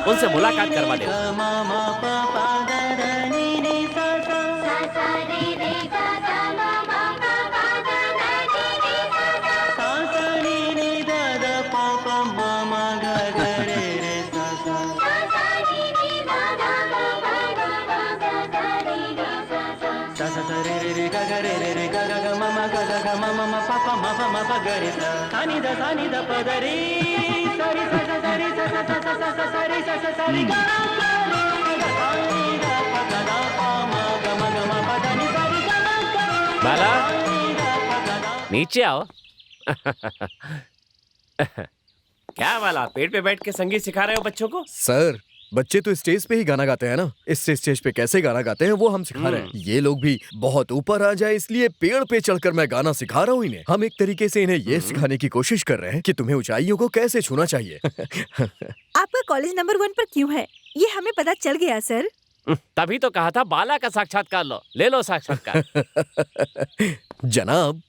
उनसे मुलाकात करवा दे। बाला, नीचे आओ। क्या बाला, पेड़ पे बैठ के संगीत सिखा रहे हो बच्चों को? सर, बच्चे तो स्टेज पे ही गाना गाते हैं ना, इस स्टेज पे कैसे गाना गाते हैं वो हम सिखा रहे हैं। ये लोग भी बहुत ऊपर आ जाए इसलिए पेड़ पे चढ़कर मैं गाना सिखा रहा हूँ इन्हें। हम एक तरीके से इन्हें ये सिखाने की कोशिश कर रहे हैं कि तुम्हें ऊंचाइयों को कैसे छूना चाहिए। आपका कॉलेज नंबर 1 पर क्यों है, ये हमें पता चल गया सर। तभी तो कहा था बाला का साक्षात्कार लो, ले लो साक्षात्कार। जनाब,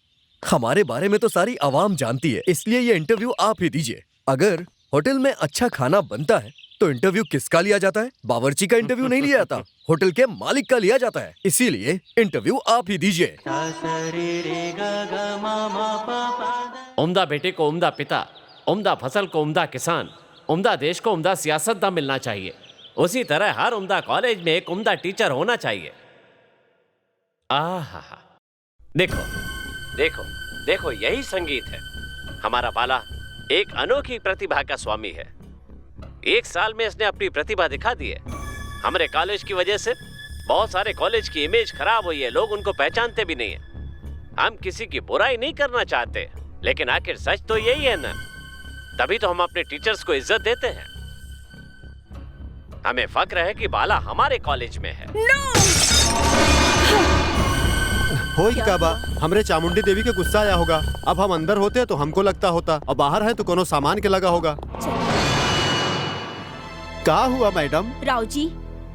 हमारे बारे में तो सारी आवाम जानती है, इसलिए ये इंटरव्यू आप ही दीजिए। अगर होटल में अच्छा खाना बनता है तो इंटरव्यू किसका लिया जाता है? बावर्ची का इंटरव्यू नहीं लिया जाता, होटल के मालिक का लिया जाता है। इसीलिए इंटरव्यू आप ही दीजिए। उम्दा बेटे को उम्दा पिता, उम्दा फसल को उम्दा किसान, उम्दा देश को उम्दा सियासतदान मिलना चाहिए। उसी तरह हर उम्दा कॉलेज में एक उम्दा टीचर होना चाहिए। आहा, देखो देखो देखो, यही संगीत है। हमारा बाला एक अनोखी प्रतिभा का स्वामी है। 1 साल में इसने अपनी प्रतिभा दिखा दी है। हमारे कॉलेज की वजह से बहुत सारे कॉलेज की इमेज खराब हुई है, लोग उनको पहचानते भी नहीं है। हम किसी की बुराई नहीं करना चाहते, लेकिन आखिर सच तो यही है ना। तभी तो हम अपने टीचर्स को इज्जत देते हैं। हमें फक्र है कि बाला हमारे कॉलेज में है। हो क्या बा, हमरे चामुंडी देवी के गुस्सा आया होगा। अब हम अंदर होते तो हमको लगता होता, और बाहर है तो कोनो सामान के लगा होगा। क्या हुआ मैडम? राव जी,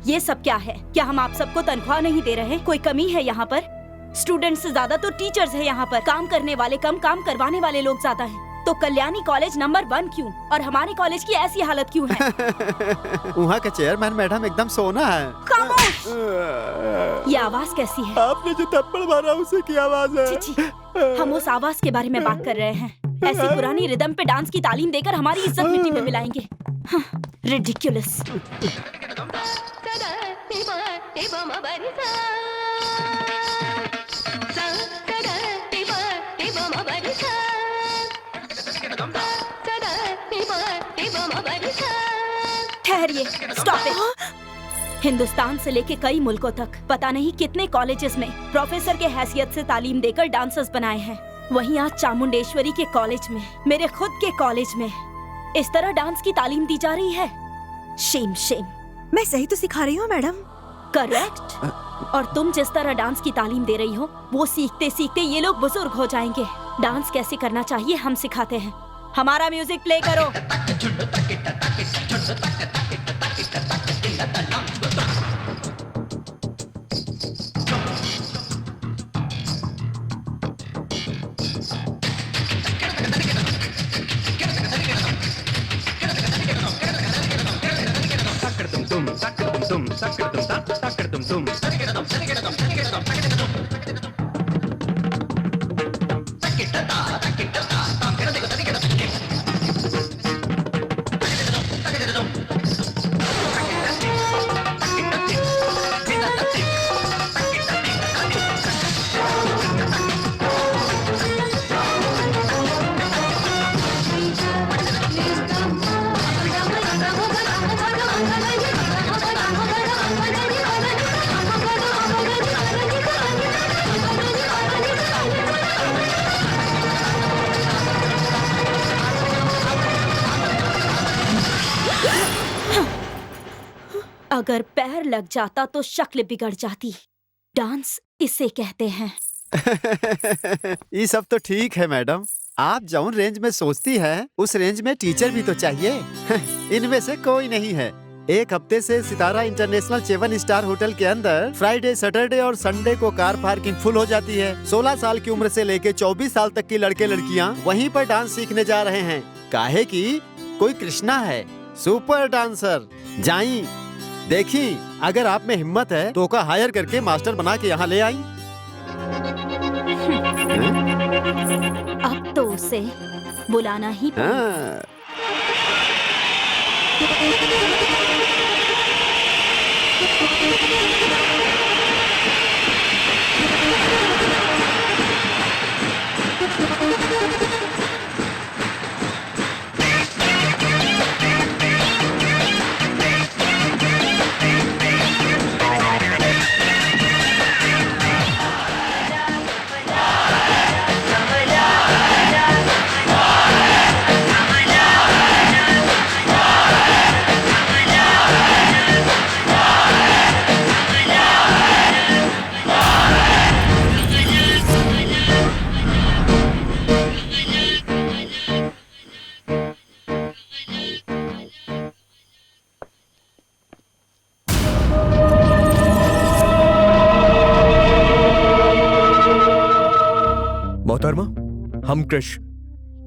ये सब क्या है? क्या हम आप सबको तनख्वाह नहीं दे रहे? कोई कमी है यहाँ पर? स्टूडेंट्स से ज्यादा तो टीचर्स है यहाँ पर। काम करने वाले कम, काम करवाने वाले लोग ज्यादा हैं। तो कल्याणी कॉलेज नंबर 1 क्यों, और हमारे कॉलेज की ऐसी हालत क्यों है? वहाँ के चेयरमैन मैडम एकदम सोना है। खामोश! ये आवाज कैसी है? आपने जो थप्पड़ मारा उसे की आवाज है। छी, हम उस आवाज के बारे में बात कर रहे हैं। ऐसी पुरानी रिदम पे डांस की तालीम देकर हमारी इज्जत मिट्टी में मिलाएंगे। रिडिक्युलस। ठहरिए, स्टॉप इट। हिंदुस्तान से लेके कई मुल्कों तक पता नहीं कितने कॉलेजेस में प्रोफेसर के हैसियत से तालीम देकर डांसर्स बनाए हैं। वहीं आज चामुंडेश्वरी के कॉलेज में, मेरे खुद के कॉलेज में इस तरह डांस की तालीम दी जा रही है। Shem Shem. मैं सही तो सिखा रही हूँ मैडम। करेक्ट। और तुम जिस तरह डांस की तालीम दे रही हो, वो सीखते सीखते ये लोग बुजुर्ग हो जाएंगे। डांस कैसे करना चाहिए हम सिखाते हैं। हमारा म्यूजिक प्ले करो। अगर पैर लग जाता तो शक्ल बिगड़ जाती। डांस इसे कहते हैं। ये सब तो ठीक है मैडम, आप जौन रेंज में सोचती है उस रेंज में टीचर भी तो चाहिए। इनमें से कोई नहीं है। एक हफ्ते से सितारा इंटरनेशनल 7 स्टार होटल के अंदर फ्राइडे, सैटरडे और संडे को कार पार्किंग फुल हो जाती है। 16 साल की उम्र से लेके 24 साल तक की लड़के लड़कियां वहीं पर डांस सीखने जा रहे हैं। काहे कि कोई कृष्णा है, सुपर डांसर। जाई देखी, अगर आप में हिम्मत है तो का हायर करके मास्टर बना के यहाँ ले आई। अब तो उसे बुलाना ही हाँ। मोहतरमा, हम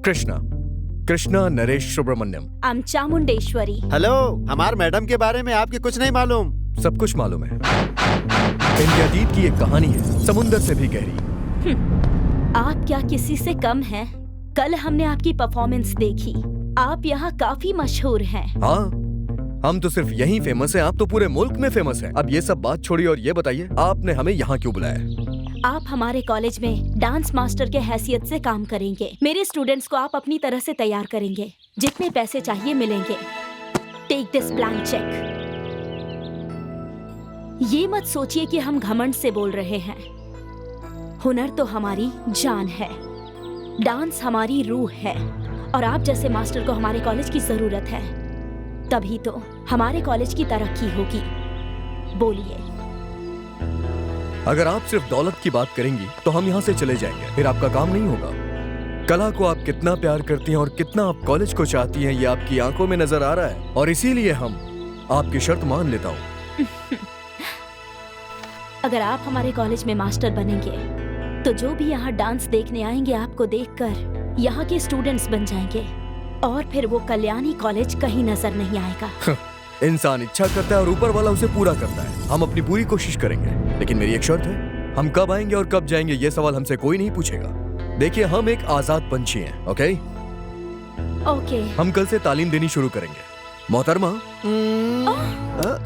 कृष्णा नरेश सुब्रमण्यम। I'm चामुंडेश्वरी। हेलो, हमार मैडम के बारे में आपके कुछ नहीं मालूम? सब कुछ मालूम है। इनके अतीत की एक कहानी है, समुंदर से भी गहरी। आप क्या किसी से कम हैं? कल हमने आपकी परफॉर्मेंस देखी। आप यहाँ काफी मशहूर हैं। हाँ, हम तो सिर्फ यहीं फेमस हैं, आप तो पूरे मुल्क में फेमस हैं। अब ये सब बात छोड़िए और ये बताइए, आपने हमें यहाँ क्यों बुलाया? आप हमारे कॉलेज में डांस मास्टर के हैसियत से काम करेंगे। मेरे स्टूडेंट्स को आप अपनी तरह से तैयार करेंगे। जितने पैसे चाहिए मिलेंगे। Take this blank cheque. ये मत सोचिए कि हम घमंड से बोल रहे हैं। हुनर तो हमारी जान है, डांस हमारी रूह है, और आप जैसे मास्टर को हमारे कॉलेज की जरूरत है। तभी तो हमारे कॉलेज की तरक्की होगी। बोलिए। अगर आप सिर्फ दौलत की बात करेंगी तो हम यहाँ से चले जाएंगे, फिर आपका काम नहीं होगा। कला को आप कितना प्यार करती हैं और कितना आप कॉलेज को चाहती हैं, ये आपकी आंखों में नजर आ रहा है, और इसीलिए हम आपकी शर्त मान लेता हूँ। अगर आप हमारे कॉलेज में मास्टर बनेंगे तो जो भी यहाँ डांस देखने आएंगे आपको देखकर यहाँ के स्टूडेंट्स बन जाएंगे, और फिर वो कल्याणी कॉलेज कहीं नजर नहीं आएगा। इंसान इच्छा करता है और ऊपर वाला उसे पूरा करता है। हम अपनी पूरी कोशिश करेंगे, लेकिन मेरी एक शर्त है, हम कब आएंगे और कब जाएंगे ये सवाल हमसे कोई नहीं पूछेगा। देखिए, हम एक आजाद पंछी हैं, ओके? ओके। हम कल से तालीम देनी शुरू करेंगे। मोहतरमा,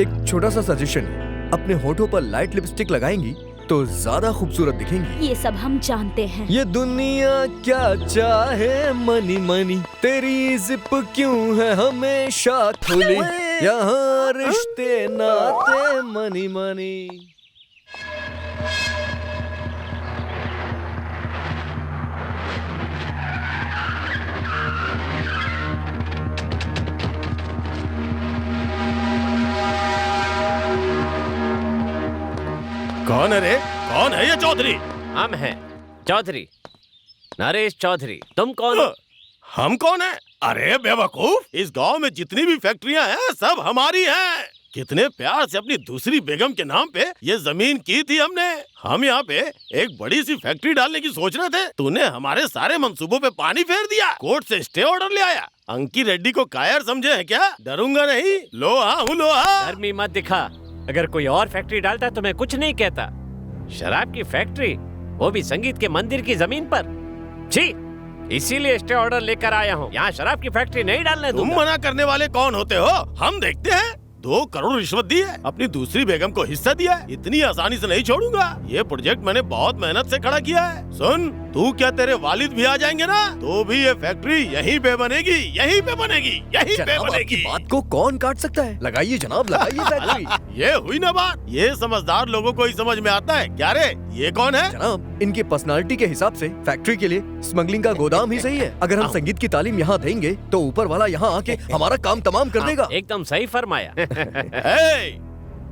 एक छोटा सा सजेशन है। अपने होठों पर लाइट लिपस्टिक लगाएंगी तो ज्यादा खूबसूरत दिखेंगी। ये सब हम जानते हैं। ये दुनिया क्या चाहे मनी मनी, तेरी जिप क्यों है हमेशा खुली, यहाँ रिश्ते नाते मनी मनी। कौन है रे? कौन है ये चौधरी? हम हैं चौधरी, नरेश चौधरी। तुम कौन हो? हम कौन है? अरे बेवकूफ, इस गांव में जितनी भी फैक्ट्रियां हैं सब हमारी हैं। कितने प्यार से अपनी दूसरी बेगम के नाम पे ये जमीन की थी हमने। हम यहाँ पे एक बड़ी सी फैक्ट्री डालने की सोच रहे थे, तूने हमारे सारे मंसूबों पे पानी फेर दिया। कोर्ट से स्टे ऑर्डर ले आया। अंकी रेड्डी को कायर समझे है क्या? डरूंगा नहीं, लोहा हूँ लोहा। गर्मी मत दिखा। अगर कोई और फैक्ट्री डालता तो मैं कुछ नहीं कहता। शराब की फैक्ट्री, वो भी संगीत के मंदिर की जमीन पर। जी, इसीलिए स्टे ऑर्डर लेकर आया हूँ। यहाँ शराब की फैक्ट्री नहीं डालने तुम दूंगा। मना करने वाले कौन होते हो? हम देखते हैं। 2 करोड़ रिश्वत दी है, अपनी दूसरी बेगम को हिस्सा दिया है। इतनी आसानी से नहीं छोड़ूंगा। ये प्रोजेक्ट मैंने बहुत मेहनत से खड़ा किया है। सुन, तू क्या तेरे वालिद भी आ जाएंगे ना, तो भी ये फैक्ट्री यहीं पे बनेगी, यहीं पे बनेगी, यहीं पे जनाब, बनेगी। आपकी बात को कौन काट सकता है? लगाइए जनाब, लगाइए फैक्ट्री। ये हुई ना बात। ये समझदार लोगों को ही समझ में आता है। क्या रे, ये कौन है? जनाब, इनकी पर्सनालिटी के हिसाब से फैक्ट्री के लिए स्मगलिंग का गोदाम ही सही है। अगर हम संगीत की तालीम यहाँ देंगे तो ऊपर वाला यहाँ आके हमारा काम तमाम कर देगा। एकदम सही फरमाया। ए,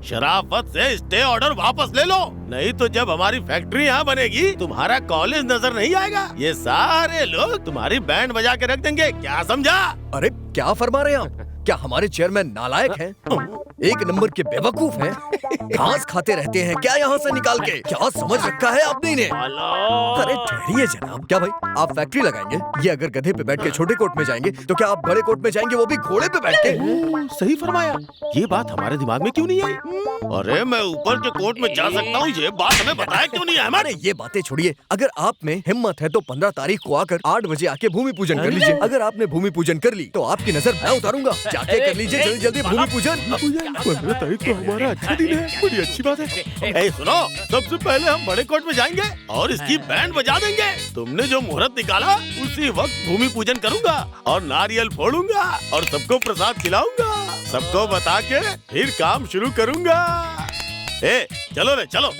शराफत से स्टे ऑर्डर वापस ले लो, नहीं तो जब हमारी फैक्ट्री यहाँ बनेगी तुम्हारा कॉलेज नजर नहीं आएगा। ये सारे लोग तुम्हारी बैंड बजा के रख देंगे। क्या समझा? अरे क्या फरमा रहे हैं आप? क्या हमारे चेयरमैन नालायक हैं? एक नंबर के बेवकूफ हैं? घास खाते रहते हैं क्या यहाँ से निकाल के? क्या समझ रखा है आपने इन्हें? अरे ठहरिए जनाब, क्या भाई आप फैक्ट्री लगाएंगे? ये अगर गधे पे बैठ के छोटे कोट में जाएंगे तो क्या आप बड़े कोट में जाएंगे, वो भी घोड़े पे बैठ के? सही फरमाया। ये बात हमारे दिमाग में क्यों नहीं आई? अरे मैं ऊपर के कोर्ट में जा सकता हूँ, ये बात हमें बताया क्यों नहीं है? अरे ये बातें छोड़िए, अगर आप में हिम्मत है तो 15 तारीख को आकर 8 बजे आके भूमि पूजन कर लीजिए। अगर आपने भूमि पूजन कर ली तो आपकी नजर मैं उतारूंगा। जाके कर लीजिए जल्दी जल्दी भूमि पूजन। 15 तारीख तो हमारा अच्छा दिन है, बड़ी अच्छी बात है। ए, सुनो, सबसे पहले हम बड़े कोर्ट में जाएंगे और इसकी बैंड बजा देंगे। तुमने जो मुहूर्त निकाला उसी वक्त भूमि पूजन करूंगा और नारियल फोड़ूंगा और सबको प्रसाद खिलाऊंगा। सबको बता के फिर काम शुरू करूंगा। ए, चलो रे चलो।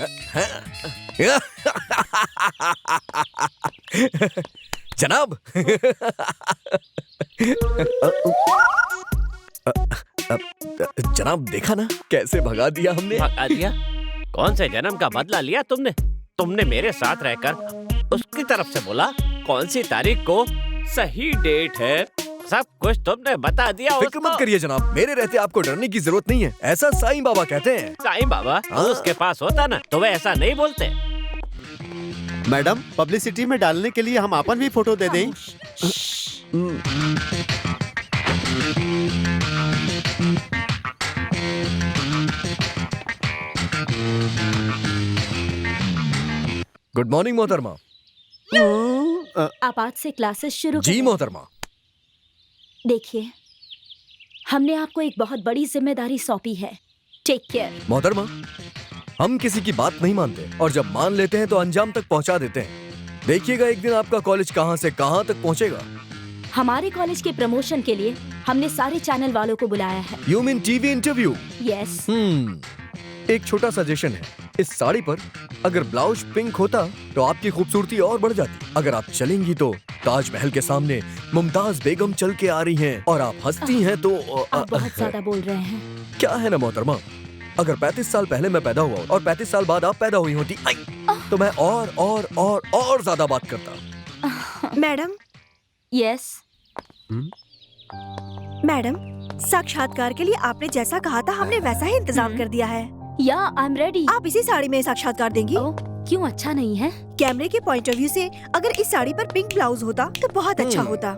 जनाब, जनाब देखा ना कैसे भगा दिया हमने। भगा दिया? कौन से जन्म का बदला लिया तुमने? तुमने मेरे साथ रहकर उसकी तरफ से बोला कौन सी तारीख को सही डेट है, सब कुछ तुमने बता दिया। फिक्र मत करिए जनाब, मेरे रहते आपको डरने की जरूरत नहीं है। ऐसा साईं बाबा कहते हैं। साईं बाबा? उसके पास होता ना तो वह ऐसा नहीं बोलते। मैडम, पब्लिसिटी में डालने के लिए हम अपन भी फोटो दे दें। गुड मॉर्निंग मोहतरमा। आप आज से क्लासेस शुरू जी करें। मोहतरमा। देखिए, हमने आपको एक बहुत बड़ी जिम्मेदारी सौंपी है। Take care. मोहतरमा, हम किसी की बात नहीं मानते और जब मान लेते हैं तो अंजाम तक पहुंचा देते हैं। देखिएगा एक दिन आपका कॉलेज कहां से कहां तक पहुंचेगा। हमारे कॉलेज के प्रमोशन के लिए हमने सारे चैनल वालों को बुलाया है। You mean TV interview? Yes. एक छोटा सजेशन है, इस साड़ी पर अगर ब्लाउज पिंक होता तो आपकी खूबसूरती और बढ़ जाती। अगर आप चलेंगी तो ताजमहल के सामने मुमताज बेगम चल के आ रही हैं और आप हंसती हैं तो आप बहुत ज्यादा बोल रहे हैं। क्या है ना मोहतरमा, अगर 35 साल पहले मैं पैदा हुआ और 35 साल बाद आप पैदा हुई होती तो मैं और ज्यादा बात करता। मैडम। यस। मैडम, साक्षात्कार के लिए आपने जैसा कहा था हमने वैसा ही इंतजाम कर दिया है। या आई एम रेडी। आप इसी साड़ी में साक्षात्कार देंगी? क्यों, अच्छा नहीं है? कैमरे के पॉइंट ऑफ व्यू से अगर इस साड़ी पर पिंक ब्लाउज होता तो बहुत अच्छा होता।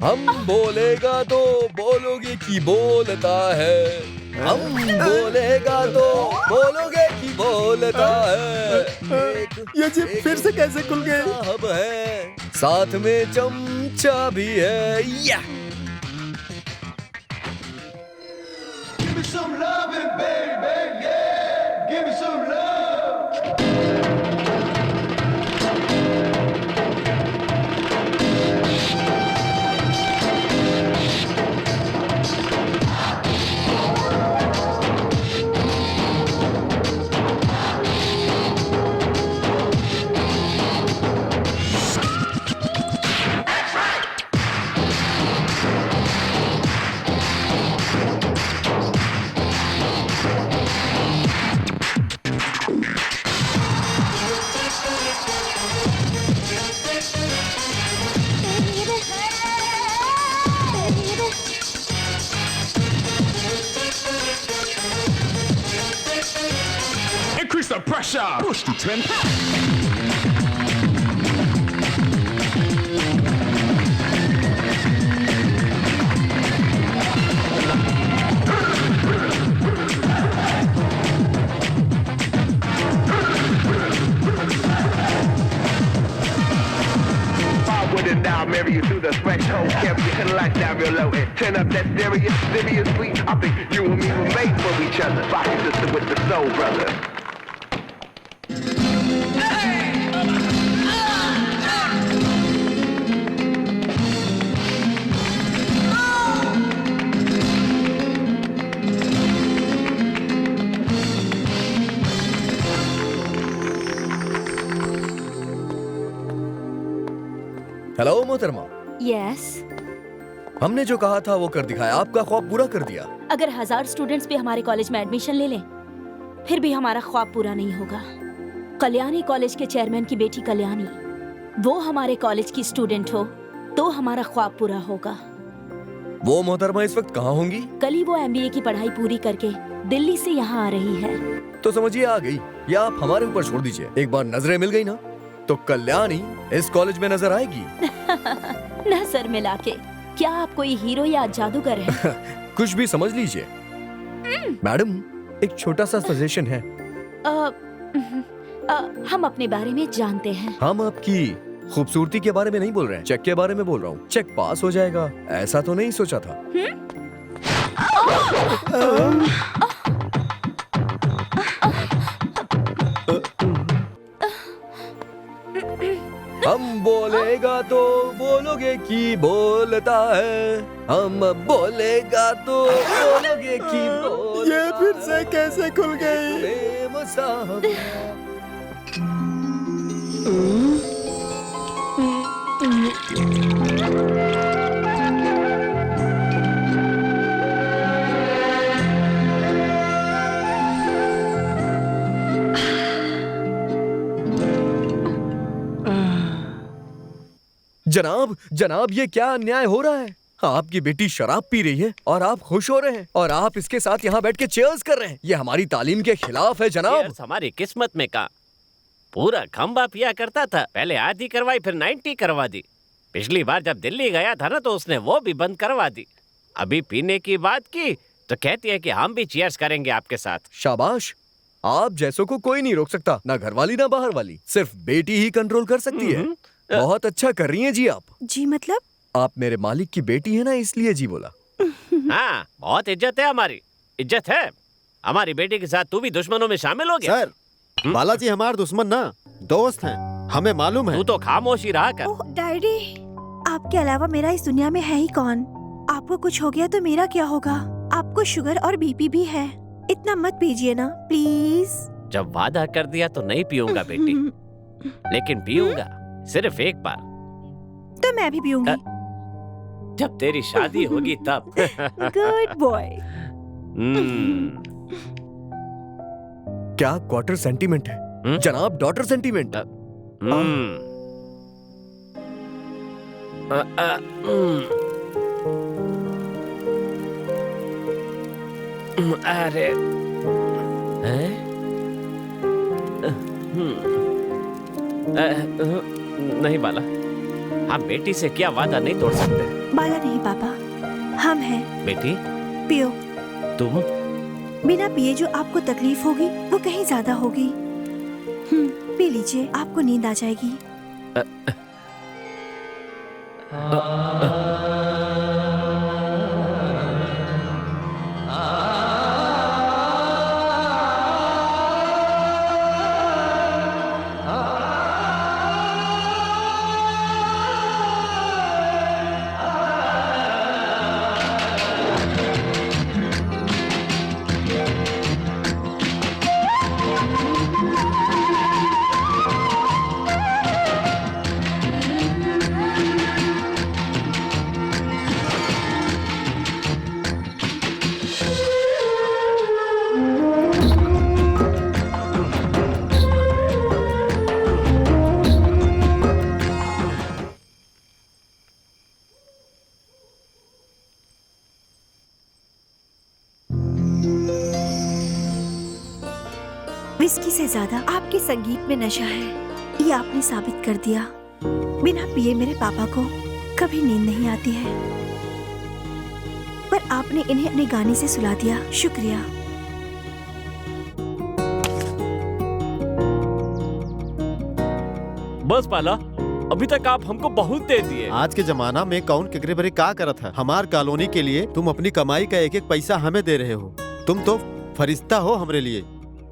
हम बोलेगा तो बोलोगे कि बोलता है, हम बोलेगा तो बोलोगे कि बोलता है। ये जिप फिर से कैसे खुल गए? साहब है, साथ में चमचा भी है। या Give me some loving, baby, yeah. Increase the pressure. Push the tempo. Forward and now, marry you through the threshold. Kept your lights down real low and turn up that stereo. Seriously, I think you and me were made for each other. Body sister with the soul brother. Hello मोहतरमा, yes. हमने जो कहा था वो कर दिखाया, आपका ख्वाब पूरा कर दिया। अगर 1000 स्टूडेंट्स भी हमारे कॉलेज में एडमिशन ले लें, फिर भी हमारा ख्वाब पूरा नहीं होगा। कल्याणी कॉलेज के चेयरमैन की बेटी कल्याणी, वो हमारे कॉलेज की स्टूडेंट हो तो हमारा ख्वाब पूरा होगा। वो मोहतरमा इस वक्त कहाँ होंगी? कल ही वो MBA की पढ़ाई पूरी करके दिल्ली से यहाँ आ रही है। तो समझिए आ गई, या आप हमारे ऊपर छोड़ दीजिए। एक बार नजरें मिल गई ना, तो कल्याणी इस कॉलेज में नजर आएगी। नजर मिला के क्या आप कोई हीरो या जादूगर हैं? कुछ भी समझ लीजिए। मैडम, एक छोटा सा सजेशन है। हम अपने बारे में जानते हैं। हम आपकी खूबसूरती के बारे में नहीं बोल रहे हैं, चेक के बारे में बोल रहा हूँ। चेक पास हो जाएगा ऐसा तो नहीं सोचा था। हम बोलेगा तो बोलोगे कि बोलता है, हम बोलेगा तो बोलोगे कि बोलता। ये फिर से कैसे खुल गई? प्रेम साहब। जनाब, जनाब, ये क्या अन्याय हो रहा है? आपकी बेटी शराब पी रही है और आप खुश हो रहे हैं, और आप इसके साथ यहाँ बैठ के चीयर्स कर रहे हैं। ये हमारी तालीम के खिलाफ है जनाब। Cheers हमारी किस्मत में का पूरा खंबा पिया करता था। पहले आधी करवाई, फिर 90 करवा दी। पिछली बार जब दिल्ली गया था ना, तो उसने वो भी बंद करवा दी। अभी पीने की बात की तो कहती है कि हम भी चीयर्स करेंगे आपके साथ। शाबाश, आप जैसों को कोई नहीं रोक सकता, ना घर वाली ना बाहर वाली, सिर्फ बेटी ही कंट्रोल कर सकती है। बहुत अच्छा कर रही हैं जी आप। जी मतलब? आप मेरे मालिक की बेटी है ना, इसलिए जी बोला। हाँ, बहुत इज्जत है हमारी, इज्जत है। हमारी बेटी के साथ तू भी दुश्मनों में शामिल हो गया। सर, बालाजी हमारे दुश्मन ना, दोस्त हैं, हमें मालूम है। तू तो खामोशी रहा कर। ओह डैडी, आपके अलावा मेरा इस दुनिया में है ही कौन? आपको कुछ हो गया तो मेरा क्या होगा? आपको शुगर और BP भी है। इतना मत पीजिए ना प्लीज। जब वादा कर दिया तो नहीं पीऊंगा बेटी, लेकिन पीऊंगा सिर्फ एक बार। तो मैं भी पीऊंगी। जब तेरी शादी होगी तब। Good boy. क्या क्वार्टर सेंटीमेंट है जनाब? Daughter sentiment. अरे नहीं बाला, हम बेटी से क्या वादा नहीं तोड़ सकते। बाला नहीं पापा, हम हैं। बेटी पियो। तुम बिना पिए जो आपको तकलीफ होगी वो कहीं ज्यादा होगी। पी लीजिए, आपको नींद आ जाएगी। विस्की से ज्यादा आपके संगीत में नशा है, ये आपने साबित कर दिया। बिना पिए मेरे पापा को कभी नींद नहीं आती है, पर आपने इन्हें अपने गाने से सुला दिया। शुक्रिया। बस बाला, अभी तक आप हमको बहुत दे दिए। आज के जमाना में कौन केकरे बरे का करत है। हमार कॉलोनी के लिए तुम अपनी कमाई का एक एक पैसा हमें दे रहे हो। तुम तो फरिश्ता हो हमरे लिए।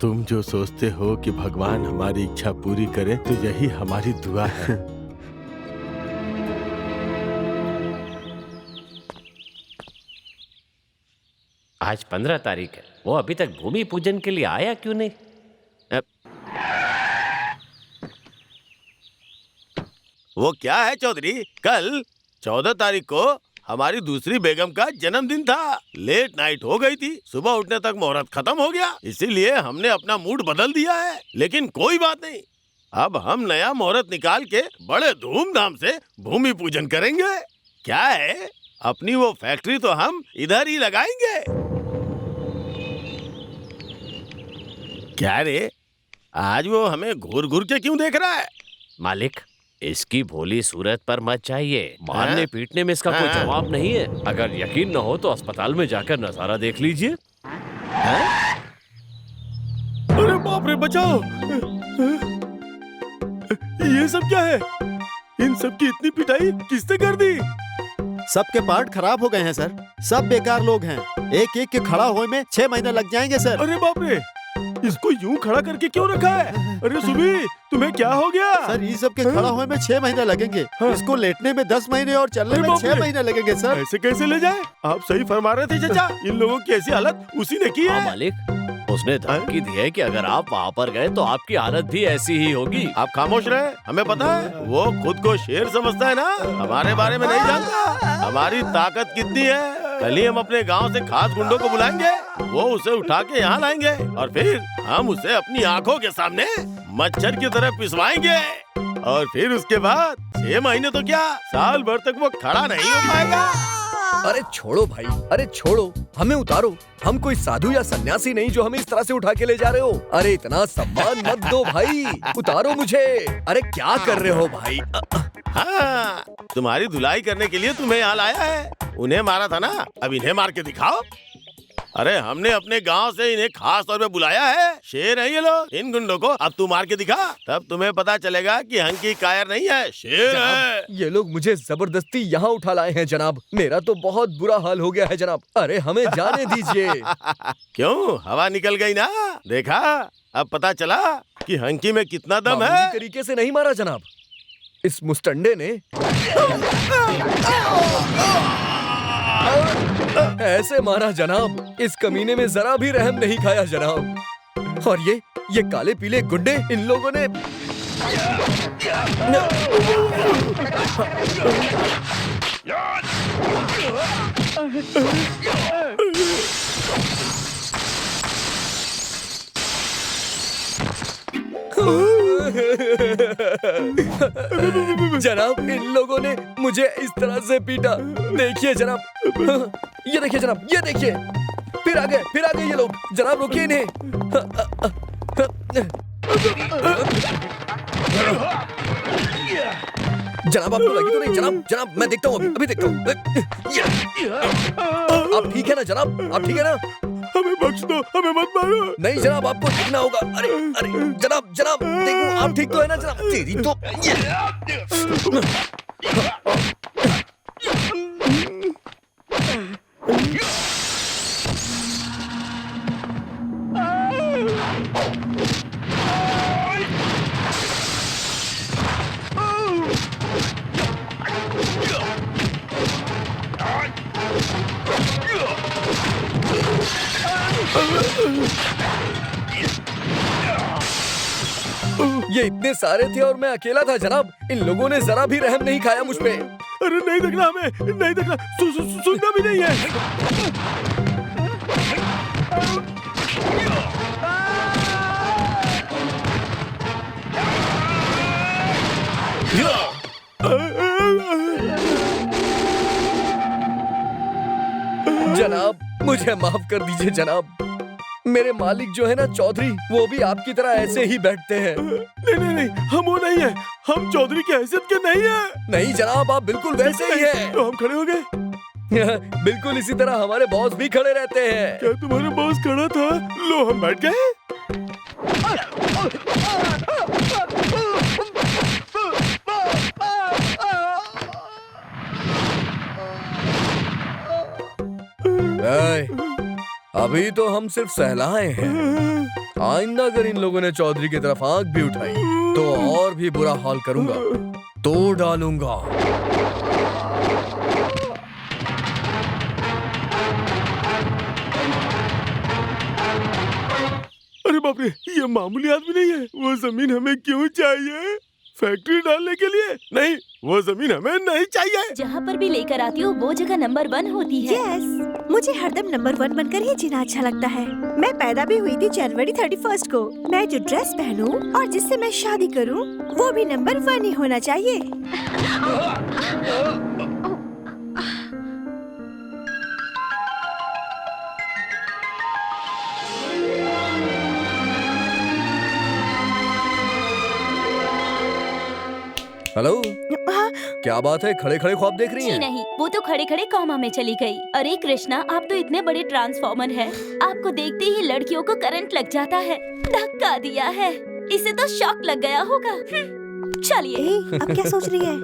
तुम जो सोचते हो कि भगवान हमारी इच्छा पूरी करे, तो यही हमारी दुआ है। आज 15 तारीख है, वो अभी तक भूमि पूजन के लिए आया क्यों नहीं? वो क्या है चौधरी, कल 14 तारीख को हमारी दूसरी बेगम का जन्मदिन था। लेट नाइट हो गई थी, सुबह उठने तक मुहूर्त खत्म हो गया, इसीलिए हमने अपना मूड बदल दिया है। लेकिन कोई बात नहीं, अब हम नया मुहूर्त निकाल के बड़े धूमधाम से भूमि पूजन करेंगे। क्या है, अपनी वो फैक्ट्री तो हम इधर ही लगाएंगे। क्या रे, आज वो हमें घूर घूर के क्यों देख रहा है? मालिक, इसकी भोली सूरत पर मत चाहिए। मारने पीटने में इसका कोई जवाब नहीं है। अगर यकीन न हो तो अस्पताल में जाकर नजारा देख लीजिए। अरे बाप रे, बचाओ! ये सब क्या है? इन सब की इतनी पिटाई किसने कर दी? सबके पार्ट खराब हो गए हैं सर। सब बेकार लोग हैं। एक एक के खड़ा होने में 6 महीने लग जाएंगे सर। अरे बाप रे, इसको यूं खड़ा करके क्यों रखा है? अरे सुबी, तुम्हें क्या हो गया? सर, ये सब के खड़ा होने में 6 महीने लगेंगे। इसको लेटने में 10 महीने और चलने में 6 महीने लगेंगे सर। ऐसे कैसे ले जाए? आप सही फरमा रहे थे चाचा। इन लोगों की ऐसी हालत उसी ने की हाँ है। मालिक, उसने धमकी दी है कि अगर आप वहाँ पर गए तो आपकी हालत भी ऐसी ही होगी। आप खामोश रहे, हमें पता है। वो खुद को शेर समझता है ना, हमारे बारे में नहीं जानता हमारी ताकत कितनी है। कल ही हम अपने गांव से खास गुंडों को बुलाएंगे, वो उसे उठा के यहाँ लाएंगे और फिर हम उसे अपनी आंखों के सामने मच्छर की तरह पिसवाएंगे। और फिर उसके बाद 6 महीने तो क्या, साल भर तक वो खड़ा नहीं हो पाएगा। अरे छोड़ो भाई, अरे छोड़ो, हमें उतारो। हम कोई साधु या सन्यासी नहीं जो हमें इस तरह से उठा के ले जा रहे हो। अरे इतना सम्मान मत दो भाई, उतारो मुझे। अरे क्या कर रहे हो भाई? हाँ, तुम्हारी धुलाई करने के लिए तुम्हें यहाँ लाया है। उन्हें मारा था ना, अब इन्हें मार के दिखाओ। अरे हमने अपने गांव से इन्हें खास तौर पे बुलाया है। शेर है ये लोग। इन गुंडों को अब तू मार के दिखा, तब तुम्हें पता चलेगा कि हंकी कायर नहीं है, शेर है। ये लोग मुझे जबरदस्ती यहाँ उठा लाए हैं जनाब। मेरा तो बहुत बुरा हाल हो गया है जनाब। अरे हमें जाने दीजिए। क्यों, हवा निकल गई ना? देखा, अब पता चला कि हंकी में कितना दम मामूली है। तरीके से नहीं मारा जनाब, इस मुस्टंडे ने ऐसे मारा जनाब। इस कमीने में जरा भी रहम नहीं खाया जनाब। और ये काले पीले गुंडे, इन लोगों ने जनाब, इन लोगों ने मुझे इस तरह से पीटा। देखिए जनाब, ये देखिए जनाब, ये देखिए, फिर आ गए ये लोग। जनाब रोकिए इन्हें। जनाब आपको लगी तो नहीं? जनाब मैं देखता हूँ, अभी देखता हूँ। आप ठीक है ना जनाब? आप ठीक है ना? हमें बख्श दो, हमें मत मारो। नहीं जनाब, आपको देखना होगा। अरे जनाब देखो, आप ठीक तो है ना जनाब? तेरी तो ये इतने सारे थे और मैं अकेला था जनाब। इन लोगों ने जरा भी रहम नहीं खाया मुझ पे। अरे नहीं देखना, हमें नहीं देखना, सुनना भी नहीं है। जनाब मुझे माफ कर दीजिए जनाब। मेरे मालिक जो है ना चौधरी, वो भी आपकी तरह ऐसे ही बैठते हैं। नहीं नहीं नहीं, हम वो नहीं है, हम चौधरी की हैसियत के नहीं है। नहीं जनाब, आप बिल्कुल वैसे ही हैं। तो हम खड़े हो गए। बिल्कुल इसी तरह हमारे बॉस भी खड़े रहते हैं। क्या तुम्हारा बॉस खड़ा था? लो हम बैठ गए। अभी तो हम सिर्फ सहलाए हैं। आइंदा अगर इन लोगों ने चौधरी की तरफ आंख भी उठाई तो और भी बुरा हाल करूंगा, तोड़ डालूंगा। अरे बाप रे, ये मामूली आदमी नहीं है। वो जमीन हमें क्यों चाहिए? फैक्ट्री डालने के लिए नहीं, वो जमीन हमें नहीं चाहिए। जहाँ पर भी लेकर आती हूँ वो जगह नंबर 1 होती है। यस, मुझे हरदम नंबर 1 बनकर ही जीना अच्छा लगता है। मैं पैदा भी हुई थी जनवरी 31 को। मैं जो ड्रेस पहनूं और जिससे मैं शादी करूं, वो भी नंबर 1 ही होना चाहिए। हेलो, क्या बात है? खड़े खड़े ख्वाब देख रही जी हैं? नहीं, वो तो खड़े खड़े कॉमा में चली गई। अरे कृष्णा, आप तो इतने बड़े ट्रांसफॉर्मर हैं। आपको देखते ही लड़कियों को करंट लग जाता है। धक्का दिया है, इसे तो शॉक लग गया होगा। चलिए। अब क्या सोच रही है?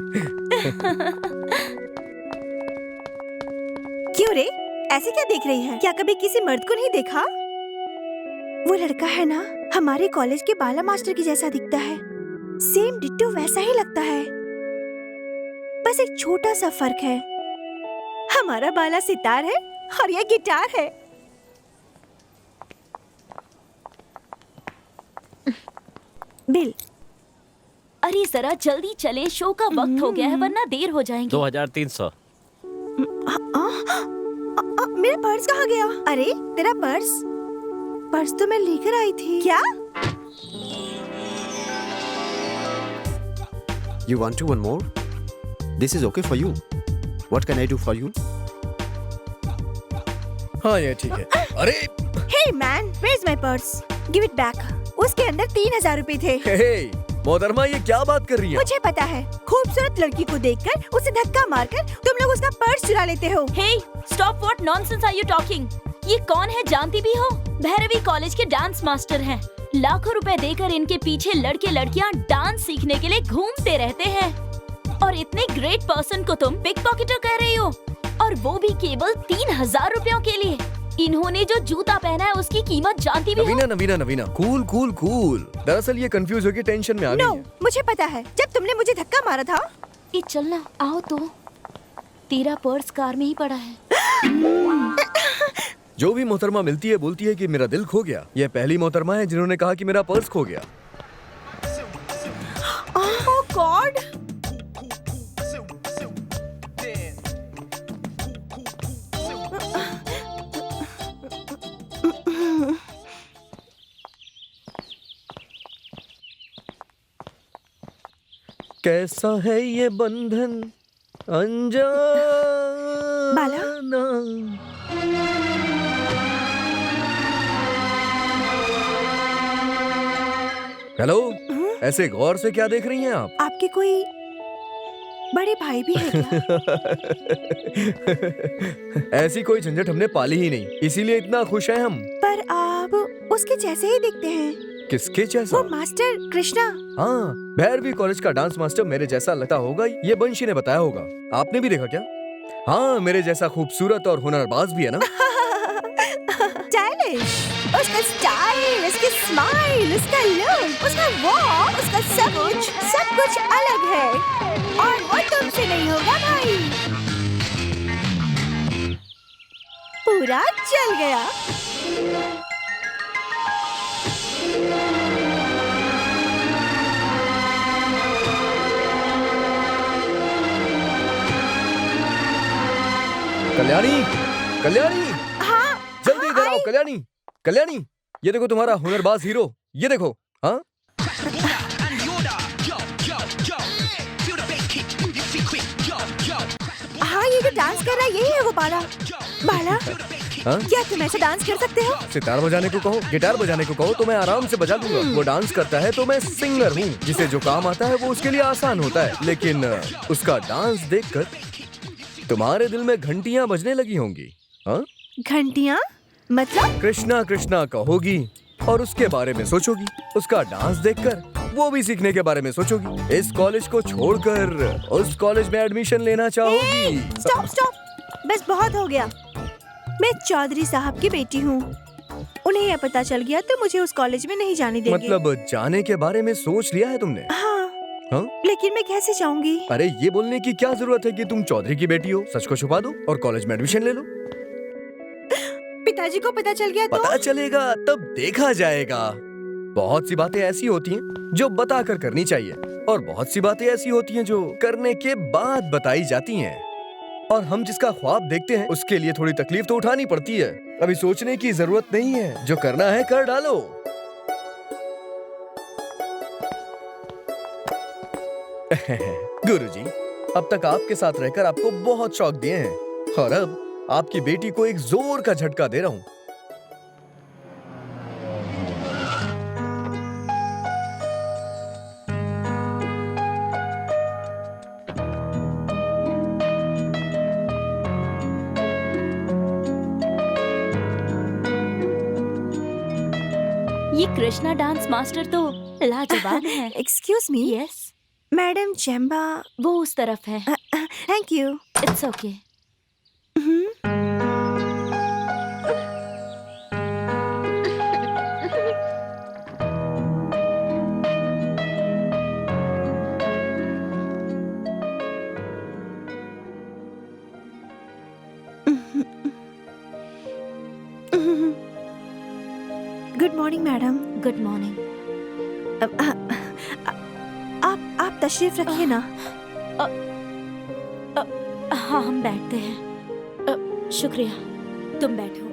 क्यों रे, ऐसे क्या देख रही है? क्या कभी किसी मर्द को नहीं देखा? वो लड़का है ना, हमारे कॉलेज के बाला मास्टर की जैसा दिखता है। सेम डिट्टो वैसा ही लगता है, बस एक छोटा सा फर्क है। हमारा बाला सितार है और ये गिटार है। बिल, अरे जरा जल्दी चले, शो का वक्त हो गया है वरना देर हो जाएंगे। 2300। मेरा पर्स कहाँ गया? अरे तेरा पर्स? पर्स तो मैं लेकर आई थी। क्या? You want to one more? This is okay for you. What can I do for you? हाँ ये ठीक है। अरे Hey man, where's my purse? Give it back. उसके अंदर 3000 रुपए थे। हे, मोहतरमा ये क्या बात कर रही हैं? मुझे पता है, खूबसूरत लड़की को देखकर उसे धक्का मारकर तुम लोग उसका पर्स चुरा लेते हो। Hey, stop! What nonsense are you talking? ये कौन है, जानती भी हो? भैरवी कॉलेज के डांस मास्टर हैं। लाखों रुपए देकर इनके पीछे लड़के लड़कियां डांस सीखने के लिए घूमते रहते हैं। और इतने ग्रेट पर्सन को तुम पिक पॉकेटर कह रही हो, और वो भी केवल 3000 रुपयों के लिए। इन्होंने जो जूता पहना है उसकी कीमत जानती भी हो? नवीना, कूल कूल कूल। दरअसल ये कंफ्यूज होकर टेंशन में आ गई No, है। मुझे पता है, जब तुमने मुझे धक्का मारा था। ये चलना, आओ तो। तेरा पर्स कार में ही पड़ा है। जो भी मोहतरमा मिलती है बोलती है कि मेरा दिल खो गया। ये पहली मोहतरमा है जिन्होंने कहा कि मेरा पर्स खो गया। Oh God! कैसा है ये बंधन अनजाना। बाला? हेलो, ऐसे गौर से क्या देख रही हैं आप? आपके कोई बड़े भाई भी है क्या? ऐसी कोई झंझट हमने पाली ही नहीं, इसीलिए इतना खुश हैं हम। पर आप उसके जैसे ही दिखते हैं। किसके जैसा? वो मास्टर कृष्णा। हाँ, भैरवी कॉलेज का डांस मास्टर मेरे जैसा लगता होगा, ये बंशी ने बताया होगा। आपने भी देखा क्या? हाँ, मेरे जैसा खूबसूरत और हुनरबाज भी है ना। स्टाइलिश, उसका स्टाइल, उसकी स्माइल, उसका लुक, उसका वॉक, उसका सब कुछ अलग है। और वो तुमसे नहीं होगा भाई। पूरा चल गया। कल्याणी, हाँ, जल्दी इधर आओ। कल्याणी, ये देखो तुम्हारा हुनरबाज हीरो, ये देखो। हाँ, हाँ, ये जो डांस कर रहा है यही है वो बाला। बाला, हाँ? क्या तुम ऐसा डांस कर सकते हो? सितार बजाने को कहो, गिटार बजाने को कहो तो मैं आराम से बजा दूंगा। वो डांस करता है तो मैं सिंगर हूँ। जिसे जो काम आता है वो उसके लिए आसान होता है, लेकिन उसका डांस देखकर तुम्हारे दिल में घंटियाँ बजने लगी होंगी। हाँ? घंटियाँ? मतलब? कृष्णा कृष्णा कहोगी और उसके बारे में सोचोगी। उसका डांस देखकर वो भी सीखने के बारे में सोचोगी। इस कॉलेज को छोड़कर उस कॉलेज में एडमिशन लेना चाहोगी। स्टॉप स्टॉप, बस बहुत हो गया। मैं चौधरी साहब की बेटी हूँ। उन्हें यह पता चल गया तो मुझे उस कॉलेज में नहीं जाने देंगे। मतलब जाने के बारे में सोच लिया है तुमने? हाँ। हाँ? लेकिन मैं कैसे जाऊंगी? अरे ये बोलने की क्या जरूरत है कि तुम चौधरी की बेटी हो। सच को छुपा दो और कॉलेज में एडमिशन ले लो। पिताजी को पता चल गया तो? पता चलेगा तब देखा जाएगा। बहुत सी बातें ऐसी होती हैं जो बताकर करनी चाहिए और बहुत सी बातें ऐसी होती हैं जो करने के बाद बताई जाती हैं। और हम जिसका ख्वाब देखते हैं उसके लिए थोड़ी तकलीफ तो उठानी पड़ती है। अभी सोचने की जरूरत नहीं है, जो करना है कर डालो। गुरुजी, अब तक आपके साथ रहकर आपको बहुत शौक दिए हैं और अब आपकी बेटी को एक जोर का झटका दे रहा हूँ। ये कृष्णा डांस मास्टर तो लाजवाब है। Excuse me. यस, मैडम जेम्बा वो उस तरफ है। Thank you. It's okay. Good morning madam. Good morning. आप तशरीफ रखिए ना। हाँ, हम बैठते हैं। शुक्रिया, तुम बैठो।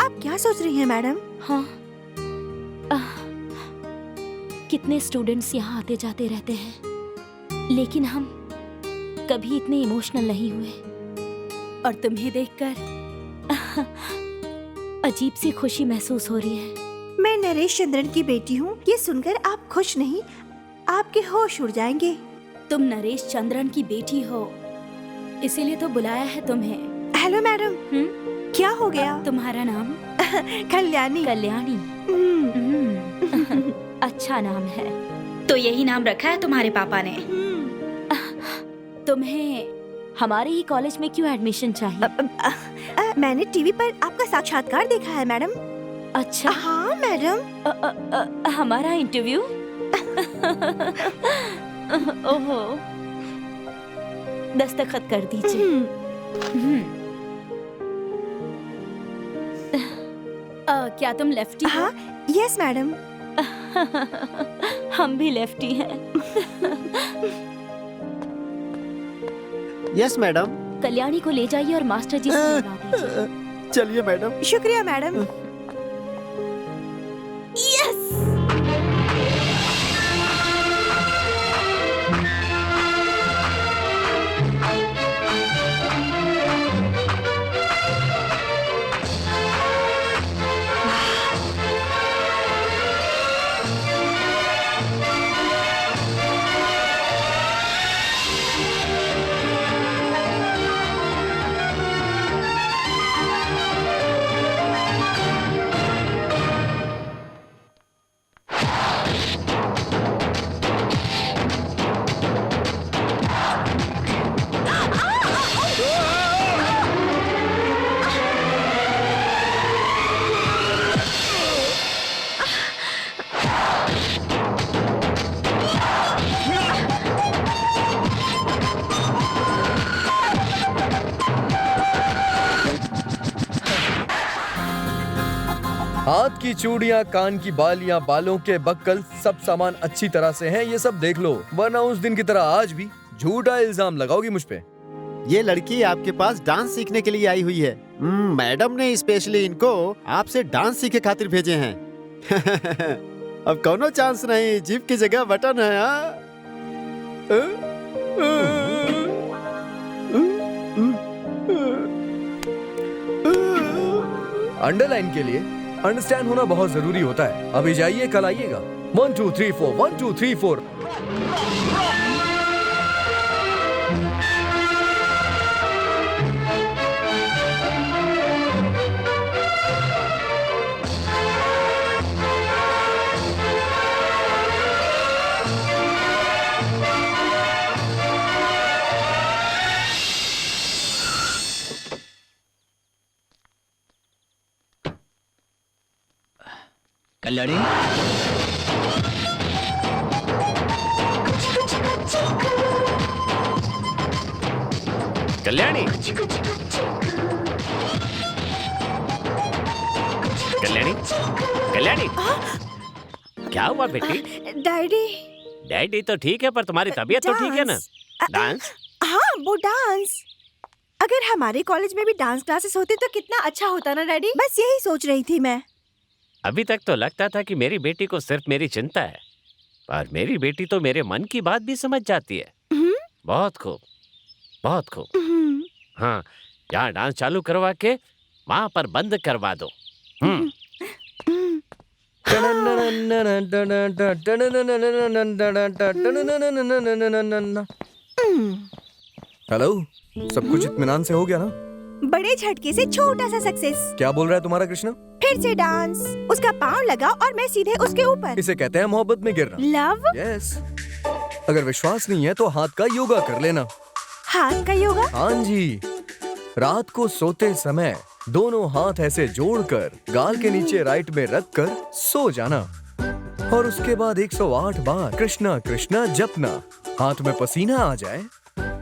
आप क्या सोच रही हैं मैडम? हाँ, कितने स्टूडेंट्स यहाँ आते जाते रहते हैं, लेकिन हम कभी इतने इमोशनल नहीं हुए। और तुम्हें देखकर अजीब सी खुशी महसूस हो रही है। मैं नरेश चंद्रन की बेटी हूँ। ये सुनकर आप खुश नहीं, आपके होश उड़ जाएंगे। तुम नरेश चंद्रन की बेटी हो, इसीलिए तो बुलाया है तुम्हें। Hello madam. क्या हो गया? तुम्हारा नाम? कल्याणी। कल्याणी। अच्छा नाम है। तो यही नाम रखा है तुम्हारे पापा ने? तुम्हें हमारे ही कॉलेज में क्यों एडमिशन चाहिए? मैंने टीवी पर आपका साक्षात्कार देखा है मैडम। अच्छा। हाँ मैडम। हमारा इंटरव्यू? ओहो, दस्तखत कर दीजिए। क्या तुम लेफ्टी हो? हाँ, यस मैडम। हम भी लेफ्टी हैं। Yes madam. कल्याणी को ले जाइए और मास्टर जी से मिलवा दीजिए। चलिए मैडम। शुक्रिया मैडम। यस। हाथ की चूड़ियां, कान की बालियां, बालों के बक्कल, सब सामान अच्छी तरह से हैं, ये सब देख लो, वरना उस दिन की तरह आज भी झूठा इल्जाम लगाओगी मुझ पे। ये लड़की आपके पास डांस सीखने के लिए आई हुई है। मैडम ने स्पेशली इनको आपसे डांस सीखे खातिर भेजे हैं। अब कोनो चांस नहीं, जीप की जगह बटन है। अंडरलाइन के लिए अंडरस्टैंड होना बहुत जरूरी होता है। अभी जाइए, कल आइएगा। 1 2 3 4 1 2 3 4। कल्याणी, कल्याणी, कल्याणी, कल्याणी, क्या हुआ बेटी? डैडी। डैडी तो ठीक है, पर तुम्हारी तबीयत तो ठीक है ना? डांस? हाँ, वो डांस। अगर हमारे कॉलेज में भी डांस क्लासेस होते तो कितना अच्छा होता ना डैडी। बस यही सोच रही थी मैं। अभी तक तो लगता था कि मेरी बेटी को सिर्फ मेरी चिंता है, पर मेरी बेटी तो मेरे मन की बात भी समझ जाती है। बहुत खूब, बहुत खूब। हाँ, यहाँ डांस चालू करवा के वहाँ पर बंद करवा दो। हेलो, सब कुछ इत्मीनान से हो गया ना? बड़े झटके से छोटा सा सक्सेस। क्या बोल रहा है तुम्हारा कृष्णा? फिर से डांस। उसका पाँव लगा और मैं सीधे उसके ऊपर। इसे कहते हैं मोहब्बत में गिरना। लव। यस। अगर विश्वास नहीं है तो हाथ का योगा कर लेना। हाथ का योगा? हाँ जी। रात को सोते समय दोनों हाथ ऐसे जोड़कर गाल के नीचे राइट में रखकर सो जाना, और उसके बाद 108 बार कृष्णा कृष्णा जपना। हाथ में पसीना आ जाए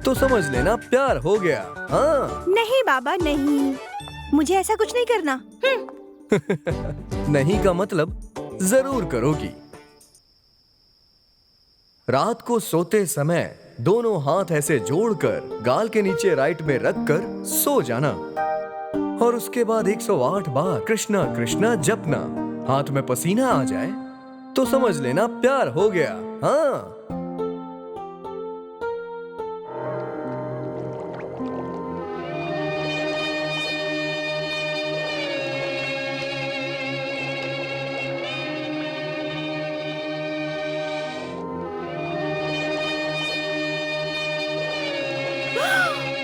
तो समझ लेना प्यार हो गया। हाँ। नहीं बाबा नहीं, मुझे ऐसा कुछ नहीं करना। नहीं का मतलब जरूर करोगी। रात को सोते समय दोनों हाथ ऐसे जोड़कर गाल के नीचे राइट में रखकर सो जाना, और उसके बाद 108 बार कृष्णा कृष्णा जपना। हाथ में पसीना आ जाए तो समझ लेना प्यार हो गया। हाँ।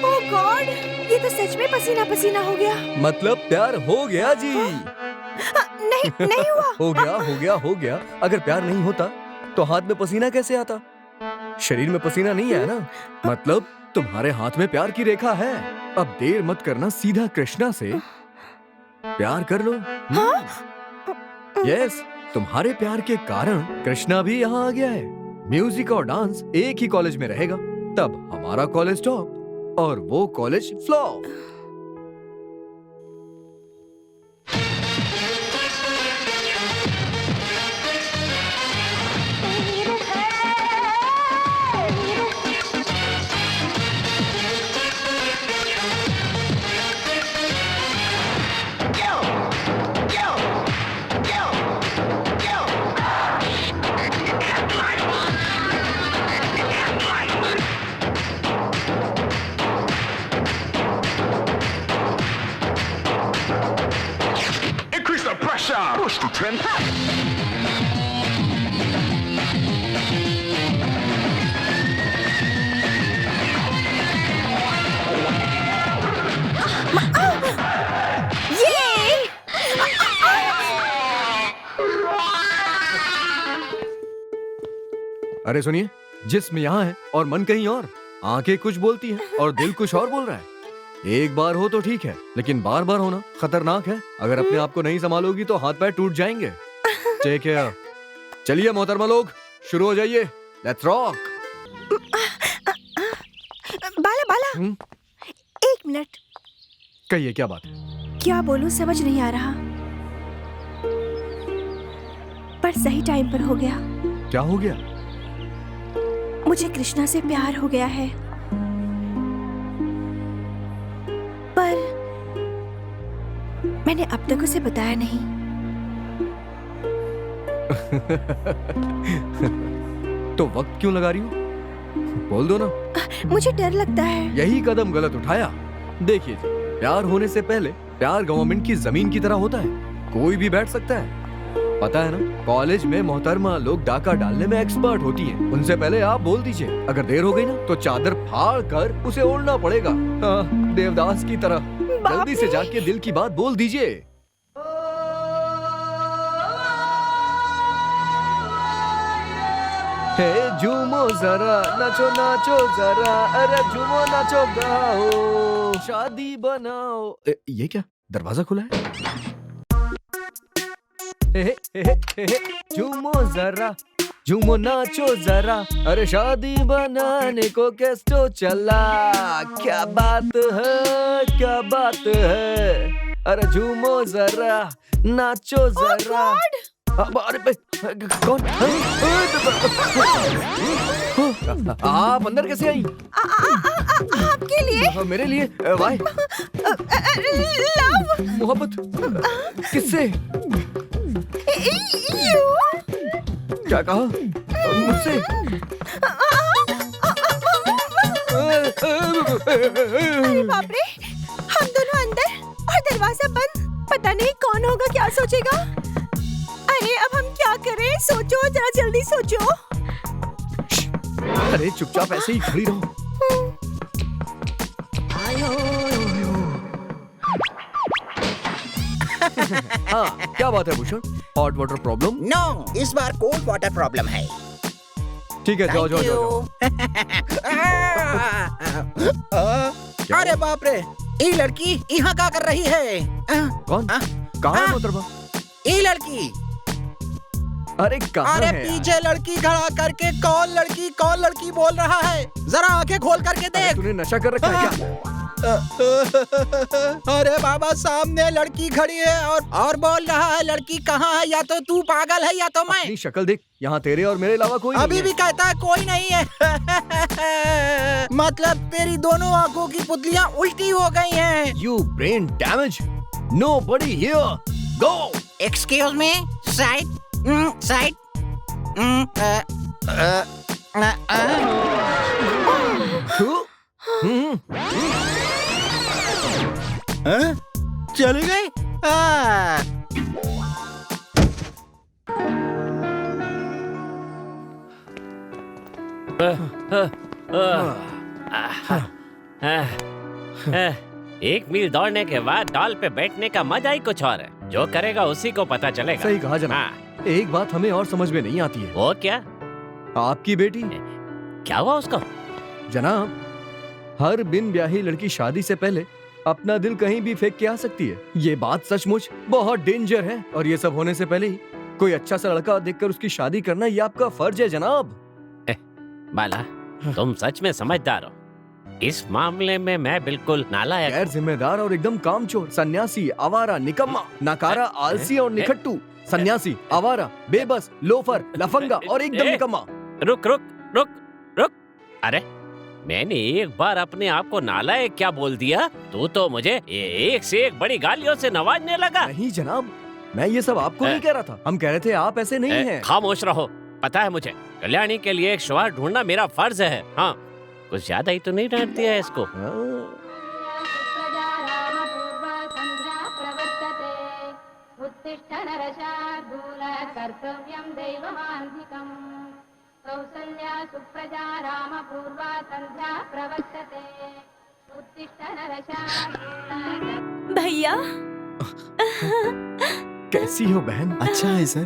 ओह गॉड, ये तो सच में पसीना पसीना हो गया। मतलब प्यार हो गया जी। नहीं नहीं हुआ। हो गया हो गया हो गया। अगर प्यार नहीं होता तो हाथ में पसीना कैसे आता? शरीर में पसीना नहीं है ना, मतलब तुम्हारे हाथ में प्यार की रेखा है। अब देर मत करना, सीधा कृष्णा से प्यार कर लो। यस, तुम्हारे प्यार के कारण कृष्णा भी यहाँ आ गया है। म्यूजिक और डांस एक ही कॉलेज में रहेगा, तब हमारा कॉलेज टॉप और वो college flop. Increase the pressure. Push to 10. अरे सुनिए, जिस्म यहाँ है और मन कहीं और। आंखें कुछ बोलती हैं और दिल कुछ और बोल रहा है। एक बार हो तो ठीक है, लेकिन बार बार होना खतरनाक है। अगर अपने आप को नहीं संभालोगी तो हाथ पैर टूट जाएंगे। Take care. चलिए मोहतरमा लोग, शुरू हो जाइए। Let's rock. बाला बाला, एक मिनट। कहिए, क्या बात है? क्या बोलूं समझ नहीं आ रहा, पर सही टाइम पर हो गया। क्या हो गया? मुझे कृष्णा से प्यार हो गया है, पर मैंने अब तक उसे बताया नहीं। तो वक्त क्यों लगा रही हो? बोल दो ना। मुझे डर लगता है। यही कदम गलत उठाया। देखिए जी, प्यार होने से पहले प्यार गवर्नमेंट की जमीन की तरह होता है, कोई भी बैठ सकता है। पता है ना, कॉलेज में मोहतरमा लोग डाका डालने में एक्सपर्ट होती हैं। उनसे पहले आप बोल दीजिए, अगर देर हो गई ना तो चादर फाड़ कर उसे ओढ़ना पड़ेगा। हाँ, देवदास की तरह। जल्दी से जाके दिल की बात बोल दीजिए। हे झूमो जरा, नाचो नाचो जरा, अरे झूमो नाचो गाओ, शादी बनाओ। ये क्या, दरवाजा खुला है? झूमो जरा, झूमो नाचो जरा, अरे शादी बनाने को कैस्टो चला। क्या बात है, क्या बात है, अरे झूमो जरा, नाचो जरा। अरे कौन? आप अंदर कैसे आई? आपके लिए। मेरे लिए? वाई? लव। मोहब्बत किससे? क्या कहा? मुझसे? अरे बाप रे, हम दोनों अंदर और दरवाजा बंद। पता नहीं कौन होगा, क्या सोचेगा। अरे अब हम क्या करें? सोचो, जरा जल्दी सोचो। अरे चुपचाप ऐसे ही खड़ी रहो। हाँ, क्या बात है Bhushan? Hot water problem? No, इस बार कोल्ड वाटर प्रॉब्लम है। ठीक है, जाओ जाओ जाओ। अरे बाप रे, ये लड़की यहाँ क्या कर रही है? कौन? कहाँ है मोहतरमा? ये लड़की। अरे कहाँ अरे है? पीछे लड़की खड़ा करके कौन लड़की बोल रहा है? जरा आंखें खोल करके देख। तूने नशा कर रखा है क्या? अरे बाबा, सामने लड़की खड़ी है और बोल रहा है लड़की कहाँ है? या तो तू पागल है या तो मैं। अपनी शक्ल देख, यहाँ तेरे और मेरे अलावा कोई नहीं अभी है। भी कहता है कोई नहीं है। मतलब तेरी दोनों आंखों की पुतलियाँ उल्टी हो गई हैं। You brain damage. Nobody here. Go. Excuse me, side, side. चली गई? एक मील दौड़ने के बाद डॉल पे बैठने का मजा ही कुछ और है। जो करेगा उसी को पता चलेगा। सही कहा जनाब। हाँ। एक बात हमें और समझ में नहीं आती है। वो क्या? आपकी बेटी। क्या हुआ उसको? जनाब, हर बिन ब्याही लड़की शादी से पहले अपना दिल कहीं भी फेंक के आ सकती है। ये बात सचमुच बहुत डेंजर है, और ये सब होने से पहले ही कोई अच्छा सा लड़का देखकर उसकी शादी करना ये आपका फर्ज है जनाब। बाला, तुम सच में समझदार हो। इस मामले में मैं बिल्कुल नालायक। गैर जिम्मेदार और एकदम कामचोर, सन्यासी, आवारा, निकम्मा, नाकारा, आलसी और निखट्टू। सन्यासी, आवारा, बेबस, लोफर, लफंगा और एकदम निकम्मा। रुक रुक रुक रुक। अरे मैंने एक बार अपने आप को नालायक क्या बोल दिया? तू तो मुझे एक से एक बड़ी गालियों से नवाजने लगा। नहीं जनाब, मैं ये सब आपको नहीं कह रहा था। हम कह रहे थे आप ऐसे नहीं हैं। खामोश रहो। पता है मुझे, कल्याणी के लिए एक शौहर ढूंढना मेरा फर्ज है। हाँ, कुछ ज्यादा ही तो नहीं डांट दिया इसको? भैया। कैसी हो बहन? अच्छा है सर।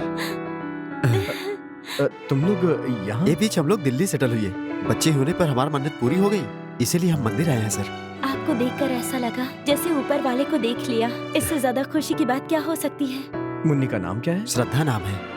तुम लोग यहाँ? ये बीच हम लोग दिल्ली सेटल हुए। बच्चे होने पर हमारी मन्नत पूरी हो गई, इसीलिए हम मंदिर आए हैं सर। आपको देखकर ऐसा लगा जैसे ऊपर वाले को देख लिया। इससे ज्यादा खुशी की बात क्या हो सकती है? मुन्नी का नाम क्या है? श्रद्धा नाम है।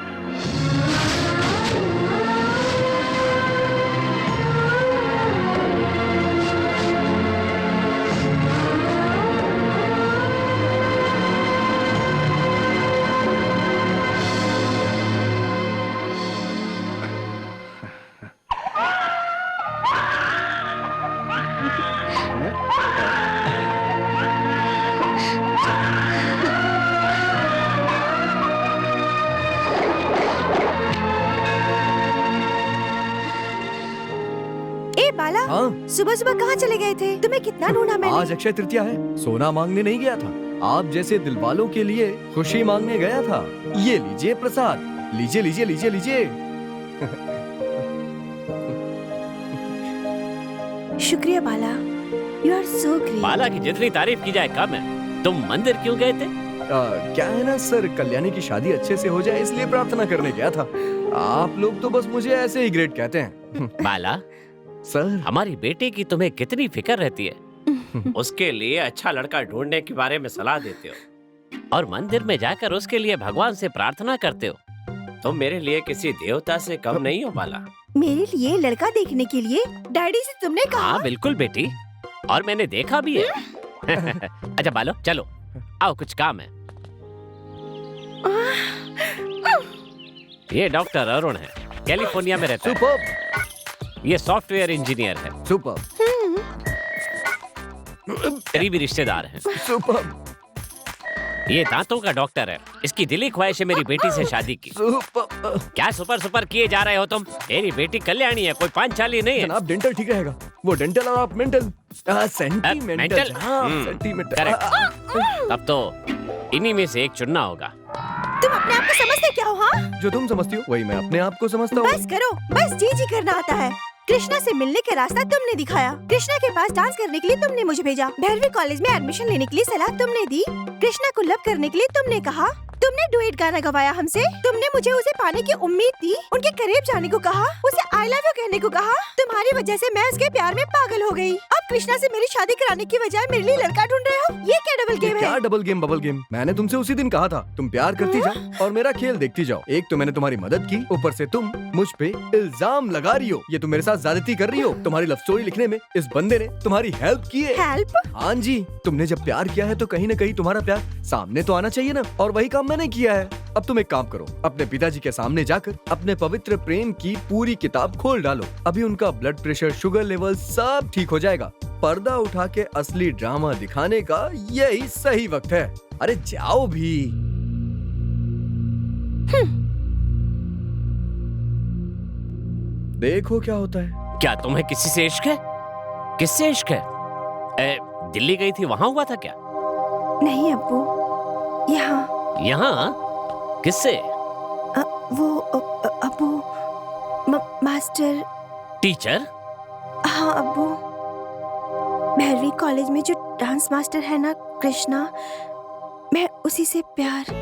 बाला, हाँ? सुबह सुबह कहाँ चले गए थे? तुम्हें कितना ढूंढा मैंने। आज अक्षय तृतीया है, सोना मांगने नहीं गया था। आप जैसे दिलवालों के लिए खुशी मांगने गया था। ये लीजिए प्रसाद, लीजिए लीजिए लीजिए लीजिए। शुक्रिया बाला, यू आर सो ग्रेट। बाला की जितनी तारीफ की जाए कम है। तुम मंदिर क्यों गए थे? क्या है ना सर, कल्याणी की शादी अच्छे से हो जाए इसलिए प्रार्थना करने गया था। आप लोग तो बस मुझे ऐसे ही ग्रेट कहते हैं। बाला सर, हमारी बेटी की तुम्हें कितनी फिक्र रहती है। उसके लिए अच्छा लड़का ढूंढने के बारे में सलाह देते हो और मंदिर में जाकर उसके लिए भगवान से प्रार्थना करते हो। तुम मेरे लिए किसी देवता से कम नहीं हो बाला। मेरे लिए लड़का देखने के लिए डैडी से तुमने कहा? हाँ बिल्कुल बेटी, और मैंने देखा भी है। अच्छा बालो चलो, आओ कुछ काम है। ये डॉक्टर अरुण है, कैलिफोर्निया में रहता है। सुपर, ये सॉफ्टवेयर इंजीनियर है। सुपर, करीबी रिश्तेदार हैं। सुपर, ये दांतों का डॉक्टर है। इसकी दिली ख्वाहिश है मेरी बेटी से शादी की। सुपर। क्या सुपर सुपर किए जा रहे हो तुम? मेरी बेटी कल्याणी है, कोई पांचाली नहीं है। जनाब डेंटल ठीक रहेगा, वो डेंटल और आप mental. Sentimental. Mental? Sentimental. Correct. तब तो इन्हीं में से एक चुनना होगा। तुम अपने आप को समझते क्या हो? हाँ, जो तुम समझती हो वही मैं अपने आप को समझता हूँ। बस करो, बस जी जी करना आता है। कृष्णा से मिलने का रास्ता तुमने दिखाया, कृष्णा के पास डांस करने के लिए तुमने मुझे भेजा, भैरवी कॉलेज में एडमिशन लेने के लिए सलाह तुमने दी, कृष्णा को लव करने के लिए तुमने कहा, तुमने डुएट गाना गवाया हमसे, तुमने मुझे उसे पाने की उम्मीद दी, उनके करीब जाने को कहा, उसे आई लव यू कहने को कहा। तुम्हारी वजह से मैं उसके प्यार में पागल हो गई। अब कृष्णा से मेरी शादी कराने की बजाय मेरे लिए लड़का ढूंढ रहे हो। ये क्या डबल गेम है? क्या डबल गेम बबल गेम? मैंने तुमसे उसी दिन कहा था तुम प्यार करती जाओ और मेरा खेल देखती जाओ। एक तो मैंने तुम्हारी मदद की, ऊपर से तुम मुझ पे इल्जाम लगा रही हो। ये तुम मेरे साथ ज्यादती कर रही हो। तुम्हारी लव स्टोरी लिखने में इस बंदे ने तुम्हारी हेल्प की है। हेल्प? हाँ जी, तुमने जब प्यार किया है तो कहीं न कहीं तुम्हारा प्यार सामने तो आना चाहिए ना, और वही काम मैंने किया है। अब तुम एक काम करो, अपने पिताजी के सामने जाकर अपने पवित्र प्रेम की पूरी किताब खोल डालो। अभी उनका ब्लड प्रेशर, शुगर लेवल सब ठीक हो जाएगा। पर्दा उठा के असली ड्रामा दिखाने का यही सही वक्त है। अरे जाओ भी। देखो क्या होता है। क्या तुम्हें किसी से इश्क है? किससे इश्क है? दिल्ली गई थी, वहाँ हुआ था क्या? नहीं अब्बू, यहाँ। किससे? अब्बू, मास्टर। टीचर? हाँ अब्बू, भैरवी कॉलेज में जो डांस मास्टर है ना कृष्णा, मैं उसी से प्यार।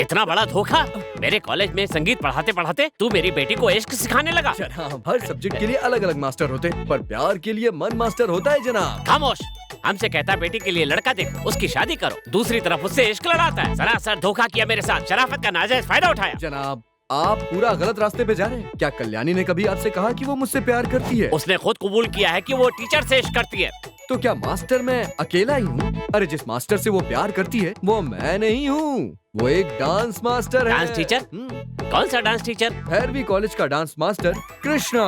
इतना बड़ा धोखा? मेरे कॉलेज में संगीत पढ़ाते पढ़ाते तू मेरी बेटी को इश्क सिखाने लगा? जनाब, हर सब्जेक्ट के लिए अलग अलग मास्टर होते हैं, पर प्यार के लिए मन मास्टर होता है जनाब। खामोश। हमसे कहता है बेटी के लिए लड़का देखो, उसकी शादी करो, दूसरी तरफ उससे इश्क लड़ाता है। सरासर धोखा किया मेरे साथ, शराफत का नाजायज फायदा उठाया। जनाब, आप पूरा गलत रास्ते पे जा रहे हैं। क्या कल्याणी ने कभी आपसे कहा कि वो मुझसे प्यार करती है? उसने खुद कबूल किया है कि वो टीचर से इश्क करती है। तो क्या मास्टर मैं अकेला ही हूँ? अरे जिस मास्टर से वो प्यार करती है वो मैं नहीं हूँ, वो एक डांस मास्टर है। Dance teacher? कौन सा डांस टीचर? भैरवी कॉलेज का डांस मास्टर कृष्णा।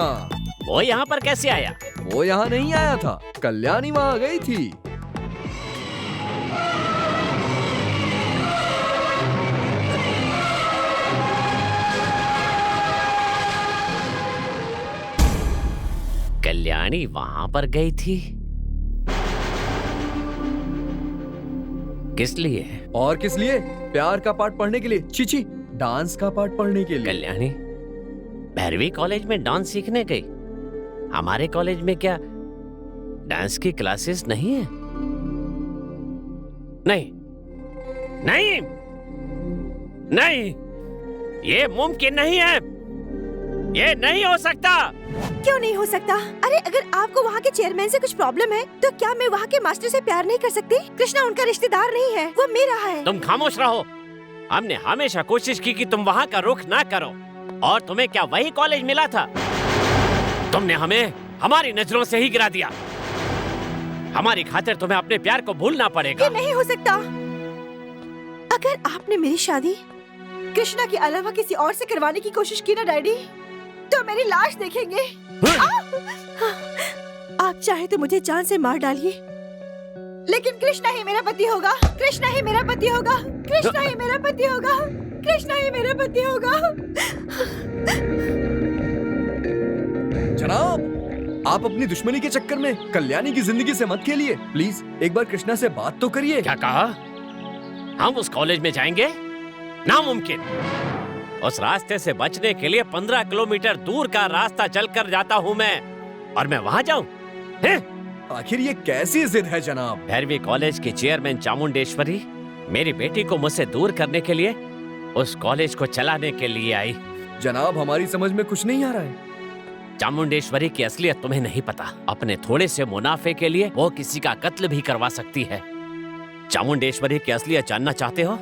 वो यहाँ पर कैसे आया? वो यहाँ नहीं आया था, कल्याणी वहाँ गई थी। कल्याणी वहाँ पर गई थी? किस लिए? और किस लिए? प्यार का पाठ पढ़ने के लिए। चीची, डांस का पाठ पढ़ने के लिए। कल्याणी भैरवी कॉलेज में डांस सीखने गई? हमारे कॉलेज में क्या डांस की क्लासेस नहीं है? नहीं नहीं नहीं, ये मुमकिन नहीं है, ये नहीं हो सकता। क्यों नहीं हो सकता? अरे अगर आपको वहाँ के चेयरमैन से कुछ प्रॉब्लम है तो क्या मैं वहाँ के मास्टर से प्यार नहीं कर सकती? कृष्णा उनका रिश्तेदार नहीं है, वो मेरा है। तुम खामोश रहो। हमने हमेशा कोशिश की कि तुम वहाँ का रुख ना करो, और तुम्हें क्या वही कॉलेज मिला था? तुमने हमें हमारी नजरों से ही गिरा दिया। हमारी खातिर तुम्हें अपने प्यार को भूलना पड़ेगा। ये नहीं हो सकता। अगर आपने मेरी शादी कृष्णा के अलावा किसी और से करवाने की कोशिश की ना डैडी, तो मेरी लाश देखेंगे। आप चाहे तो मुझे जान से मार डालिए, लेकिन कृष्णा ही मेरा पति होगा। कृष्णा ही मेरा पति होगा। कृष्णा ही मेरा पति होगा। कृष्णा ही मेरा पति होगा। जनाब, आप अपनी दुश्मनी के चक्कर में कल्याणी की जिंदगी से मत खेलिए। प्लीज एक बार कृष्णा से बात तो करिए। क्या कहा? हम उस कॉलेज में जाएंगे? नामुमकिन। उस रास्ते से बचने के लिए 15 किलोमीटर दूर का रास्ता चलकर जाता हूँ मैं, और मैं वहाँ जाऊँ? आखिर ये कैसी जिद है जनाब? भैरवी कॉलेज की चेयरमैन चामुंडेश्वरी मेरी बेटी को मुझसे दूर करने के लिए उस कॉलेज को चलाने के लिए आई। जनाब हमारी समझ में कुछ नहीं आ रहा है। चामुंडेश्वरी की असलियत तुम्हें नहीं पता। अपने थोड़े से मुनाफे के लिए वो किसी का कत्ल भी करवा सकती है। चामुंडेश्वरी की असलियत जानना चाहते हो?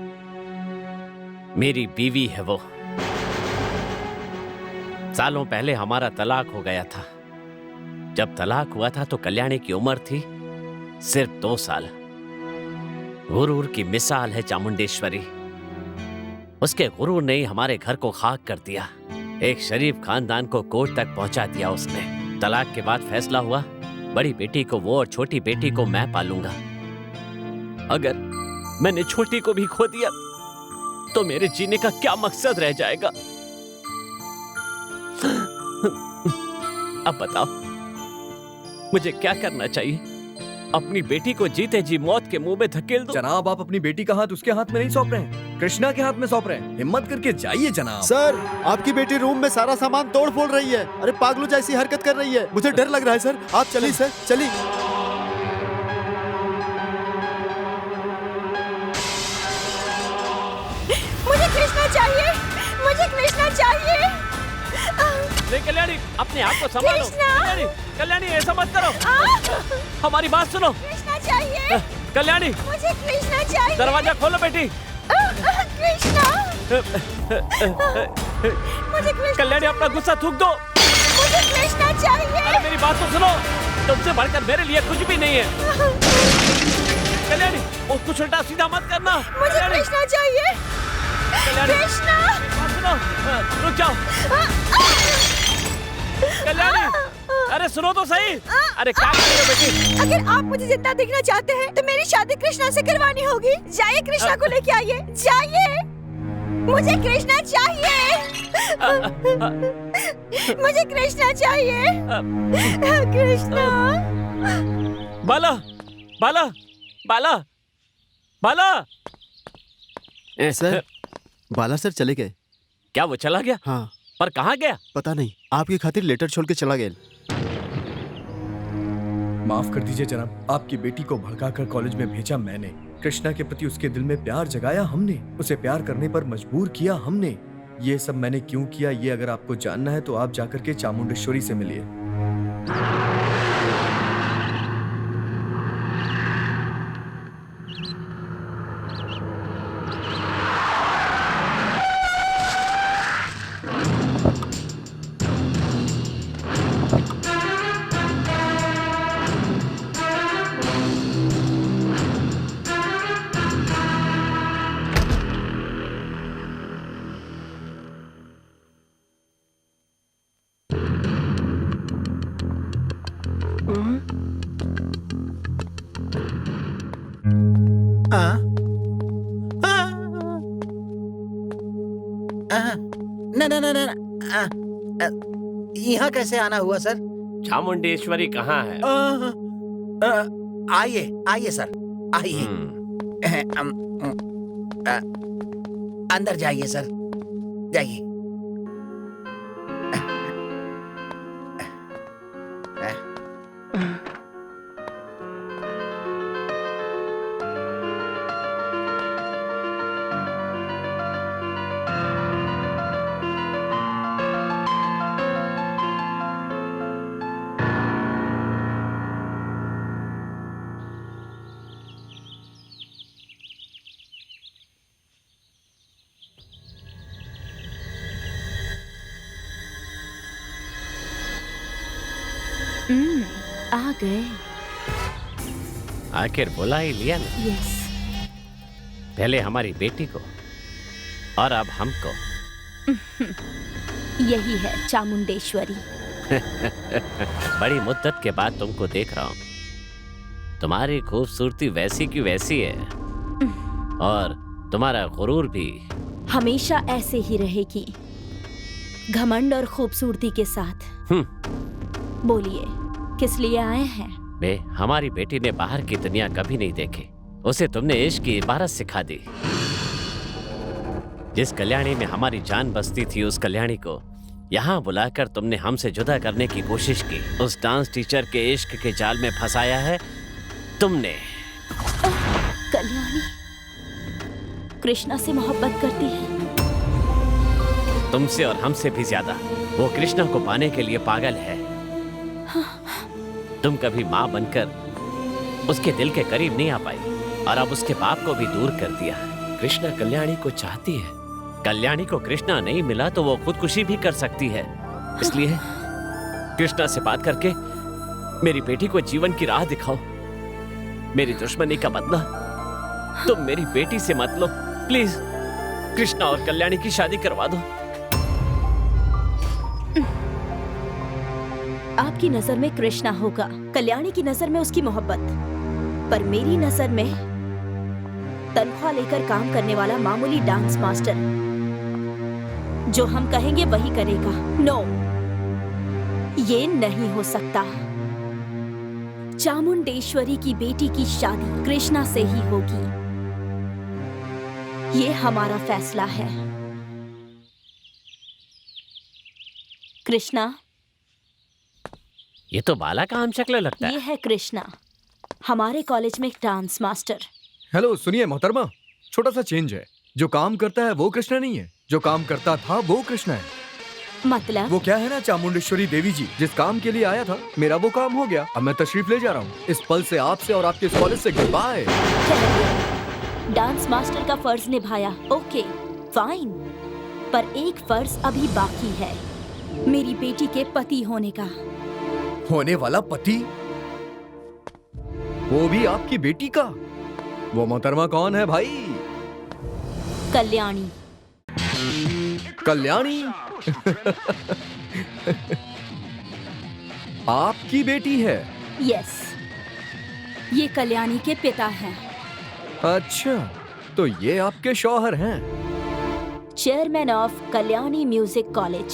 मेरी बीवी है वो। सालों पहले हमारा तलाक हो गया था। जब तलाक हुआ था तो कल्याणी की उम्र थी सिर्फ 2 साल। गुरूर की मिसाल है चामुंडेश्वरी। उसके गुरूर ने ही हमारे घर को खाक कर दिया। एक शरीफ खानदान को कोर्ट तक पहुंचा दिया उसने। तलाक के बाद फैसला हुआ बड़ी बेटी को वो और छोटी बेटी को मैं पालूंगा। अगर मैंने छोटी को भी खो दिया तो मेरे जीने का क्या मकसद रह जाएगा? अब बताओ मुझे क्या करना चाहिए? अपनी बेटी को जीते जी मौत के मुंह में धकेल दो? जनाब आप अपनी बेटी का हाथ उसके हाथ में नहीं सौंप रहे हैं, कृष्णा के हाथ में सौंप रहे हैं। हिम्मत करके जाइए जनाब। सर आपकी बेटी रूम में सारा सामान तोड़ फोड़ रही है। अरे पागलों जैसी हरकत कर रही है, मुझे डर लग रहा है सर। आप चलिए सर, चलिए। मुझे कृष्णा चाहिए, मुझे कृष्णा चाहिए। नहीं कल्याणी, अपने आप को संभालो। कल्याणी, कल्याणी ऐसा मत करो। हमारी बात सुनो। कृष्णा चाहिए कल्याणी, मुझे कृष्णा चाहिए। दरवाजा खोलो बेटी। कृष्णा मुझे कृष्णा। कल्याणी अपना गुस्सा थूक दो। मुझे कृष्णा चाहिए। अरे मेरी बात तो सुनो। तुमसे बढ़कर मेरे लिए कुछ भी नहीं है। कल्याणी वो कुछ उल्टा सीधा मत करना। मुझे कृष्णा चाहिए। कृष्णा सुनो, रुक जाओ। कल्याणी अरे सुनो तो सही। अरे क्या कर रही हो बेटी? अगर आप मुझे जिंदा देखना चाहते हैं तो मेरी शादी कृष्णा से करवानी होगी। जाइए कृष्णा को लेके आइए, जाइए। मुझे कृष्णा चाहिए। मुझे कृष्णा चाहिए। कृष्णा। बाला, बाला, बाला, बाला। सर बाला सर चले गए। क्या वो चला गया? हाँ। पर कहाँ गया? पता नहीं, आपकी खातिर लेटर छोड़ के चला गया। माफ कर दीजिए जनाब, आपकी बेटी को भड़काकर कॉलेज में भेजा मैंने। कृष्णा के प्रति उसके दिल में प्यार जगाया हमने, उसे प्यार करने पर मजबूर किया हमने। ये सब मैंने क्यों किया ये अगर आपको जानना है तो आप जाकर के चामुंडेश्वरी से मिलिए। यहाँ कैसे आना हुआ सर? चामुंडेश्वरी कहाँ है? आइए आइए सर, आइए। अंदर जाइए सर, जाइए। आ गए। आखिर बुला ही लिया ना। यस। पहले हमारी बेटी को और अब हमको। यही है चामुंडेश्वरी। बड़ी मुद्दत के बाद तुमको देख रहा हूँ। तुम्हारी खूबसूरती वैसी की वैसी है और तुम्हारा गुरूर भी हमेशा ऐसे ही रहेगी, घमंड और खूबसूरती के साथ। बोलिए किस लिए आए हैं? बे, हमारी बेटी ने बाहर की दुनिया कभी नहीं देखी। उसे तुमने इश्क की इबारत सिखा दी। जिस कल्याणी में हमारी जान बसती थी, उस कल्याणी को यहाँ बुलाकर तुमने हमसे जुदा करने की कोशिश की। उस डांस टीचर के इश्क के जाल में फंसाया है तुमने। कल्याणी कृष्णा से मोहब्बत करती है। तुमसे और हमसे भी ज्यादा वो कृष्णा को पाने के लिए पागल है। तुम कभी माँ बनकर उसके दिल के करीब नहीं आ पाई और अब उसके बाप को भी दूर कर दिया। कृष्णा कल्याणी को चाहती है। कल्याणी को कृष्णा नहीं मिला तो वो खुदकुशी भी कर सकती है। इसलिए कृष्णा से बात करके मेरी बेटी को जीवन की राह दिखाओ। मेरी दुश्मनी का बदला तुम मेरी बेटी से मत लो। प्लीज कृष्णा और कल्याणी की शादी करवा दो। आपकी नजर में कृष्णा होगा, कल्याणी की नजर में उसकी मोहब्बत, पर मेरी नजर में तनख्वाह लेकर काम करने वाला मामूली डांस मास्टर। जो हम कहेंगे वही करेगा। नो, ये नहीं हो सकता। चामुंडेश्वरी की बेटी की शादी कृष्णा से ही होगी। ये हमारा फैसला है। कृष्णा, ये तो बाला का हम शक्ल लगता है। ये है कृष्णा, हमारे कॉलेज में एक डांस मास्टर। हेलो, सुनिए मोहतरमा, छोटा सा चेंज है। जो काम करता है वो कृष्णा नहीं है, जो काम करता था वो कृष्णा है। मतलब? वो क्या है ना, चामुंडेश्वरी देवी जी, जिस काम के लिए आया था मेरा वो काम हो गया। अब मैं तशरीफ ले जा रहा हूँ। इस पल से आपसे और आपके इस कॉलेज से गुड बाय। डांस मास्टर का फर्ज निभाया, ओके फाइन, पर एक फर्ज अभी बाकी है, मेरी बेटी के पति होने का। होने वाला पति? वो भी आपकी बेटी का? वो मोहतरमा कौन है भाई? कल्याणी। कल्याणी? आपकी बेटी है? यस, ये कल्याणी के पिता हैं। अच्छा, तो ये आपके शौहर हैं? Chairman of Kalyani music college.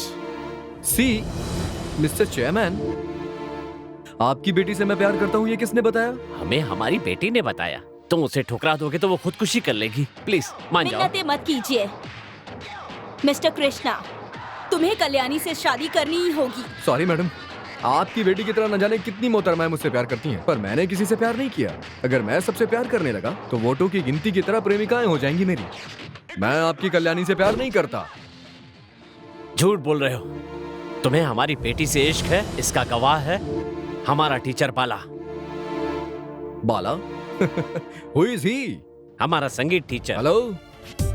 See mister chairman, आपकी बेटी से मैं प्यार करता हूँ, ये किसने बताया? हमें हमारी बेटी ने बताया। तुम उसे ठुकरा दोगे तो वो खुदकुशी कर लेगी। प्लीज मान जाओ। मिन्नतें मत कीजिए मिस्टर कृष्णा, तुम्हें कल्याणी से शादी करनी ही होगी। सॉरी मैडम, आपकी बेटी की तरह न जाने कितनी मोहतरमाएं मुझसे प्यार करती हैं, पर मैंने किसी से प्यार नहीं किया। अगर मैं सबसे प्यार करने लगा तो वोटों की गिनती की तरह प्रेमिकाएं हो जाएंगी मेरी। मैं आपकी कल्याणी से प्यार नहीं करता। झूठ बोल रहे हो। तुम्हें हमारी बेटी से इश्क है, इसका गवाह है हमारा teacher Bala. Bala? Who is he? हमारा संगीत टीचर। हेलो,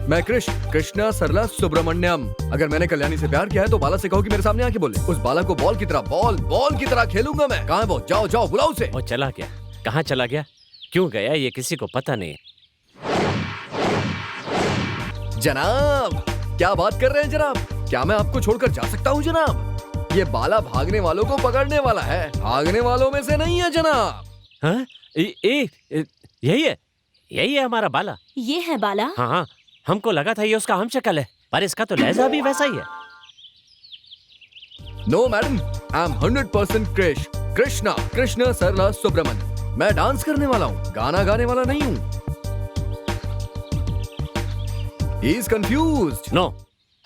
मैं कृष्णा सरला सुब्रमण्यम। अगर मैंने कल्याणी से प्यार किया है तो बाला से कहो कि मेरे सामने आके बोले। उस बाला को बॉल की तरह बॉल की तरह खेलूंगा मैं। कहाँ है वो? जाओ जाओ बुलाओ उसे। वो चला गया। कहाँ चला गया, क्यों गया, ये किसी को पता नहीं। जनाब, क्या बात कर रहे हैं जनाब? क्या मैं आपको छोड़कर जा सकता हूँ जनाब? ये बाला भागने वालों को पकड़ने वाला है, भागने वालों में से नहीं है जनाब। हाँ? यही है हमारा बाला। ये है बाला? हाँ, हमको लगा था ये उसका हम शक्ल है, पर इसका तो लहजा भी वैसा ही है। No madam, I am 100% Krishna Sarala Subramaniam. मैं डांस करने वाला हूँ, गाना गाने वाला नहीं हूँ। He is confused। नो,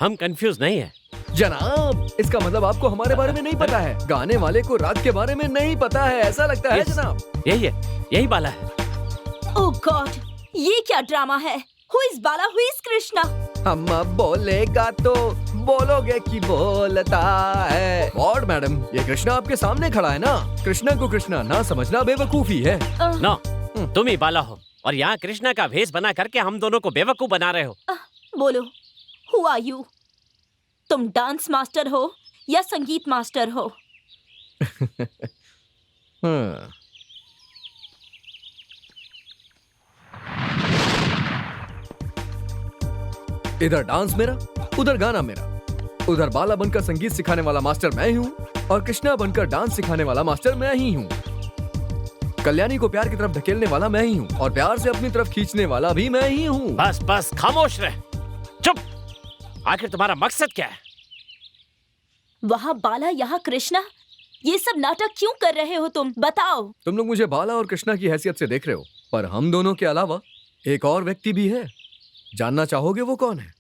हम कंफ्यूज नहीं है जनाब। इसका मतलब आपको हमारे बारे में नहीं पता है, गाने वाले को राग के बारे में नहीं पता है, ऐसा लगता है जनाब। यही बाला है। ओह गॉड, ये क्या ड्रामा है? Who is Bala? Who is Krishna? हम बोलेगा तो बोलोगे कि बोलता है। और मैडम, ये कृष्णा आपके सामने खड़ा है ना। कृष्णा को कृष्णा ना समझना बेवकूफी है। नो, तुम ही बाला हो और यहाँ कृष्णा का भेष बना करके हम दोनों को बेवकूफ बना रहे हो। बोलो, Who are you? तुम डांस मास्टर हो या संगीत मास्टर हो? इधर डांस मेरा, उधर गाना मेरा। उधर बाला बनकर संगीत सिखाने वाला मास्टर मैं ही हूँ और कृष्णा बनकर डांस सिखाने वाला मास्टर मैं ही हूँ। कल्याणी को प्यार की तरफ धकेलने वाला मैं ही हूँ और प्यार से अपनी तरफ खींचने वाला भी मैं ही हूँ। बस खामोश रह, चुप। आखिर तुम्हारा मकसद क्या है? वहाँ बाला, यहाँ कृष्णा, ये सब नाटक क्यों कर रहे हो तुम? बताओ। तुम लोग मुझे बाला और कृष्णा की हैसियत से देख रहे हो, पर हम दोनों के अलावा एक और व्यक्ति भी है। जानना चाहोगे वो कौन है?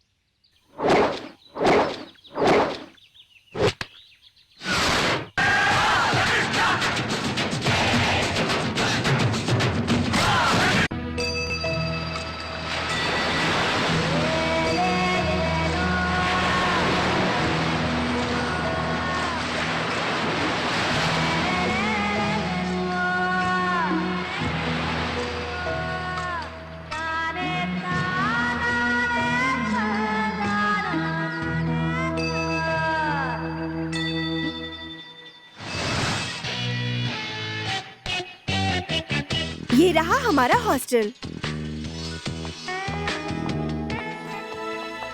ये रहा हमारा हॉस्टल।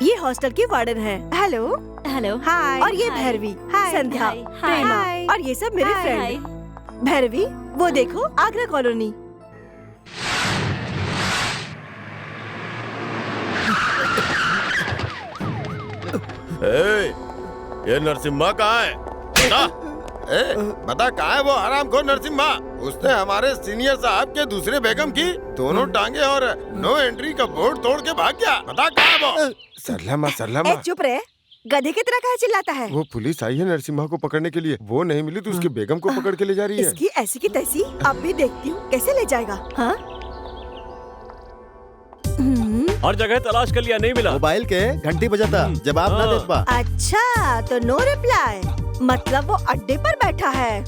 ये हॉस्टल की वार्डन है। हेलो। हेलो। हाय। और ये हाय। भैरवी, हाय। संध्या, हाय। प्रेमा हाय। और ये सब मेरे हाय। फ्रेंड। भैरवी, वो देखो आगरा कॉलोनी। ये नरसिम्हा कहाँ है? बता कहाँ है वो हरामखोर नरसिम्हा? उसने हमारे सीनियर साहब के दूसरे बेगम की दोनों टांगे और नो एंट्री का बोर्ड तोड़ के भाग गया। बता कहाँ है वो? सरलमा चुप रहे, गधे की तरह कहाँ चिल्लाता है? वो पुलिस आई है नरसिम्हा को पकड़ने के लिए। वो नहीं मिली तो उसकी बेगम को पकड़ के ले जा रही है। इसकी ऐसी की तैसी, अब भी देखती हूँ कैसे ले जाएगा। हाँ? हर जगह तलाश कर लिया, नहीं मिला। मोबाइल के घंटी बजाता, जवाब ना दे पा। अच्छा, तो नो रिप्लाई, मतलब वो अड्डे पर बैठा है।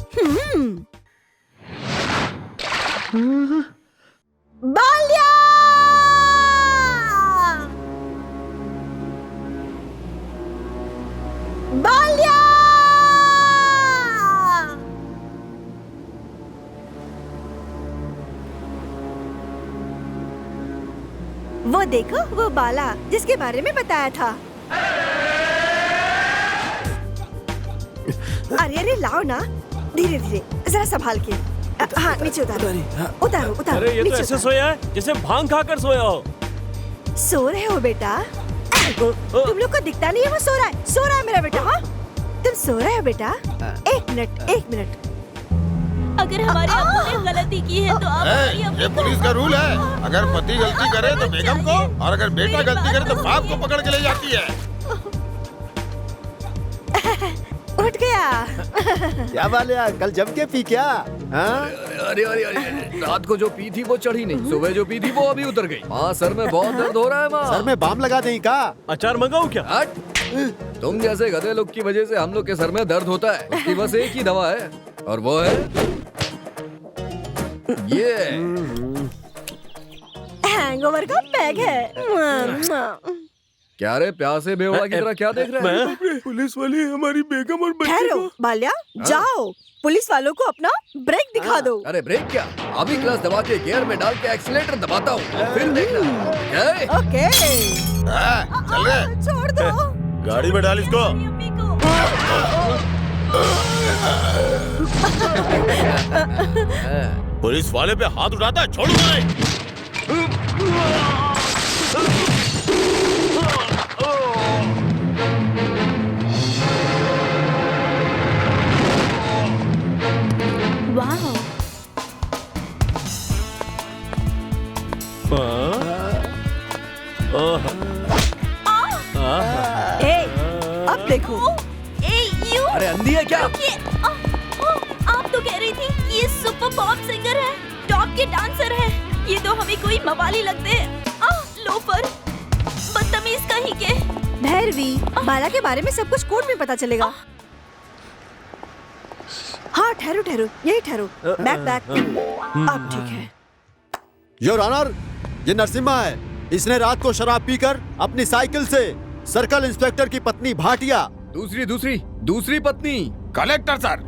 बाल्या! बाल्या! वो देखो, वो बाला जिसके बारे में बताया था। अरे अरे लाओ ना, धीरे धीरे, जरा संभाल के। हाँ, नीचे उतारो, उतारो उतारो। अरे ये तो नीचे ऐसे उतारो। सोया है जैसे भांग खाकर सोया हो। सो रहे हो बेटा? तुम लोग को दिखता नहीं है वो सो रहा है मेरा बेटा। हाँ, तुम सो रहे हो बेटा? एक मिनट। अगर हमारे अब्बू ने गलती की है तो आप हमारी अब्बू ये को- पुलिस का रूल है। अगर पति गलती करे तो बेगम को, और अगर बेटा गलती करे तो बाप को पकड़ के ले जाती है। उठ गया। क्या बालिया, कल जम के पी क्या? हाँ? अरे रात को जो पी थी वो चढ़ी नहीं, सुबह जो पी थी वो अभी उतर गई। माँ, सर में बहुत दर्द हो रहा है माँ। सर में बाम लगा दें का? अचार मंगाऊं क्या? हट! तुम जैसे गधे लोग की वजह से हम लोग के सर में दर्द होता है। उसकी बस एक ही दवा है, और वो है ये। हैंगओवर का बैग है। क्या रे, प्यासे बेवड़ा की तरह क्या देख रहे हैं? पुलिस वाली हमारी बेगम और बच्चे ठहरो को। बाल्या, जाओ पुलिस वालों को अपना ब्रेक दिखा दो। अरे ब्रेक क्या, अभी क्लच दबा के गियर में डाल के एक्सीलेटर दबाता हूँ, फिर देखना। ओके? ओके, चल रहे, छोड़ दो। गाड़ी में डाल इसको। अम्मी को। पुलिस वाले पे हाथ उठाता है, छोड़ो नहीं। वाह, ए, अब देखो। यू अरे अंधी है क्या? आप तो कह रही थी कि ये सुपर पॉप सिंगर है, टॉप के डांसर है। ये तो हमें कोई मवाली लगते हैं। लोफर, बदतमीज कहीं के। भैरवी, बाला के बारे में सब कुछ कोर्ट में पता चलेगा। हाँ, ठहरो यही ठहरो। बैक अब ठीक है। योर ऑनर, ये नरसिम्हा है। इसने रात को शराब पीकर अपनी साइकिल से सर्कल इंस्पेक्टर की पत्नी भाटिया, दूसरी पत्नी। कलेक्टर सर,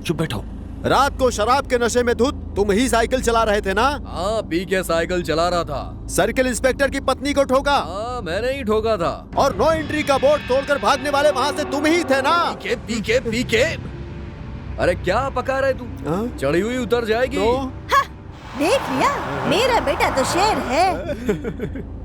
चुप बैठो। रात को शराब के नशे में धुत तुम ही साइकिल चला रहे थे ना? हाँ, पी के साइकिल चला रहा था। सर्किल इंस्पेक्टर की पत्नी को ठोका हाँ, मैंने ही ठोका था। और नो एंट्री का बोर्ड तोड़कर भागने वाले वहाँ से तुम ही थे ना? पी के। अरे क्या पका रहे तू? हाँ? चढ़ी हुई उतर जाएगी। देख लिया, मेरा बेटा तो शेर है।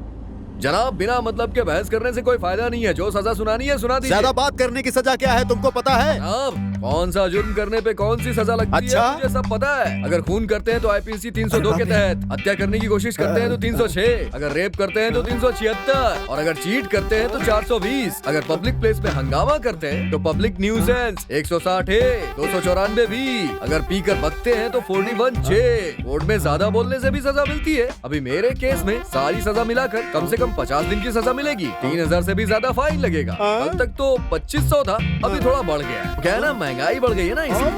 जनाब, बिना मतलब के बहस करने से कोई फायदा नहीं है। जो सजा सुनानी है सुना दीजिए। ज्यादा बात करने की सजा क्या है तुमको पता है? जनाब, कौन सा जुर्म करने पे कौन सी सजा लगती अच्छा? है मुझे सब पता है। अगर खून करते हैं तो आईपीसी 302 के तहत, हत्या करने की कोशिश करते हैं तो 306, अगर रेप करते हैं तो 376 और अगर चीट करते हैं तो 420, अगर पब्लिक प्लेस में हंगामा करते हैं तो पब्लिक न्यूसेंस 160 294 भी, अगर पीकर बकते हैं तो 41 J। कोर्ट में ज्यादा बोलने से भी सजा मिलती है। अभी मेरे केस में सारी सजा मिलाकर कम से कम 50 दिन की सजा मिलेगी। 3000 से भी ज्यादा फाइन लगेगा। कल तक तो 2500 था, अभी थोड़ा बढ़ गया है। क्या है ना, महंगाई बढ़ गई है ना इसलिए।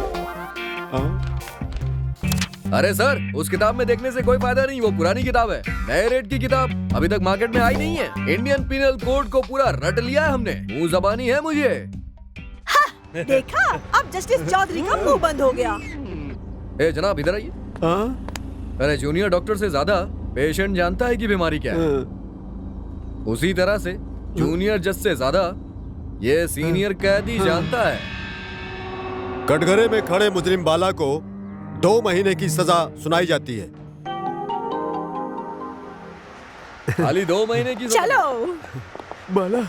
अरे सर, उस किताब में देखने से कोई फायदा नहीं, वो पुरानी किताब है। नए रेट की किताब अभी तक मार्केट में आई नहीं है। इंडियन पिनल कोड को पूरा रट लिया है हमने। मुंह जबानी है मुझे। देखा, अब जस्टिस चौधरी का मुंह बंद हो गया। ए जनाब, इधर आइए। अरे जूनियर डॉक्टर से ज्यादा पेशेंट जानता है कि बीमारी क्या है। उसी तरह से जूनियर जज से ज्यादा ये सीनियर कैदी जानता है। कटघरे में खड़े मुजरिम बाला को 2 महीने की सजा सुनाई जाती है। खाली 2 महीने की सजा। चलो बाला,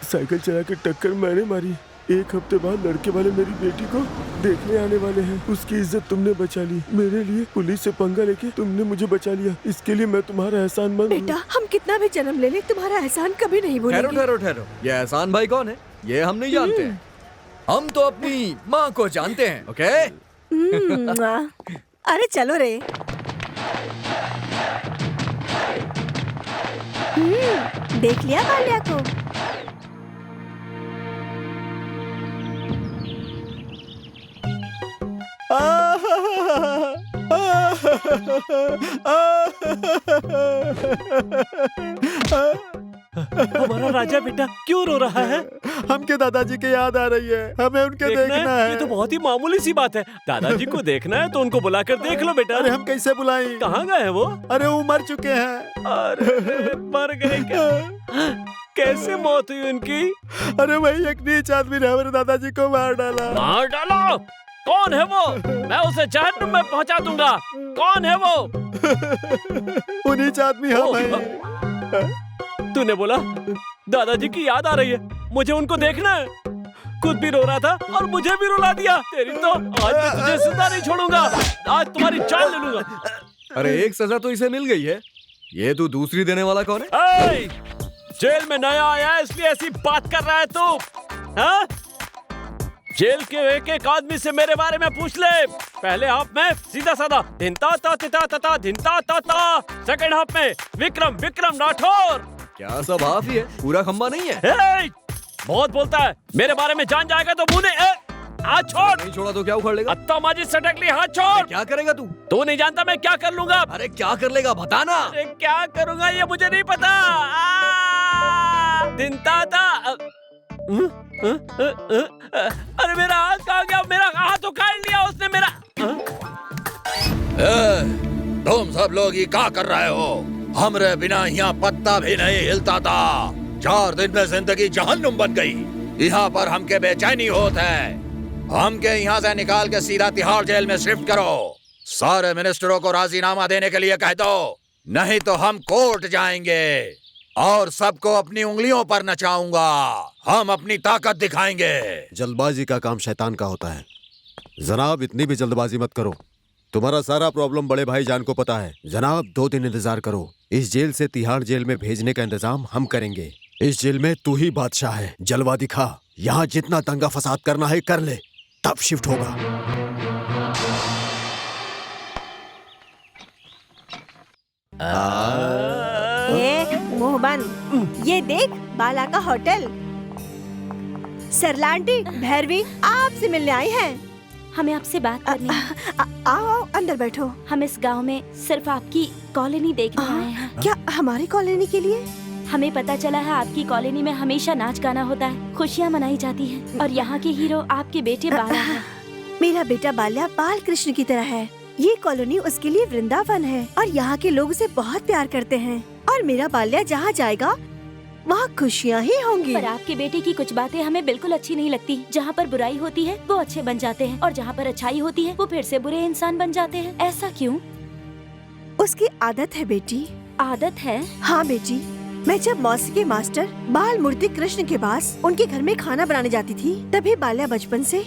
साइकिल चला के टक्कर मैंने मारी। 1 हफ्ते बाद लड़के वाले मेरी बेटी को देखने आने वाले हैं। उसकी इज्जत तुमने बचा ली। मेरे लिए पुलिस से पंगा लेके तुमने मुझे बचा लिया। इसके लिए मैं तुम्हारा एहसान मंद हूँ। बेटा, हम कितना भी जन्म ले ले, तुम्हारा एहसान कभी नहीं ठहरो भूलेंगे। ठहरो ठहरो, ये एहसान भाई कौन है ये हम नहीं जानते हैं। हम तो अपनी माँ को जानते हैं। ओके अरे चलो रे। देख लिया बाल्या को। हमारा राजा बेटा क्यों रो रहा है? हमके दादाजी की याद आ रही है। हमें उनके देखना है। ये तो बहुत ही मामूली सी बात है। दादाजी को देखना है तो उनको बुलाकर देख लो बेटा। अरे हम कैसे बुलाएं? कहाँ गए हैं वो? अरे वो मर चुके हैं। अरे मर गए क्या? कैसे मौत हुई उनकी? अरे वही एक नीच आदमी ने हमारे दादाजी को मार डाला। मार डाला? कौन है वो? मैं उसे जहन्नुम में पहुंचा दूंगा। कौन है वो? वो नीच आदमी हम हैं। तूने बोला दादाजी की याद आ रही है, मुझे उनको देखना है। खुद भी रो रहा था और मुझे भी रुला दिया। तेरी तो आज मैं तुझे जिंदा नहीं छोड़ूंगा। आज तुम्हारी जान ले लूंगा। अरे एक सजा तो इसे मिल गई है, ये तू दूसरी देने वाला कौन है? जेल में नया आया है इसलिए ऐसी बात कर रहा है तू? हाँ? जेल के एक एक आदमी से मेरे बारे में पूछ ले। पहले हाफ में सीधा साधा धिनता ता तिता तता धिनता ता ता। सेकंड हाफ में विक्रम विक्रम राठौर। क्या सब हाफ ही है, पूरा खंबा नहीं है? बहुत बोलता है। मेरे बारे में जान जाएगा तो मुंह हाथ छोड़। नहीं छोड़ा तो क्या उखाड़ लेगा? अत्ता माजी सटक ली, हाथ छोड़। क्या करेगा तू? तू नहीं जानता मैं क्या कर लूंगा। अरे क्या कर लेगा बताना। अरे क्या करूंगा ये मुझे नहीं पता। धिनता था। अरे मेरा हाथ कहाँ गया? मेरा हाथ उखाड़ लिया उसने मेरा। तुम सब लोग ये क्या कर रहे हो? हमरे बिना यहाँ पत्ता भी नहीं हिलता था। 4 दिन में जिंदगी जहन्नुम बन गई। यहाँ पर हमके बेचैनी होत है। हमके यहाँ से निकाल के सीधा तिहाड़ जेल में शिफ्ट करो। सारे मिनिस्टरों को राजीनामा देने के लिए कह दो, नहीं तो हम कोर्ट जाएंगे और सबको अपनी उंगलियों पर नचाऊंगा। हम अपनी ताकत दिखाएंगे। जल्दबाजी का काम शैतान का होता है। जनाब, इतनी भी जल्दबाजी मत करो। तुम्हारा सारा प्रॉब्लम बड़े भाई जान को पता है। जनाब 2 दिन इंतजार करो। इस जेल से तिहाड़ जेल में भेजने का इंतजाम हम करेंगे। इस जेल में तू ही बादशाह है। जलवा दिखा। यहाँ जितना दंगा फसाद करना है कर ले, तब शिफ्ट होगा। मुंह बंद। ये देख बाला का होटल। सरलांटी, भैरवी आपसे मिलने आई हैं। हमें आपसे बात करनी है। आओ अंदर बैठो। हम इस गांव में सिर्फ आपकी कॉलोनी देखने आए हैं। क्या हमारी कॉलोनी के लिए? हमें पता चला है आपकी कॉलोनी में हमेशा नाच गाना होता है, खुशियाँ मनाई जाती हैं और यहाँ के हीरो आपके बेटे बाला हैं। मेरा बेटा बाल्या बाल कृष्ण की तरह है। ये कॉलोनी उसके लिए वृंदावन है और यहाँ के लोग उसे बहुत प्यार करते हैं। और मेरा बाल्या जहाँ जाएगा वहाँ खुशियाँ ही होंगी। पर आपके बेटे की कुछ बातें हमें बिल्कुल अच्छी नहीं लगती। जहाँ पर बुराई होती है वो अच्छे बन जाते हैं और जहाँ पर अच्छाई होती है वो फिर से बुरे इंसान बन जाते हैं। ऐसा क्यों? उसकी आदत है बेटी। आदत है? हाँ बेटी, मैं जब मौसी के मास्टर बाल मूर्ति कृष्ण के पास उनके घर में खाना बनाने जाती थी, तभी बाल्या बचपन से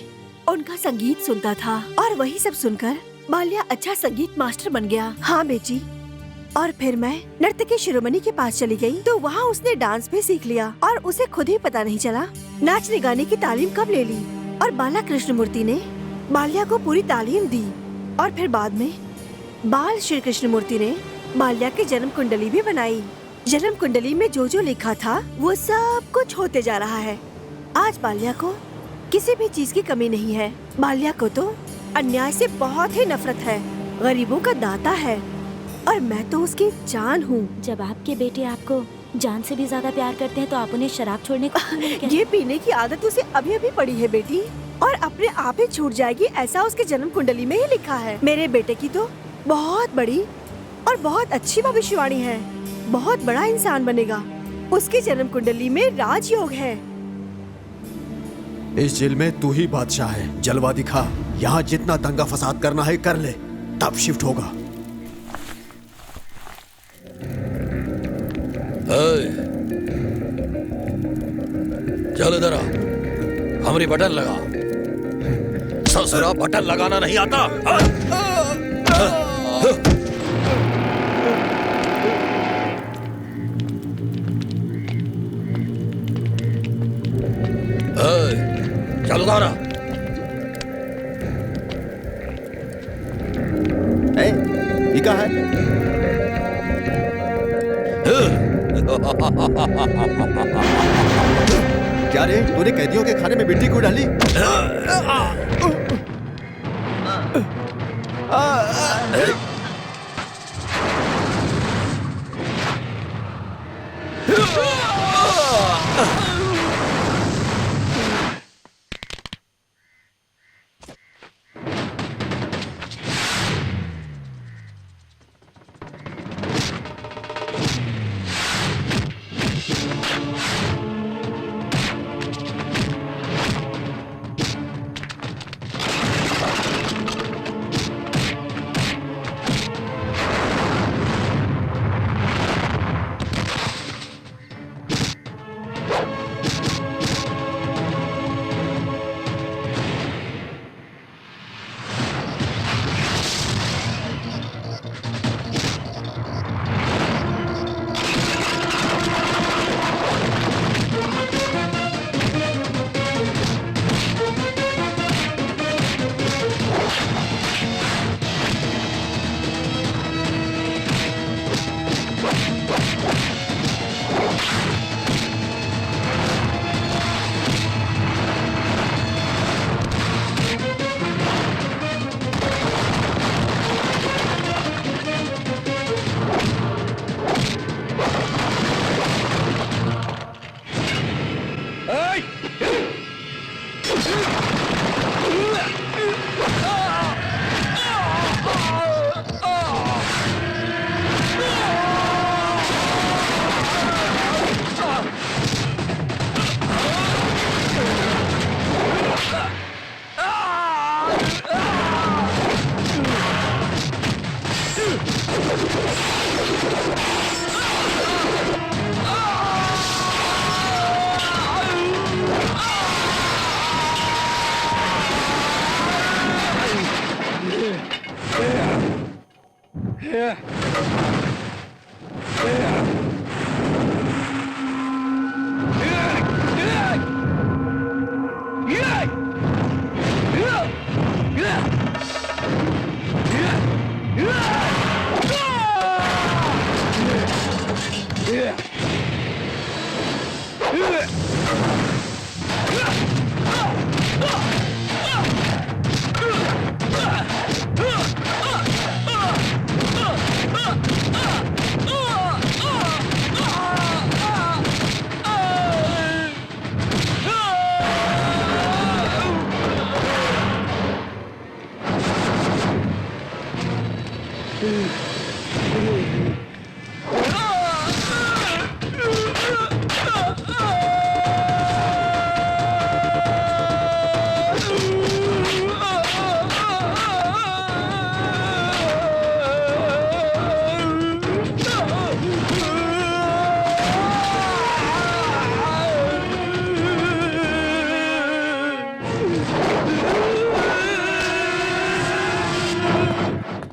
उनका संगीत सुनता था और वही सब सुनकर बाल्या अच्छा संगीत मास्टर बन गया। हाँ बेटी, और फिर मैं नर्तकी शिरोमणि के पास चली गई तो वहाँ उसने डांस भी सीख लिया और उसे खुद ही पता नहीं चला नाचने गाने की तालीम कब ले ली। और बाला कृष्णमूर्ति ने बाल्या को पूरी तालीम दी और फिर बाद में बाल श्री कृष्णमूर्ति ने बाल्या की जन्म कुंडली भी बनाई। जन्म कुंडली में जो जो लिखा था वो सब कुछ होते जा रहा है। आज बाल्या को किसी भी चीज की कमी नहीं है। बाल्या को तो अन्याय से बहुत ही नफरत है, गरीबों का दाता है और मैं तो उसकी जान हूँ। जब आपके बेटे आपको जान से भी ज्यादा प्यार करते हैं तो आप उन्हें शराब छोड़ने को ये पीने की आदत उसे अभी अभी पड़ी है बेटी, और अपने आप ही छूट जाएगी, ऐसा उसके जन्म कुंडली में ही लिखा है। मेरे बेटे की तो बहुत बड़ी और बहुत अच्छी भविष्यवाणी है, बहुत बड़ा इंसान बनेगा। उसकी जन्म कुंडली में राजयोग है। इस जेल में तू ही बादशाह है, जलवा दिखा। यहाँ जितना दंगा फसाद करना है कर ले, तब शिफ्ट होगा। चल इधर आ, हमारी बटन लगा। ससुरा बटन लगाना नहीं आता। चल उधर आ। ये क्या है? क्या रे, तूने कैदियों के खाने में मिट्टी क्यों डाली?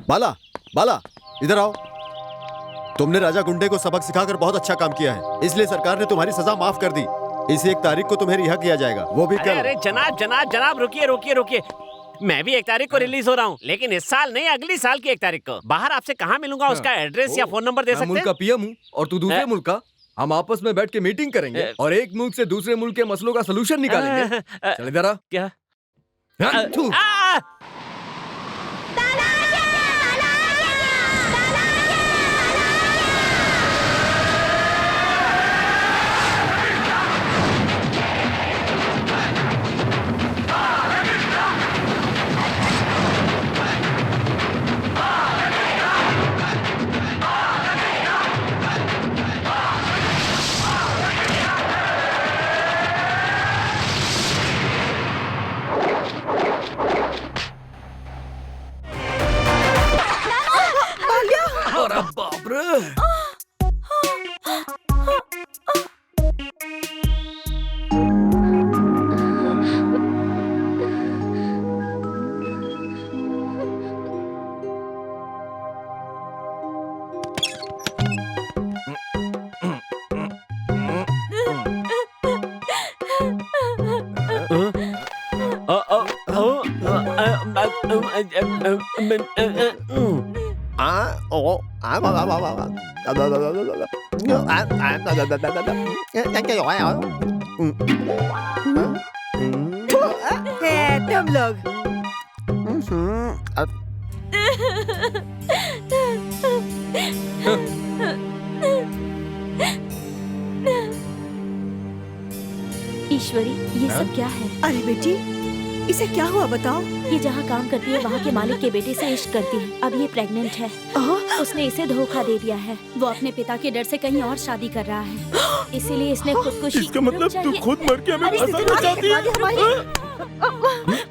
बाला, बाला, इधर आओ। तुमने राजा गुंडे को सबक सिखाकर बहुत अच्छा काम किया है, इसलिए सरकार ने तुम्हारी सजा माफ कर दी। इस 1 तारीख को तुम्हें रिहा किया जाएगा, वो भी कल। अरे जनाब जनाब जनाब, रुकिए रुकिए रुकिए। मैं भी 1 तारीख को रिलीज हो रहा हूँ, लेकिन इस साल नहीं, अगली साल की 1 तारीख को। बाहर आपसे कहाँ मिलूंगा? उसका एड्रेस या फोन नंबर दे सकते हैं? मुल्क का पीएम हूँ और तू दूसरे मुल्क का। हम आपस में बैठ के मीटिंग करेंगे और एक मुल्क से दूसरे मुल्क के मसलों का सलूशन निकालेंगे। चल इधर आ। क्या? अरे बाप रे! तुम लोग ईश्वरी, ये सब क्या है? अरे बेटी, इसे क्या हुआ बताओ? ये जहाँ काम करती है वहाँ के मालिक के बेटे से इश्क करती है। अब ये प्रेग्नेंट है। उसने इसे धोखा दे दिया है। वो अपने पिता के डर से कहीं और शादी कर रहा है, इसीलिए इसने खुदकुशी। इसका मतलब तू खुद मर के हमें फंसाना चाहती है?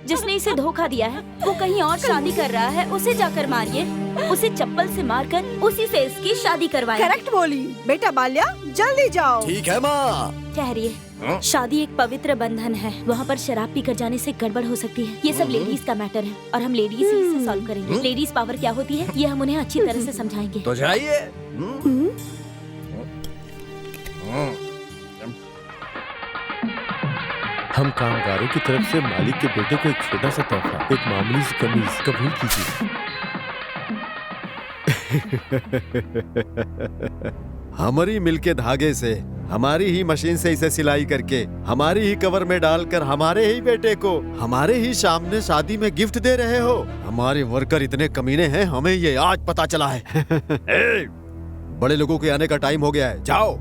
जिसने इसे धोखा दिया है वो कहीं और शादी कर रहा है, उसे जाकर मारिए। उसे चप्पल से मारकर उसी से इसकी शादी करवाइए। करेक्ट बोली बेटा बाल्या, जल्दी जाओ। ठीक है माँ। ठहरिए, शादी एक पवित्र बंधन है, वहाँ पर शराब पीकर जाने से गड़बड़ हो सकती है। ये सब लेडीज का मैटर है और हम लेडीज ही इसे सॉल्व करेंगे। लेडीज पावर क्या होती है ये हम उन्हें अच्छी तरह से समझाएंगे। तो जाइए। हम कामगारों की तरफ से मालिक के बेटे को एक छोटा सा तोहफा, एक मामूली सी कमीज कबूल कीजिए। हमारी मिल के धागे से, हमारी ही मशीन से इसे सिलाई करके, हमारी ही कवर में डालकर हमारे ही बेटे को हमारे ही सामने शादी में गिफ्ट दे रहे हो। हमारे वर्कर इतने कमीने हैं, हमें ये आज पता चला है। बड़े लोगों के आने का टाइम हो गया है। जाओ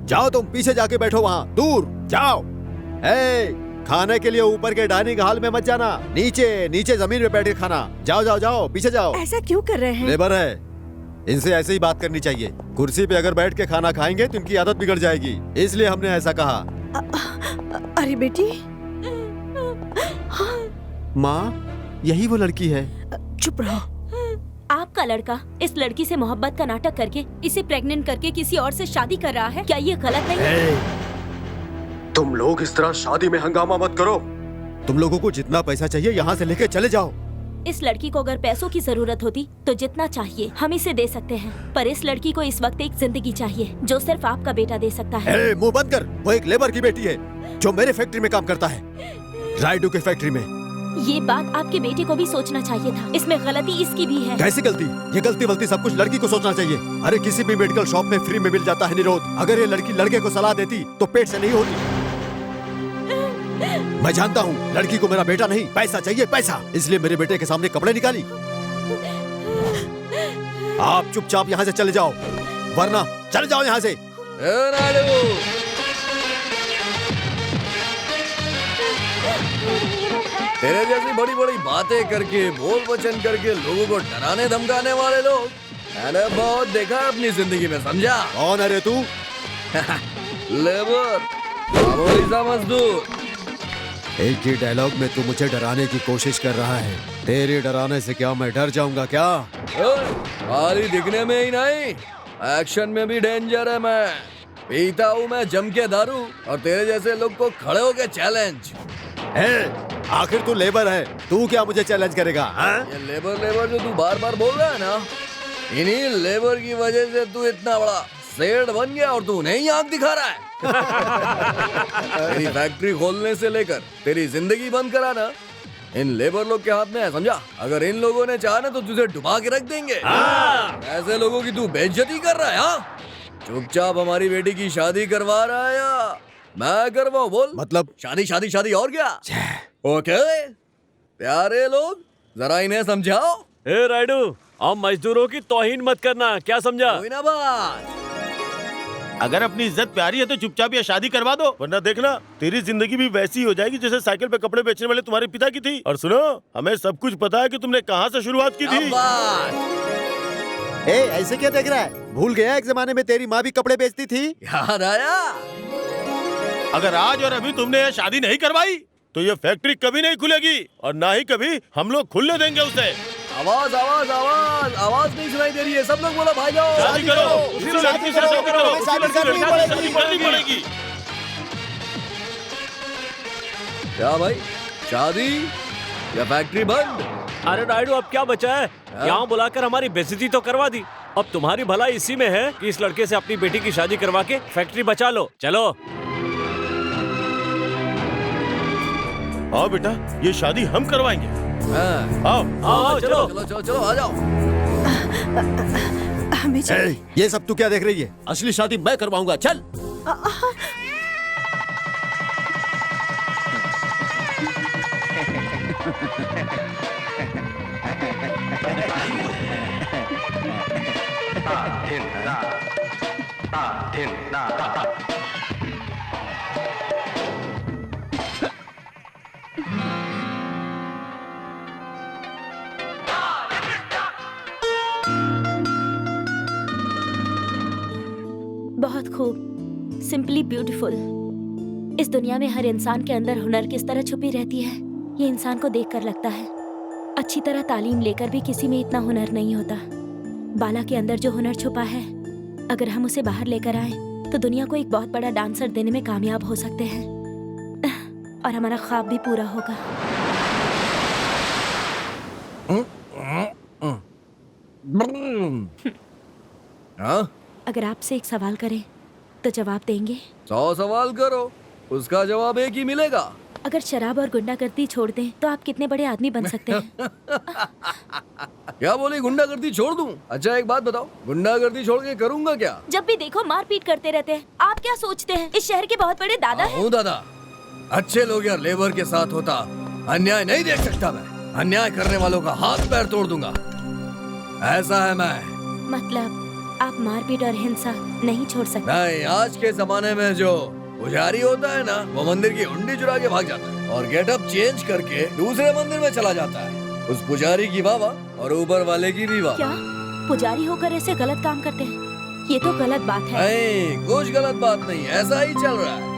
जाओ, तुम पीछे जाके बैठो, वहाँ दूर जाओ। खाने के लिए ऊपर के डाइनिंग हॉल में मत जाना, नीचे नीचे जमीन में बैठ के खाना। जाओ जाओ जाओ, पीछे जाओ। ऐसा क्यों कर रहे हैं? लेबर है, इनसे ऐसे ही बात करनी चाहिए। कुर्सी पे अगर बैठ के खाना खाएंगे तो इनकी आदत बिगड़ जाएगी, इसलिए हमने ऐसा कहा। अरे बेटी। माँ, यही वो लड़की है। चुप रहो। आपका लड़का इस लड़की से मोहब्बत का नाटक करके इसे प्रेग्नेंट करके किसी और से शादी कर रहा है, क्या ये गलत नहीं है? तुम लोग इस तरह शादी में हंगामा मत करो। तुम लोगों को जितना पैसा चाहिए यहाँ से लेके चले जाओ। इस लड़की को अगर पैसों की जरूरत होती तो जितना चाहिए हम इसे दे सकते हैं, पर इस लड़की को इस वक्त एक जिंदगी चाहिए जो सिर्फ आपका बेटा दे सकता है। मुंह बंद कर, वो एक लेबर की बेटी है जो मेरे फैक्ट्री में काम करता है, राइडू की फैक्ट्री में। ये बात आपके बेटे को भी सोचना चाहिए था, इसमें गलती इसकी भी है। कैसी गलती? ये गलती वलती सब कुछ लड़की को सोचना चाहिए। अरे किसी भी मेडिकल शॉप में फ्री में मिल जाता है निरोध। अगर ये लड़की लड़के को सलाह देती तो पेट से नहीं होती। मैं जानता हूँ लड़की को मेरा बेटा नहीं, पैसा चाहिए, पैसा, इसलिए मेरे बेटे के सामने कपड़े निकाली। आप चुपचाप यहाँ से चले जाओ, वरना चले जाओ यहाँ से। तेरे जैसी बड़ी बड़ी बातें करके, बोल वचन करके लोगों को डराने धमकाने वाले लोग मैंने बहुत देखा अपनी जिंदगी में, समझा? कौन है रे तू? लेबर, मामूली सा मजदूर। एक ही डायलॉग में तू मुझे डराने की कोशिश कर रहा है। तेरे डराने से क्या मैं डर जाऊंगा क्या? खाली दिखने में ही नहीं, एक्शन में भी डेंजर है। मैं पीता हूँ मैं जम के दारू, और तेरे जैसे लोग को खड़े होके चैलेंज। आखिर तू लेबर है, तू क्या मुझे चैलेंज करेगा? ये लेबर जो तू बार बार बोल रहा है ना, इन्हीं लेबर की वजह से तू इतना बड़ा सेठ बन गया और तू उन्हें ही आंख दिखा रहा है। तेरी फैक्ट्री खोलने से लेकर तेरी जिंदगी बंद कराना इन लेबर लोग के हाथ में है, समझा? अगर इन लोगों ने चाहा ना तो तुझे डुबा के रख देंगे। ऐसे लोगों की तू बेइज्जती कर रहा है? हाँ, चुपचाप हमारी बेटी की शादी करवा रहा है या मैं करवाऊं? बोल। मतलब शादी शादी शादी और क्या? ओके प्यारे लोग, जरा इन्हें समझाओ। ए राइडू, हम मजदूरों की तौहीन मत करना, क्या समझा? कोई ना बात। अगर अपनी इज्जत प्यारी है तो चुपचाप ये शादी करवा दो, वरना देखना तेरी जिंदगी भी वैसी हो जाएगी जैसे साइकिल पे कपड़े बेचने वाले तुम्हारे पिता की थी। और सुनो, हमें सब कुछ पता है कि तुमने कहाँ से शुरुआत की थी। ऐसे क्या देख रहा है? भूल गया एक जमाने में तेरी माँ भी कपड़े बेचती थी? याद आया? अगर आज और अभी तुमने ये शादी नहीं करवाई तो ये फैक्ट्री कभी नहीं खुलेगी और ना ही कभी हम लोग खुलने देंगे उसे। आवाज आवाज आवाज आवाज नहीं सुनाई दे रही है। सब लोग बोलो भाई जाओ शादी करो, उसी लड़की से शादी करो, उसी लड़की से शादी करनी पड़ेगी। क्या भाई, शादी या फैक्ट्री बंद? अरे राइडू, अब क्या बचा है? यहाँ बुलाकर हमारी बेइज्जती तो करवा दी, अब तुम्हारी भलाई इसी में है कि इस लड़के से अपनी बेटी की शादी करवा के फैक्ट्री बचा लो। चलो। आओ बेटा, ये शादी हम करवाएंगे। आओ आओ, चलो चलो चलो चलो आ जाओ। हमें ये सब तू क्या देख रही है? असली शादी मैं करवाऊंगा, चल। बहुत खूब, सिंपली ब्यूटीफुल। इस दुनिया में हर इंसान के अंदर हुनर किस तरह छुपी रहती है, ये इंसान को देखकर लगता है। अच्छी तरह तालीम लेकर भी किसी में इतना हुनर नहीं होता। बाला के अंदर जो हुनर छुपा है, अगर हम उसे बाहर लेकर आए तो दुनिया को एक बहुत बड़ा डांसर देने में कामयाब हो सकते हैं और हमारा ख्वाब भी पूरा होगा। हाँ? अगर आपसे एक सवाल करें तो जवाब देंगे? 100 सवाल करो, उसका जवाब एक ही मिलेगा। अगर शराब और गुंडागर्दी छोड़ दें तो आप कितने बड़े आदमी बन सकते हैं? क्या बोली, गुंडागर्दी छोड़ दूं? अच्छा एक बात बताओ, गुंडागर्दी छोड़ के करूंगा क्या? जब भी देखो मारपीट करते रहते हैं। आप क्या सोचते हैं इस शहर के बहुत बड़े दादा हैं? हूँ दादा। अच्छे लोग या लेबर के साथ होता अन्याय नहीं देख सकता मैं। अन्याय करने वालों का हाथ पैर तोड़ दूंगा, ऐसा है मैं। मतलब आप मारपीट और हिंसा नहीं छोड़ सकते? नहीं, आज के जमाने में जो पुजारी होता है ना, वो मंदिर की हुंडी चुरा के भाग जाता है और गेटअप चेंज करके दूसरे मंदिर में चला जाता है। उस पुजारी की वाह और ऊपर वाले की भी वाह। क्या पुजारी होकर ऐसे गलत काम करते हैं? ये तो गलत बात है। नहीं, कुछ गलत बात नहीं, ऐसा ही चल रहा है।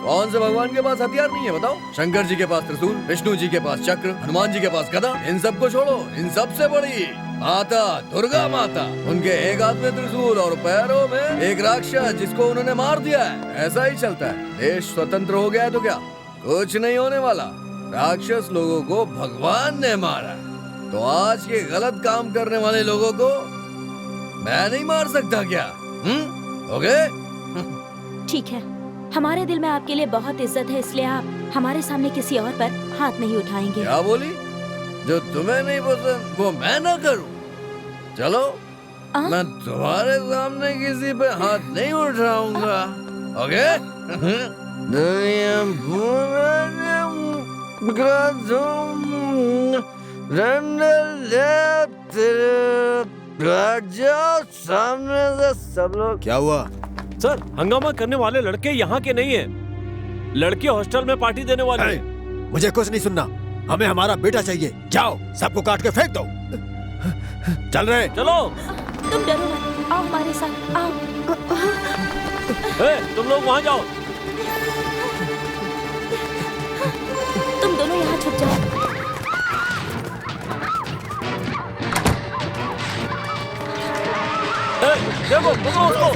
कौन से भगवान के पास हथियार नहीं है बताओ? शंकर जी के पास त्रिशूल, विष्णु जी के पास चक्र, हनुमान जी के पास गदा। इन सब को छोड़ो, इन सबसे बड़ी माता दुर्गा माता, उनके एक हाथ में त्रिशूल और पैरों में एक राक्षस जिसको उन्होंने मार दिया है। ऐसा ही चलता है। देश स्वतंत्र हो गया है तो क्या? कुछ नहीं होने वाला। राक्षस लोगों को भगवान ने मारा, तो आज के गलत काम करने वाले लोगों को मैं नहीं मार सकता क्या? ओके? ठीक है, हमारे दिल में आपके लिए बहुत इज्जत है, इसलिए आप हमारे सामने किसी और पर हाथ नहीं उठाएंगे। क्या बोली? जो तुम्हें नहीं पसंद वो मैं ना करूं? चलो, मैं तुम्हारे सामने किसी पे हाथ नहीं उठाऊंगा। ओके? सामने से सब लोग। क्या हुआ सर? हंगामा करने वाले लड़के यहाँ के नहीं है, लड़के हॉस्टल में पार्टी देने वाले हैं। मुझे कुछ नहीं सुनना, हमें हमारा बेटा चाहिए। जाओ, सबको काट के फेंक दो। चल रहे? चलो। तुम डरो मत, आओ हमारे साथ, आओ। तुम लोग वहाँ जाओ। तुम दोनों यहाँ छुप जाओ। देखो, पकड़ो उसको।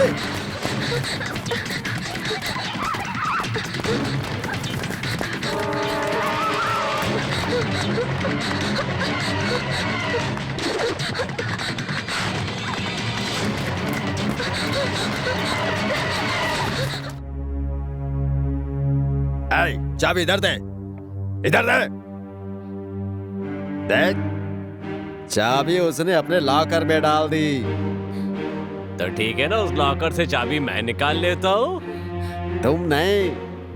चाबी इधर दे, इधर दे। देख, चाबी उसने अपने लॉकर में डाल दी। तो ठीक है ना, उस लॉकर से चाबी मैं निकाल लेता हूँ। तुम नहीं,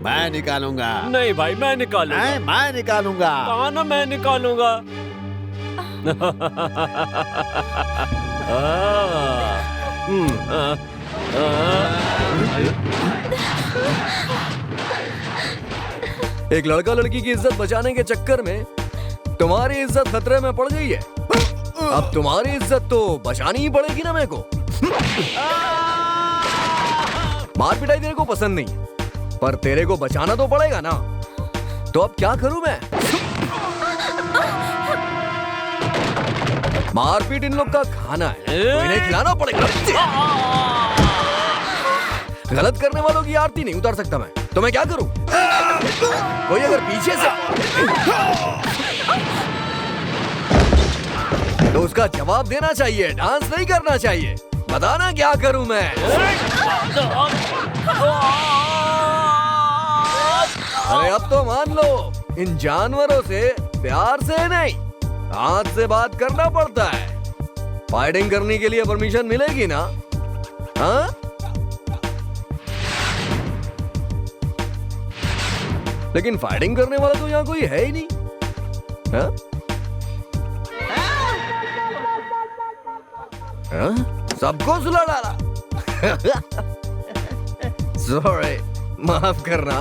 मैं निकालूंगा। नहीं भाई, मैं निकालूंगा। मैं निकालूंगा। कहा ना मैं निकालूंगा। एक लड़का लड़की की इज्जत बचाने के चक्कर में तुम्हारी इज्जत खतरे में पड़ गई है। अब तुम्हारी इज्जत तो बचानी ही पड़ेगी ना मेरे को। मार पिटाई तेरे को पसंद नहीं, पर तेरे को बचाना तो पड़ेगा ना। तो अब क्या करूं मैं? मारपीट इन लोग का खाना है, तो इन्हें खिलाना पड़ेगा। गलत करने वालों की आरती नहीं उतार सकता मैं, तो मैं क्या करूं? कोई अगर पीछे से तो उसका जवाब देना चाहिए, डांस नहीं करना चाहिए। बताना क्या करूं मैं? अरे अब तो मान लो, इन जानवरों से प्यार से नहीं, हाथ से बात करना पड़ता है। फाइटिंग करने के लिए परमिशन मिलेगी ना? हाँ? लेकिन फाइटिंग करने वाला तो यहाँ कोई है ही नहीं। हाँ? हाँ? सबको सुला डाला। सॉरी, माफ करना।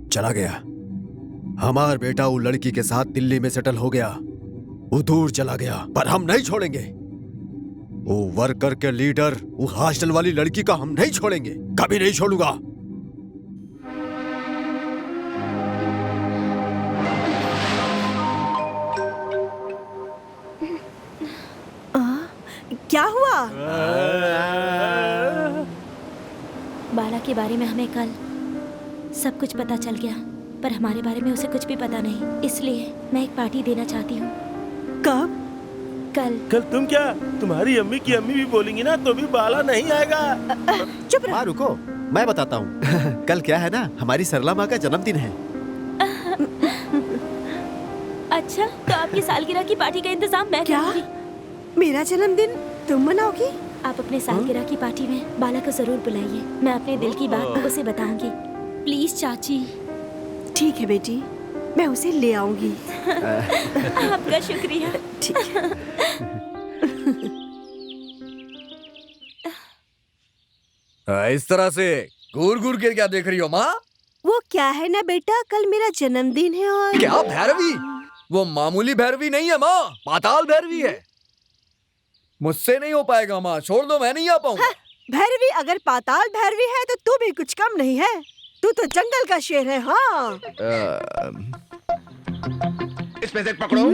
चला गया। हमार बेटा वो लड़की के साथ दिल्ली में सेटल हो गया, वो दूर चला गया, पर हम नहीं छोड़ेंगे। वो वर्कर के लीडर, वो हॉस्टल वाली लड़की का हम नहीं छोड़ेंगे, कभी नहीं छोड़ूंगा। क्या हुआ? बाला के बारे में हमें कल सब कुछ पता चल गया, पर हमारे बारे में उसे कुछ भी पता नहीं। इसलिए मैं एक पार्टी देना चाहती हूँ। कब? कल तुम क्या, तुम्हारी अम्मी की अम्मी भी बोलेंगी ना, तो भी बाला नहीं आएगा। चुप रहो। रुको, मैं बताता हूँ। कल क्या है ना, हमारी सरला माँ का जन्मदिन है। अच्छा, तो आपकी सालगिरह की पार्टी का इंतजाम मैं करूँगी। मेरा जन्मदिन तुम मनाओगी? आप अपने सालगिरह की पार्टी में बाला को जरूर बुलाइए। मैं अपने दिल की बात उसे बताऊंगी। प्लीज चाची। ठीक है बेटी, मैं उसे ले आऊंगी। आपका शुक्रिया। ठीक है। इस तरह से घूर घूर के क्या देख रही हो माँ? वो क्या है ना बेटा, कल मेरा जन्मदिन है। और क्या भैरवी? वो मामूली भैरवी नहीं है माँ, पाताल भैरवी है। मुझसे नहीं हो पाएगा माँ, छोड़ दो, मैं नहीं आ पाऊंगा। हाँ, भैरवी अगर पाताल भैरवी है तो तू भी कुछ कम नहीं है। तू तो जंगल का शेर है। हाँ, इसमें से पकड़ो।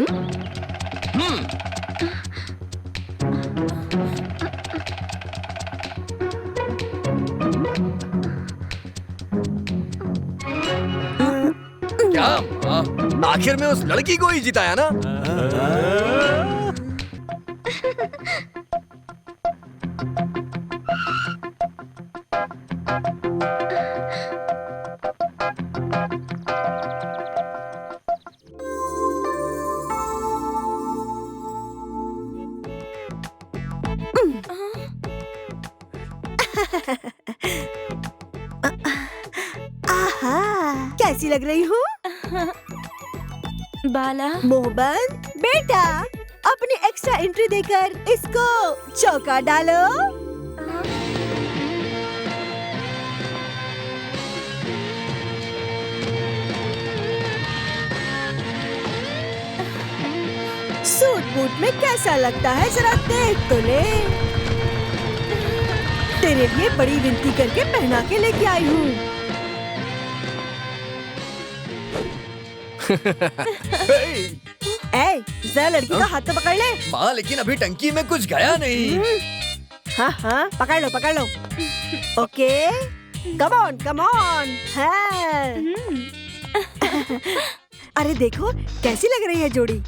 क्या आखिर में उस लड़की को ही जिताया ना? कैसी लग रही हूँ? बाला, मोहब्बत बेटा, अपनी एक्स्ट्रा एंट्री देकर इसको चौका डालो। सूट बूट में कैसा लगता है, जरा देख तो ले। तेरे लिए बड़ी विनती करके पहना के लेके आई हूँ। जरा लड़की का हाथ तो पकड़ ले। माँ, लेकिन अभी टंकी में कुछ गया नहीं। हाँ हाँ, पकड़ लो पकड़ लो। Okay, come on come on. हाँ अरे देखो कैसी लग रही है जोड़ी।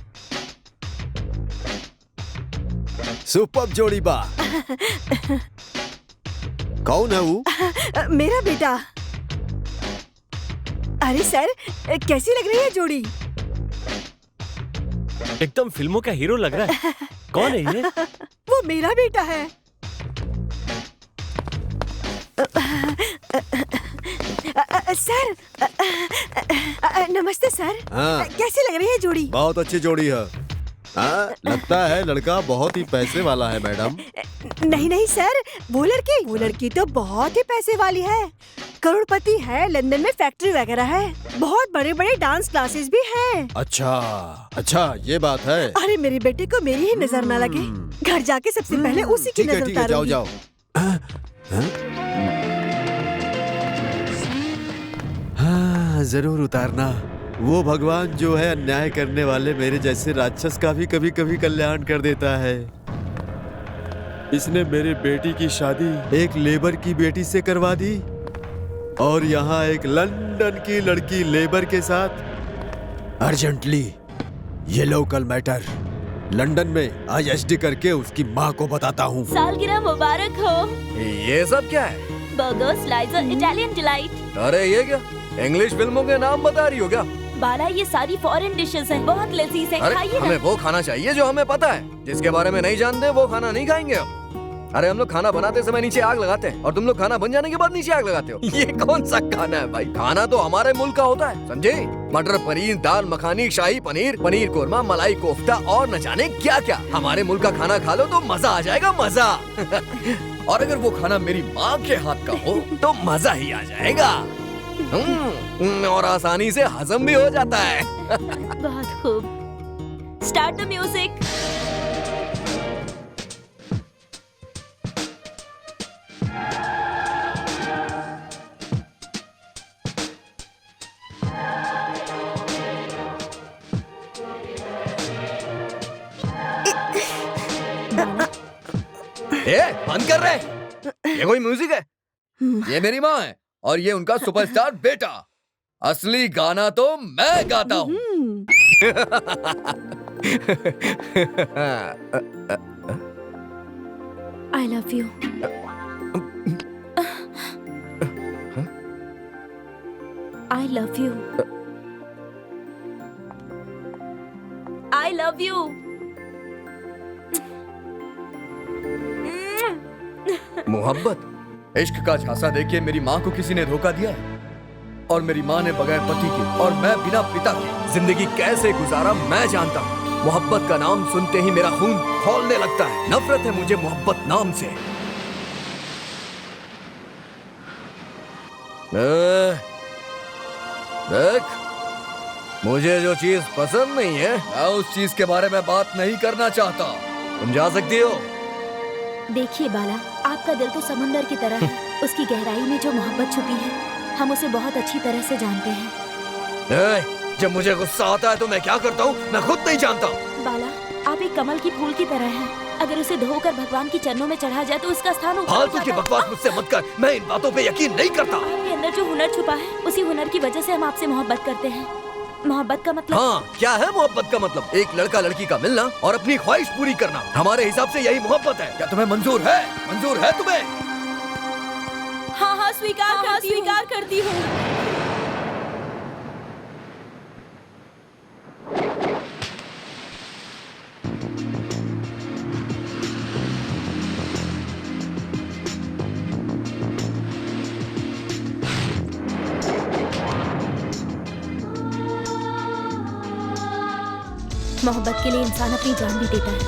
सुपर्ब जोड़ी बा। कौन है वो? मेरा बेटा। अरे सर कैसी लग रही है जोड़ी? एकदम फिल्मों का हीरो लग रहा है। कौन है ये? वो मेरा बेटा है। सर नमस्ते सर। हाँ। कैसी लग रही है जोड़ी? बहुत अच्छी जोड़ी है। हाँ, लगता है लड़का बहुत ही पैसे वाला है मैडम। नहीं नहीं सर, वो लड़की तो बहुत ही पैसे वाली है। करोड़पति है, लंदन में फैक्ट्री वगैरह है, बहुत बड़े बड़े डांस क्लासेस भी हैं। अच्छा ये बात है। अरे मेरे बेटे को मेरी ही नजर ना लगे, घर जाके सबसे पहले उसी की नजर ठीक है, जाओ जाओ। हाँ जरूर उतारना। वो भगवान जो है अन्याय करने वाले मेरे जैसे राक्षस का भी कभी कभी कल्याण कर देता है। इसने मेरे बेटी की शादी एक लेबर की बेटी से करवा दी और यहाँ एक लंदन की लड़की लेबर के साथ। अर्जेंटली ये लोकल मैटर लंदन में IHD करके उसकी माँ को बताता हूँ। सालगिरह मुबारक हो। ये सब क्या है? बर्गर, स्लाइस और इटालियन डिलाइट। अरे ये क्या इंग्लिश फिल्मों के नाम बता रही हो क्या? बाला ये सारी फॉरेन डिशेस हैं, बहुत लजीज हैं, अरे खाइए हमें ना। वो खाना चाहिए जो हमें पता है, जिसके बारे में नहीं जानते वो खाना नहीं खाएंगे हम। अरे हम लोग खाना बनाते समय नीचे आग लगाते हैं और तुम लोग खाना बन जाने के बाद नीचे आग लगाते हो। ये कौन सा खाना है भाई? खाना तो हमारे मुल्क का होता है, समझे? मटर पनीर, दाल मखानी, शाही पनीर, पनीर कोरमा, मलाई कोफ्ता और न जाने क्या क्या। हमारे मुल्क का खाना खा लो तो मजा आ जाएगा, मजा। और अगर वो खाना मेरी माँ के हाथ का हो तो मजा ही आ जाएगा। और आसानी से हजम भी हो जाता है। बहुत खूब। Start the music. बंद कर रहे। ये कोई म्यूजिक है? ये मेरी माँ है और ये उनका सुपरस्टार बेटा। असली गाना तो मैं गाता हूँ। I love you. I love you. I love you. मोहब्बत, इश्क का झांसा देके मेरी माँ को किसी ने धोखा दिया है और मेरी माँ ने बगैर पति के और मैं बिना पिता के जिंदगी कैसे गुजारा मैं जानता हूँ। मोहब्बत का नाम सुनते ही मेरा खून खौलने लगता है। नफरत है मुझे मोहब्बत नाम से। देख, मुझे जो चीज पसंद नहीं है मैं उस चीज के बारे में बात नहीं करना चाहता। तुम जा सकती हो। देखिए बाला, आपका दिल तो समंदर की तरह है। उसकी गहराई में जो मोहब्बत छुपी है हम उसे बहुत अच्छी तरह से जानते हैं। जब मुझे गुस्सा आता है तो मैं क्या करता हूँ मैं खुद नहीं जानता। बाला, आप एक कमल की फूल की तरह हैं। अगर उसे धोकर भगवान की चरणों में चढ़ा जाए तो उसका स्थान फालतू की बकवास मुझसे मत कर। मैं इन बातों पे यकीन नहीं करता। आपके अंदर जो हुनर छुपा है उसी हुनर की वजह से हम आपसे मोहब्बत करते हैं। मोहब्बत का मतलब? हाँ, क्या है मोहब्बत का मतलब? एक लड़का लड़की का मिलना और अपनी ख्वाहिश पूरी करना। हमारे हिसाब से यही मोहब्बत है। क्या तुम्हें मंजूर है? मंजूर है तुम्हें? हाँ हाँ स्वीकार करती हूँ। मोहब्बत के लिए इंसान अपनी जान भी देता है,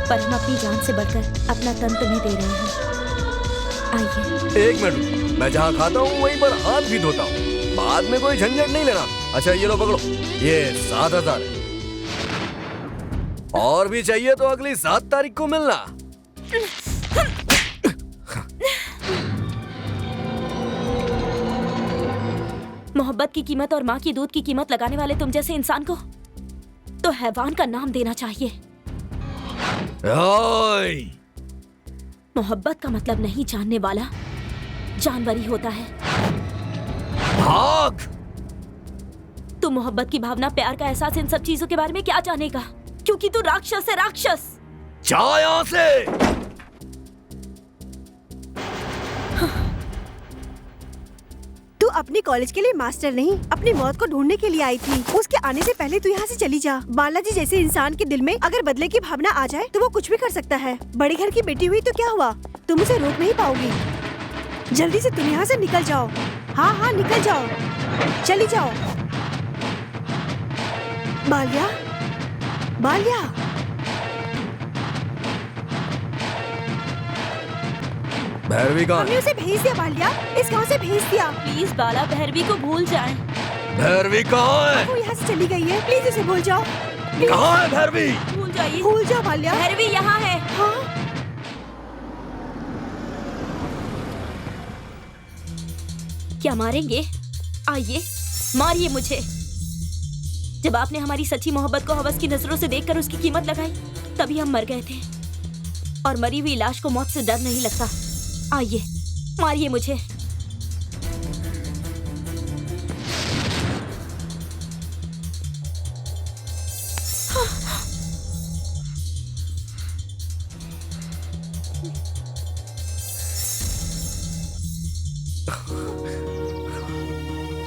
पर हम अपनी जान से बढ़कर अपना तन तुम्हें दे रहे हैं। आइए। एक मिनट, मैं जहाँ खाता हूँ वहीं पर हाथ भी धोता हूँ। बाद में कोई झंझट नहीं लेना। अच्छा ये लो पकड़ो, ये 7,000 है। और भी चाहिए तो अगली 7 तारीख को मिलना। मोहब्बत की कीमत और माँ की दूध की कीमत लगाने वाले तुम जैसे इंसान को तो हैवान का नाम देना चाहिए। मोहब्बत का मतलब नहीं जानने वाला जानवर ही होता है। भाग! तू मोहब्बत की भावना, प्यार का एहसास, इन सब चीजों के बारे में क्या जानेगा? क्योंकि तू राक्षस है, राक्षस। जा यहाँ से। तू अपने कॉलेज के लिए मास्टर नहीं, अपनी मौत को ढूंढने के लिए आई थी। उसके आने से पहले तू यहाँ से चली जा। बालाजी जैसे इंसान के दिल में अगर बदले की भावना आ जाए तो वो कुछ भी कर सकता है। बड़े घर की बेटी हुई तो क्या हुआ, तुम उसे रोक नहीं पाओगी। जल्दी से तुम यहाँ से निकल जाओ। हाँ हाँ निकल जाओ, चली जाओ। बाल्या, बाल्या। भैरवी कहाँ? हमने उसे भेज दिया बाल्या, इस गांव से भेज दिया। प्लीज बाला, भैरवी को भूल जाएं। भैरवी कहाँ है? वो यहाँ से चली गई है, प्लीज उसे भूल जाओ। कहाँ है भैरवी? भूल जाइए। भूल जाओ बाल्या। भैरवी यहाँ है। हाँ? क्या मारेंगे? आइए, मारिए मुझे। जब आपने हमारी सच्ची मोहब्बत को हवस की नजरों से देखकर उसकी कीमत लगाई, तभी हम मर गए थे। और मरी हुई लाश को मौत से डर नहीं लगता। आइए, मारिए मुझे।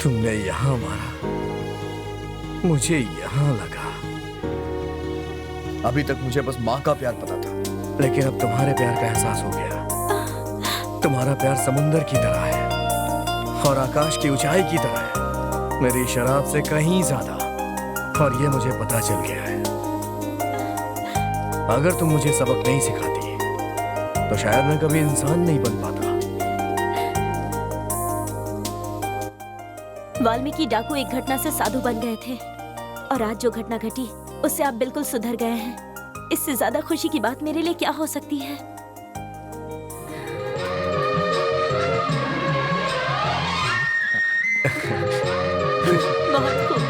तुमने यहाँ मारा, मुझे यहाँ लगा। अभी तक मुझे बस माँ का प्यार पता था, लेकिन अब तुम्हारे प्यार का एहसास हो गया। तुम्हारा प्यार समुंदर की तरह है और आकाश की ऊंचाई की तरह है, मेरी शराब से कहीं ज्यादा। और ये मुझे पता चल गया है। अगर तुम मुझे सबक नहीं सिखाती तो शायद मैं कभी इंसान नहीं बन पाता। वाल्मीकि डाकू एक घटना से साधु बन गए थे, और आज जो घटना घटी उससे आप बिल्कुल सुधर गए हैं। इससे ज्यादा खुशी की बात मेरे लिए क्या हो सकती है? बहुत खूब।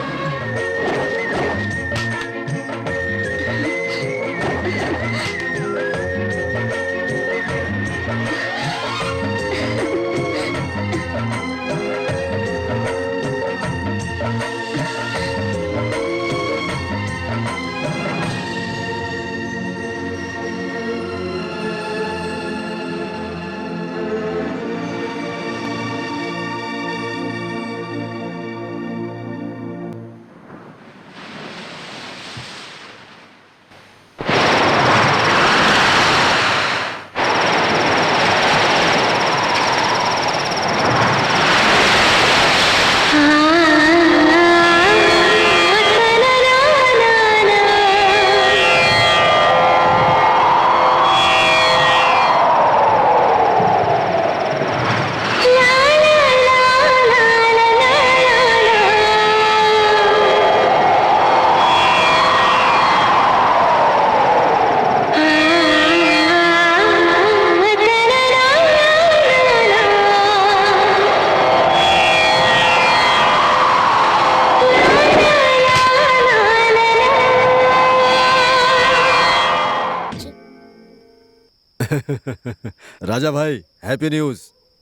राजा भाई, हैप्पी न्यूज।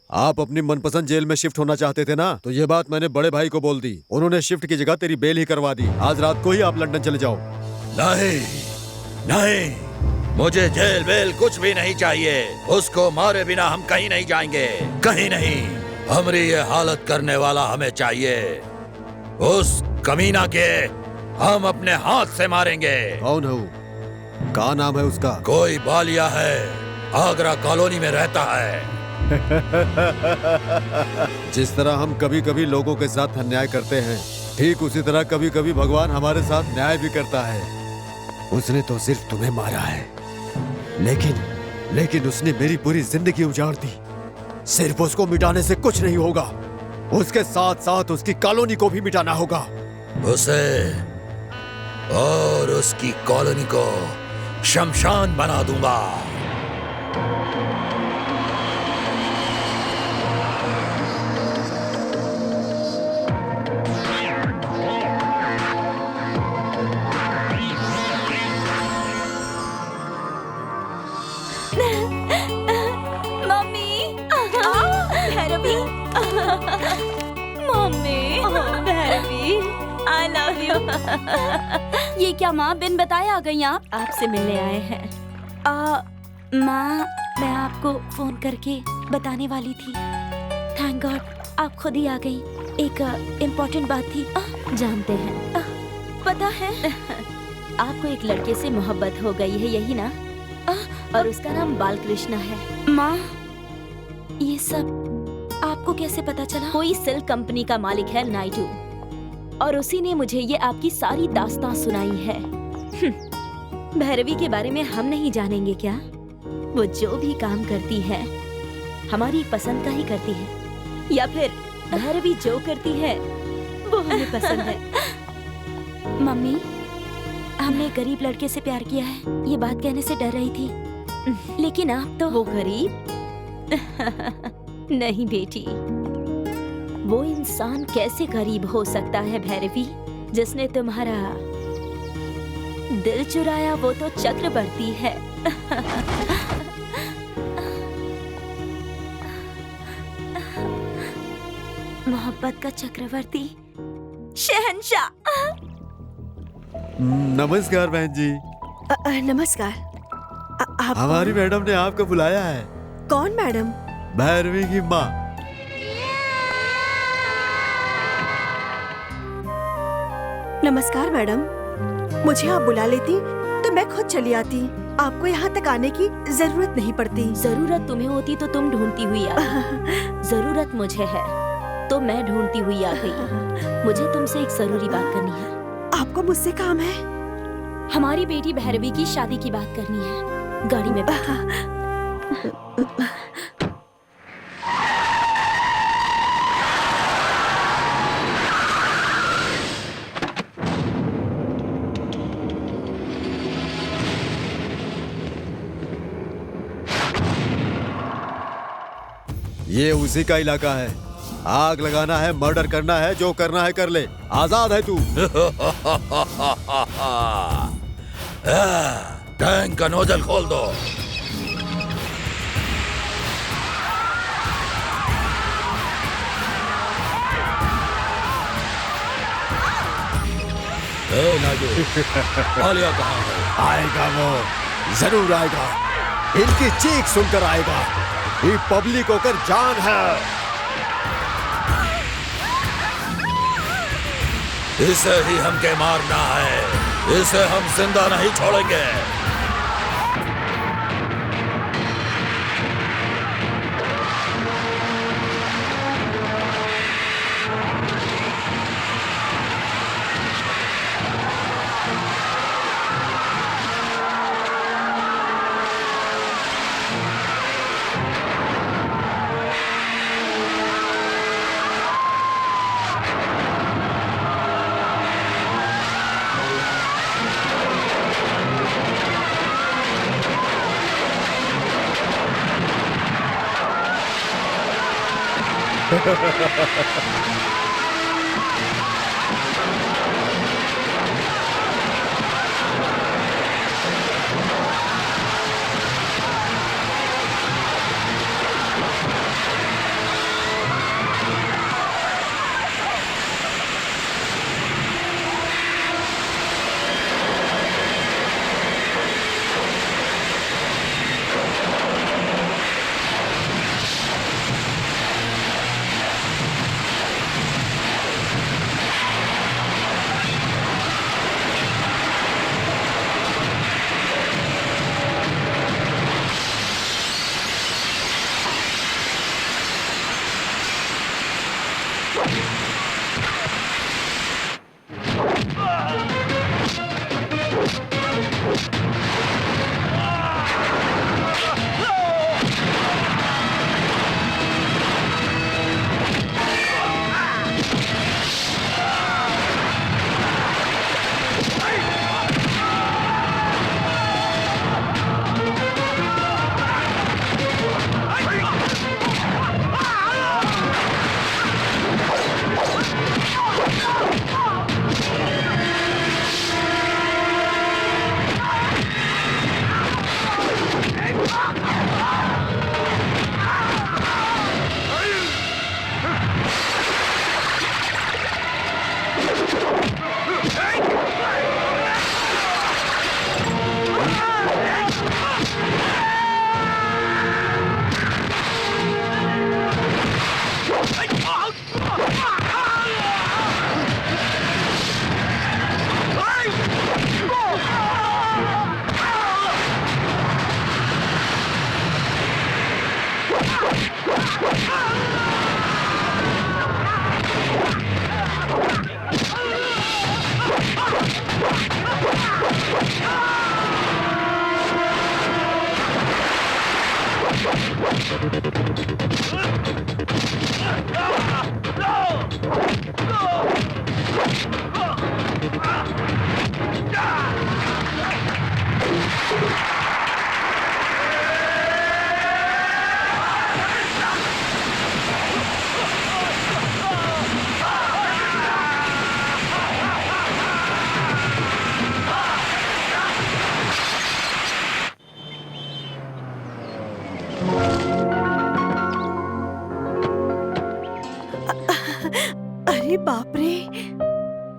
आप अपनी मनपसंद जेल में शिफ्ट होना चाहते थे ना, तो ये बात मैंने बड़े भाई को बोल दी। उन्होंने शिफ्ट की जगह तेरी बेल ही करवा दी। आज रात को ही आप लंदन चले जाओ। नहीं नहीं, मुझे जेल बेल कुछ भी नहीं चाहिए। उसको मारे बिना हम कहीं नहीं जाएंगे, कहीं नहीं। हमारी ये हालत करने वाला हमें चाहिए। उस कमीना के हम अपने हाथ से मारेंगे। कौन है वो? क्या नाम है उसका? कोई बालिया है, आगरा कॉलोनी में रहता है। जिस तरह हम कभी कभी लोगों के साथ अन्याय करते हैं, ठीक उसी तरह कभी कभी भगवान हमारे साथ न्याय भी करता है। उसने तो सिर्फ तुम्हें मारा है, लेकिन उसने मेरी पूरी जिंदगी उजाड़ दी। सिर्फ उसको मिटाने से कुछ नहीं होगा, उसके साथ साथ उसकी कॉलोनी को भी मिटाना होगा। उसे और उसकी कॉलोनी को शमशान बना दूंगा। Mummy, Bhairavi, mummy, Bhairavi, love you. ये क्या माँ, बिन बताए आ गई आप? आपसे मिलने आए हैं। माँ, मैं आपको फोन करके बताने वाली थी। थैंक गॉड आप खुद ही आ गई। एक इम्पोर्टेंट बात थी। जानते हैं, पता है आपको एक लड़के से मोहब्बत हो गई है, यही ना? और उसका नाम बालकृष्ण है। माँ, ये सब आपको कैसे पता चला? कोई सिल्क कंपनी का मालिक है नायडू, और उसी ने मुझे ये आपकी सारी दास्तां सुनाई है। भैरवी के बारे में हम नहीं जानेंगे क्या? वो जो भी काम करती है हमारी पसंद का ही करती है, या फिर भैरवी जो करती है वो हमें पसंद है। मम्मी, हमने गरीब लड़के से प्यार किया है, ये बात कहने से डर रही थी, लेकिन आप तो। वो गरीब नहीं बेटी, वो इंसान कैसे गरीब हो सकता है भैरवी? जिसने तुम्हारा दिल चुराया वो तो चक्रवर्ती है। मोहब्बत का चक्रवर्ती, शहंशाह। नमस्कार बहन जी। नमस्कार। आप हमारी मैडम ने आपको बुलाया है। कौन मैडम? भैरवी की माँ। नमस्कार मैडम, मुझे आप बुला लेती तो मैं खुद चली आती। आपको यहाँ तक आने की जरूरत नहीं पड़ती। जरूरत तुम्हें होती तो तुम ढूंढती हुई आ गई। जरूरत मुझे है तो मैं ढूंढती हुई आ गई। मुझे तुमसे एक जरूरी बात करनी है। आपको मुझसे काम है? हमारी बेटी भैरवी की शादी की बात करनी है। गाड़ी में बैठो। ये उसी का इलाका है। आग लगाना है, मर्डर करना है, जो करना है कर ले। आजाद है तू। टैंक का नोजल खोल दो। नायडू, आलिया कहाँ है? आएगा वो, जरूर आएगा। इनकी चीख सुनकर आएगा। ये पब्लिक होकर जान है। इसे ही हमके मारना है, इसे हम जिंदा नहीं छोड़ेंगे।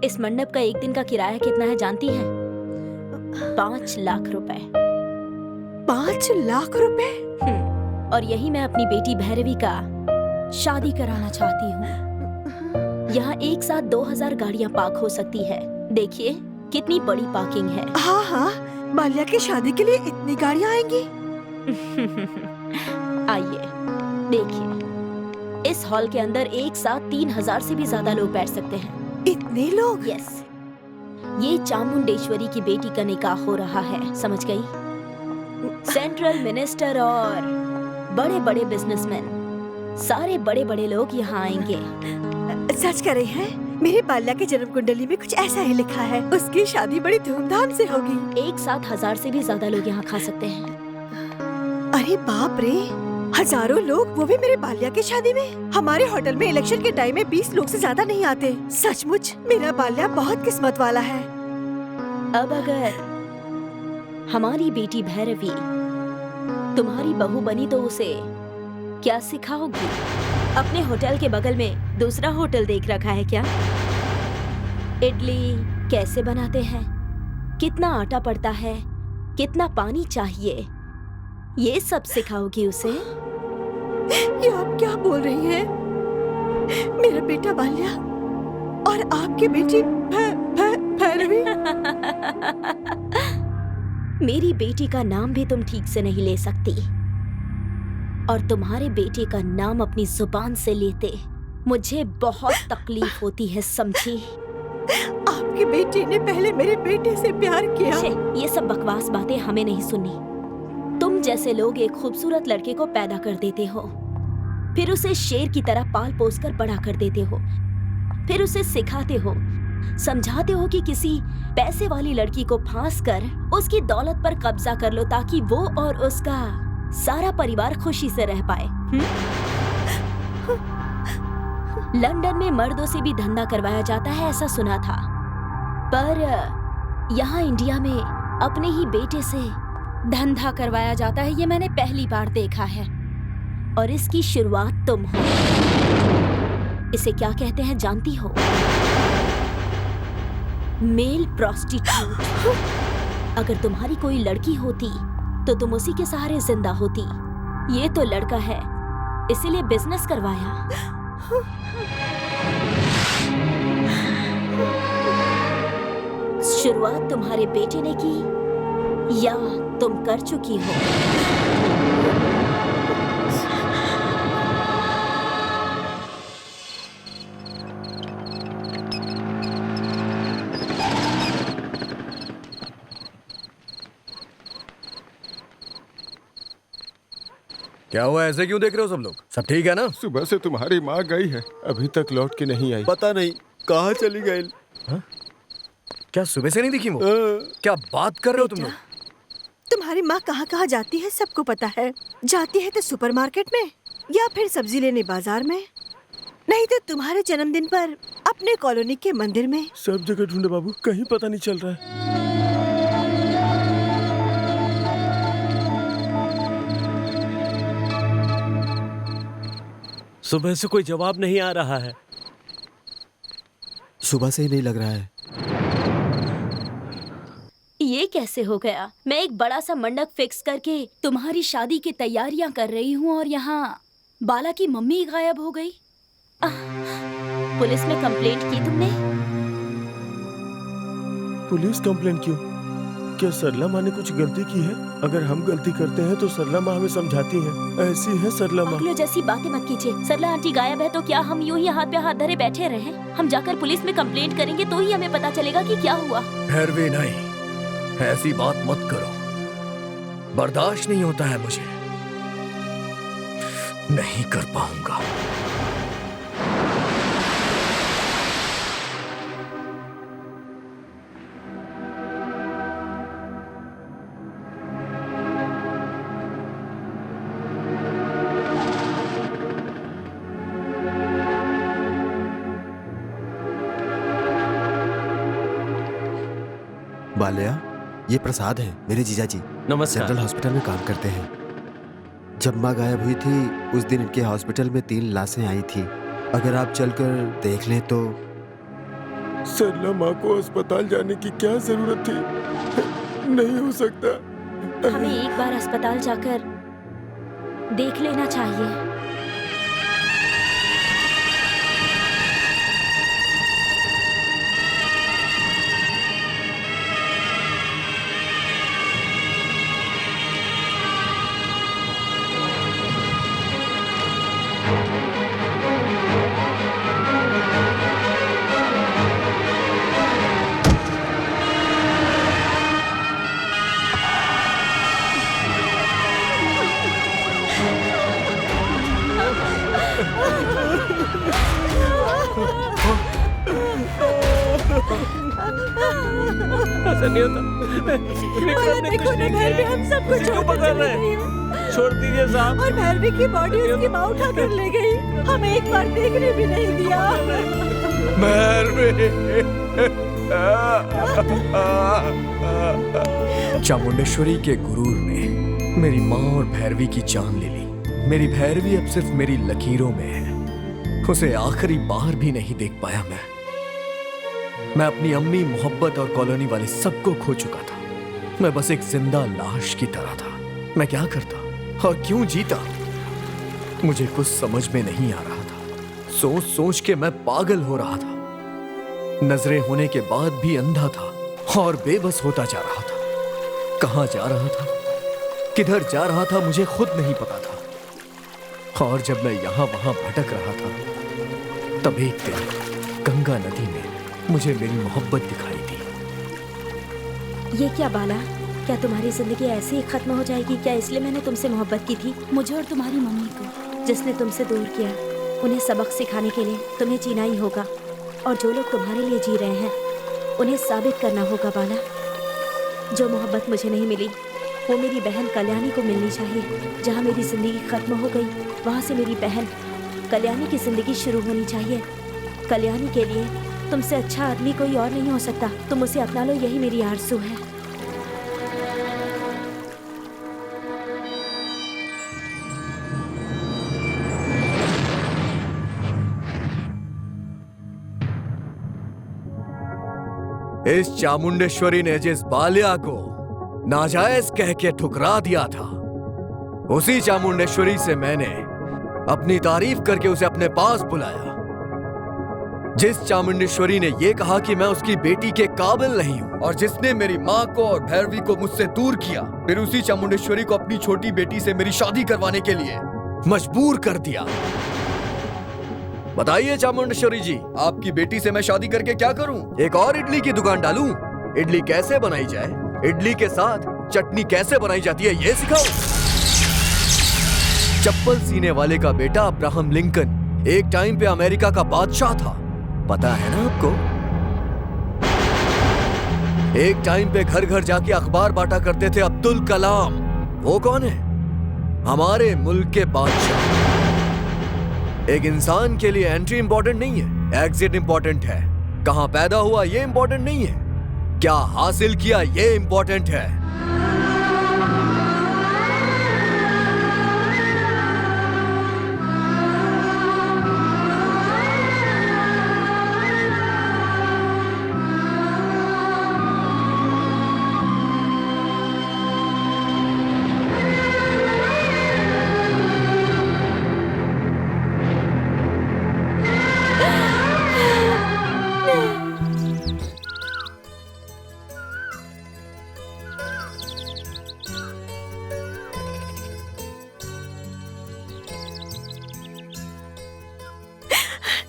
इस मंडप का एक दिन का किराया कितना है जानती हैं? 5 लाख रुपए। 5 लाख रुपए? और यही मैं अपनी बेटी भैरवी का शादी कराना चाहती हूँ। यहाँ एक साथ 2000 गाड़ियाँ पार्क हो सकती है। देखिए कितनी बड़ी पार्किंग है। हाँ हाँ, बाल्या की शादी के लिए इतनी गाड़ियाँ आएंगी। आइए देखिए, इस हॉल के अंदर एक साथ 3000 से भी ज्यादा लोग बैठ सकते हैं। इतने लोग? यस, ये चामुंडेश्वरी की बेटी का निकाह हो रहा है, समझ गई? सेंट्रल मिनिस्टर और बड़े बड़े बिजनेसमैन, सारे बड़े बड़े लोग यहाँ आएंगे। सच कह रही हैं? मेरी बाल्या की जन्म कुंडली में कुछ ऐसा ही लिखा है, उसकी शादी बड़ी धूमधाम से होगी। एक साथ 1000 से भी ज्यादा लोग यहाँ खा सकते हैं। अरे बाप रे, हजारों लोग, वो भी मेरे बाल्या की शादी में। हमारे होटल में इलेक्शन के टाइम में 20 लोग से ज्यादा नहीं आते। सचमुच मेरा बाल्या बहुत किस्मत वाला है। अब अगर हमारी बेटी भैरवी तुम्हारी बहू बनी तो उसे क्या सिखाओगी? अपने होटल के बगल में दूसरा होटल देख रखा है क्या? इडली कैसे बनाते हैं, कितना आटा पड़ता है, कितना पानी चाहिए, ये सब सिखाओगी उसे? ये आप क्या बोल रही हैं? मेरा बेटा बाल्या और आपकी बेटी भैरवी? मेरी बेटी का नाम भी तुम ठीक से नहीं ले सकती, और तुम्हारे बेटे का नाम अपनी जुबान से लेते मुझे बहुत तकलीफ होती है, समझी? आपकी बेटी ने पहले मेरे बेटे से प्यार किया। ये सब बकवास बातें हमें नहीं सुननी। तुम जैसे लोग एक खूबसूरत लड़के को पैदा कर देते हो, फिर उसे शेर की तरह पाल पोस कर बड़ा कर देते हो, फिर उसे सिखाते हो, समझाते हो कि किसी पैसे वाली लड़की को फांस कर उसकी दौलत पर कब्जा कर लो ताकि वो और उसका सारा परिवार खुशी से रह पाए। लंदन में मर्दों से भी धंधा करवाया जाता है, ऐसा सुना था, पर यहाँ इंडिया में अपने ही बेटे से धंधा करवाया जाता है, ये मैंने पहली बार देखा है। और इसकी शुरुआत तुम हो। इसे क्या कहते हैं जानती हो? Male prostitute. अगर तुम्हारी कोई लड़की होती तो तुम उसी के सहारे जिंदा होती। ये तो लड़का है, इसीलिए बिजनेस करवाया। शुरुआत तुम्हारे बेटे ने की या तुम कर चुकी हो? क्या हुआ, ऐसे क्यों देख रहे हो सब लोग? सब ठीक है ना? सुबह से तुम्हारी माँ गई है, अभी तक लौट के नहीं आई। पता नहीं कहाँ चली गई। क्या सुबह से नहीं दिखी वो? क्या बात कर रहे हो तुम लोग? तुम्हारी माँ कहाँ कहाँ जाती है सबको पता है। जाती है तो सुपरमार्केट में या फिर सब्जी लेने बाजार में, नहीं तो तुम्हारे जन्मदिन पर अपने कॉलोनी के मंदिर में। सब जगह ढूंढे बाबू, कहीं पता नहीं चल रहा है। सुबह से कोई जवाब नहीं आ रहा है। सुबह से ही नहीं लग रहा है। ये कैसे हो गया? मैं एक बड़ा सा मंडप फिक्स करके तुम्हारी शादी की तैयारियां कर रही हूँ और यहाँ बाला की मम्मी गायब हो गई। पुलिस में कंप्लेंट की तुमने? पुलिस कंप्लेंट क्यों? क्या सरला माँ ने कुछ गलती की है? अगर हम गलती करते हैं तो सरला माँ हमें समझाती हैं। ऐसी है सरला माँ। पागलों जैसी बातें मत कीजिए। सरला आंटी गायब है तो क्या हम यूं ही हाथ पे हाथ धरे बैठे रहे? हम जाकर पुलिस में कंप्लेंट करेंगे तो ही हमें पता चलेगा कि क्या हुआ। भैरवी नहीं, ऐसी बात मत करो, बर्दाश्त नहीं होता है मुझे, नहीं कर पाऊंगा। बाल्या, ये प्रसाद है, मेरे जीजाजी। नमस्कार। सेंट्रल हॉस्पिटल में काम करते हैं। जब माँ गायब हुई थी उस दिन इनके हॉस्पिटल में 3 लाशें आई थी। अगर आप चलकर देख लें तो सरला माँ को अस्पताल जाने की क्या जरूरत थी? नहीं हो सकता। हमें एक बार अस्पताल जाकर देख लेना चाहिए। ऐसा नहीं होता। विक्रम ने कुछ नहीं किया। हम सबको किसी को पकड़ रहे हैं। छोड़ दीजिए साहब। और भैरवी की बॉडी उसकी माँ उठा कर ले गई। हमें एक बार देखने भी नहीं दिया। चामुंडेश्वरी के गुरूर ने मेरी माँ और भैरवी की जान ले ली। मेरी भैरवी अब सिर्फ मेरी लकीरों में है। उसे आखिरी बार भी नहीं देख पाया मैं अपनी अम्मी, मोहब्बत और कॉलोनी वाले सबको खो चुका था। मैं बस एक जिंदा लाश की तरह था। मैं क्या करता और क्यों जीता, मुझे कुछ समझ में नहीं आ रहा था। सोच सोच के मैं पागल हो रहा था। नजरें होने के बाद भी अंधा था और बेबस होता जा रहा था। कहां जा रहा था, किधर जा रहा था, मुझे खुद नहीं पता था। और जब मैं यहां वहां भटक रहा था, तब एक दिन गंगा नदी में मुझे मेरी मोहब्बत दिखाई दी। ये क्या बाला, क्या तुम्हारी जिंदगी ऐसे ही खत्म हो जाएगी क्या? इसलिए मैंने तुमसे मोहब्बत की थी। मुझे और तुम्हारी मम्मी को, जिसने तुमसे दूर किया, उन्हें सबक सिखाने के लिए तुम्हें जीना ही होगा। और जो लोग तुम्हारे लिए जी रहे हैं, उन्हें साबित करना होगा बाला। जो मोहब्बत मुझे नहीं मिली, वो मेरी बहन कल्याणी को मिलनी चाहिए। जहाँ मेरी जिंदगी खत्म हो गई, वहाँ से मेरी बहन कल्याणी की जिंदगी शुरू होनी चाहिए। कल्याणी के लिए तुमसे अच्छा आदमी कोई और नहीं हो सकता। तुम उसे अपना लो, यही मेरी आरज़ू है। इस चामुंडेश्वरी ने जिस बाल्या को नाजायज कह के ठुकरा दिया था, उसी चामुंडेश्वरी से मैंने अपनी तारीफ करके उसे अपने पास बुलाया। जिस चामुंडेश्वरी ने यह कहा कि मैं उसकी बेटी के काबिल नहीं हूं, और जिसने मेरी माँ को और भैरवी को मुझसे दूर किया, फिर उसी चामुंडेश्वरी को अपनी छोटी बेटी से मेरी शादी करवाने के लिए मजबूर कर दिया। बताइए चामुंडेश्वरी जी, आपकी बेटी से मैं शादी करके क्या करूं? एक और इडली की दुकान डालूं? इडली कैसे बनाई जाए, इडली के साथ चटनी कैसे बनाई जाती है, ये सिखाओ। चप्पल सीने वाले का बेटा अब्राहम लिंकन एक टाइम पे अमेरिका का बादशाह था, पता है ना आपको? एक टाइम पे घर घर जाके अखबार बांटा करते थे अब्दुल कलाम। वो कौन है? हमारे मुल्क के बादशाह। एक इंसान के लिए एंट्री इंपॉर्टेंट नहीं है, एग्जिट इंपॉर्टेंट है। कहां पैदा हुआ ये इंपॉर्टेंट नहीं है, क्या हासिल किया ये इंपॉर्टेंट है।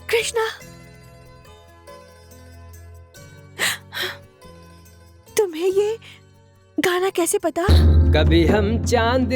कृष्णा, तुम्हें ये गाना कैसे पता? कभी हम चांद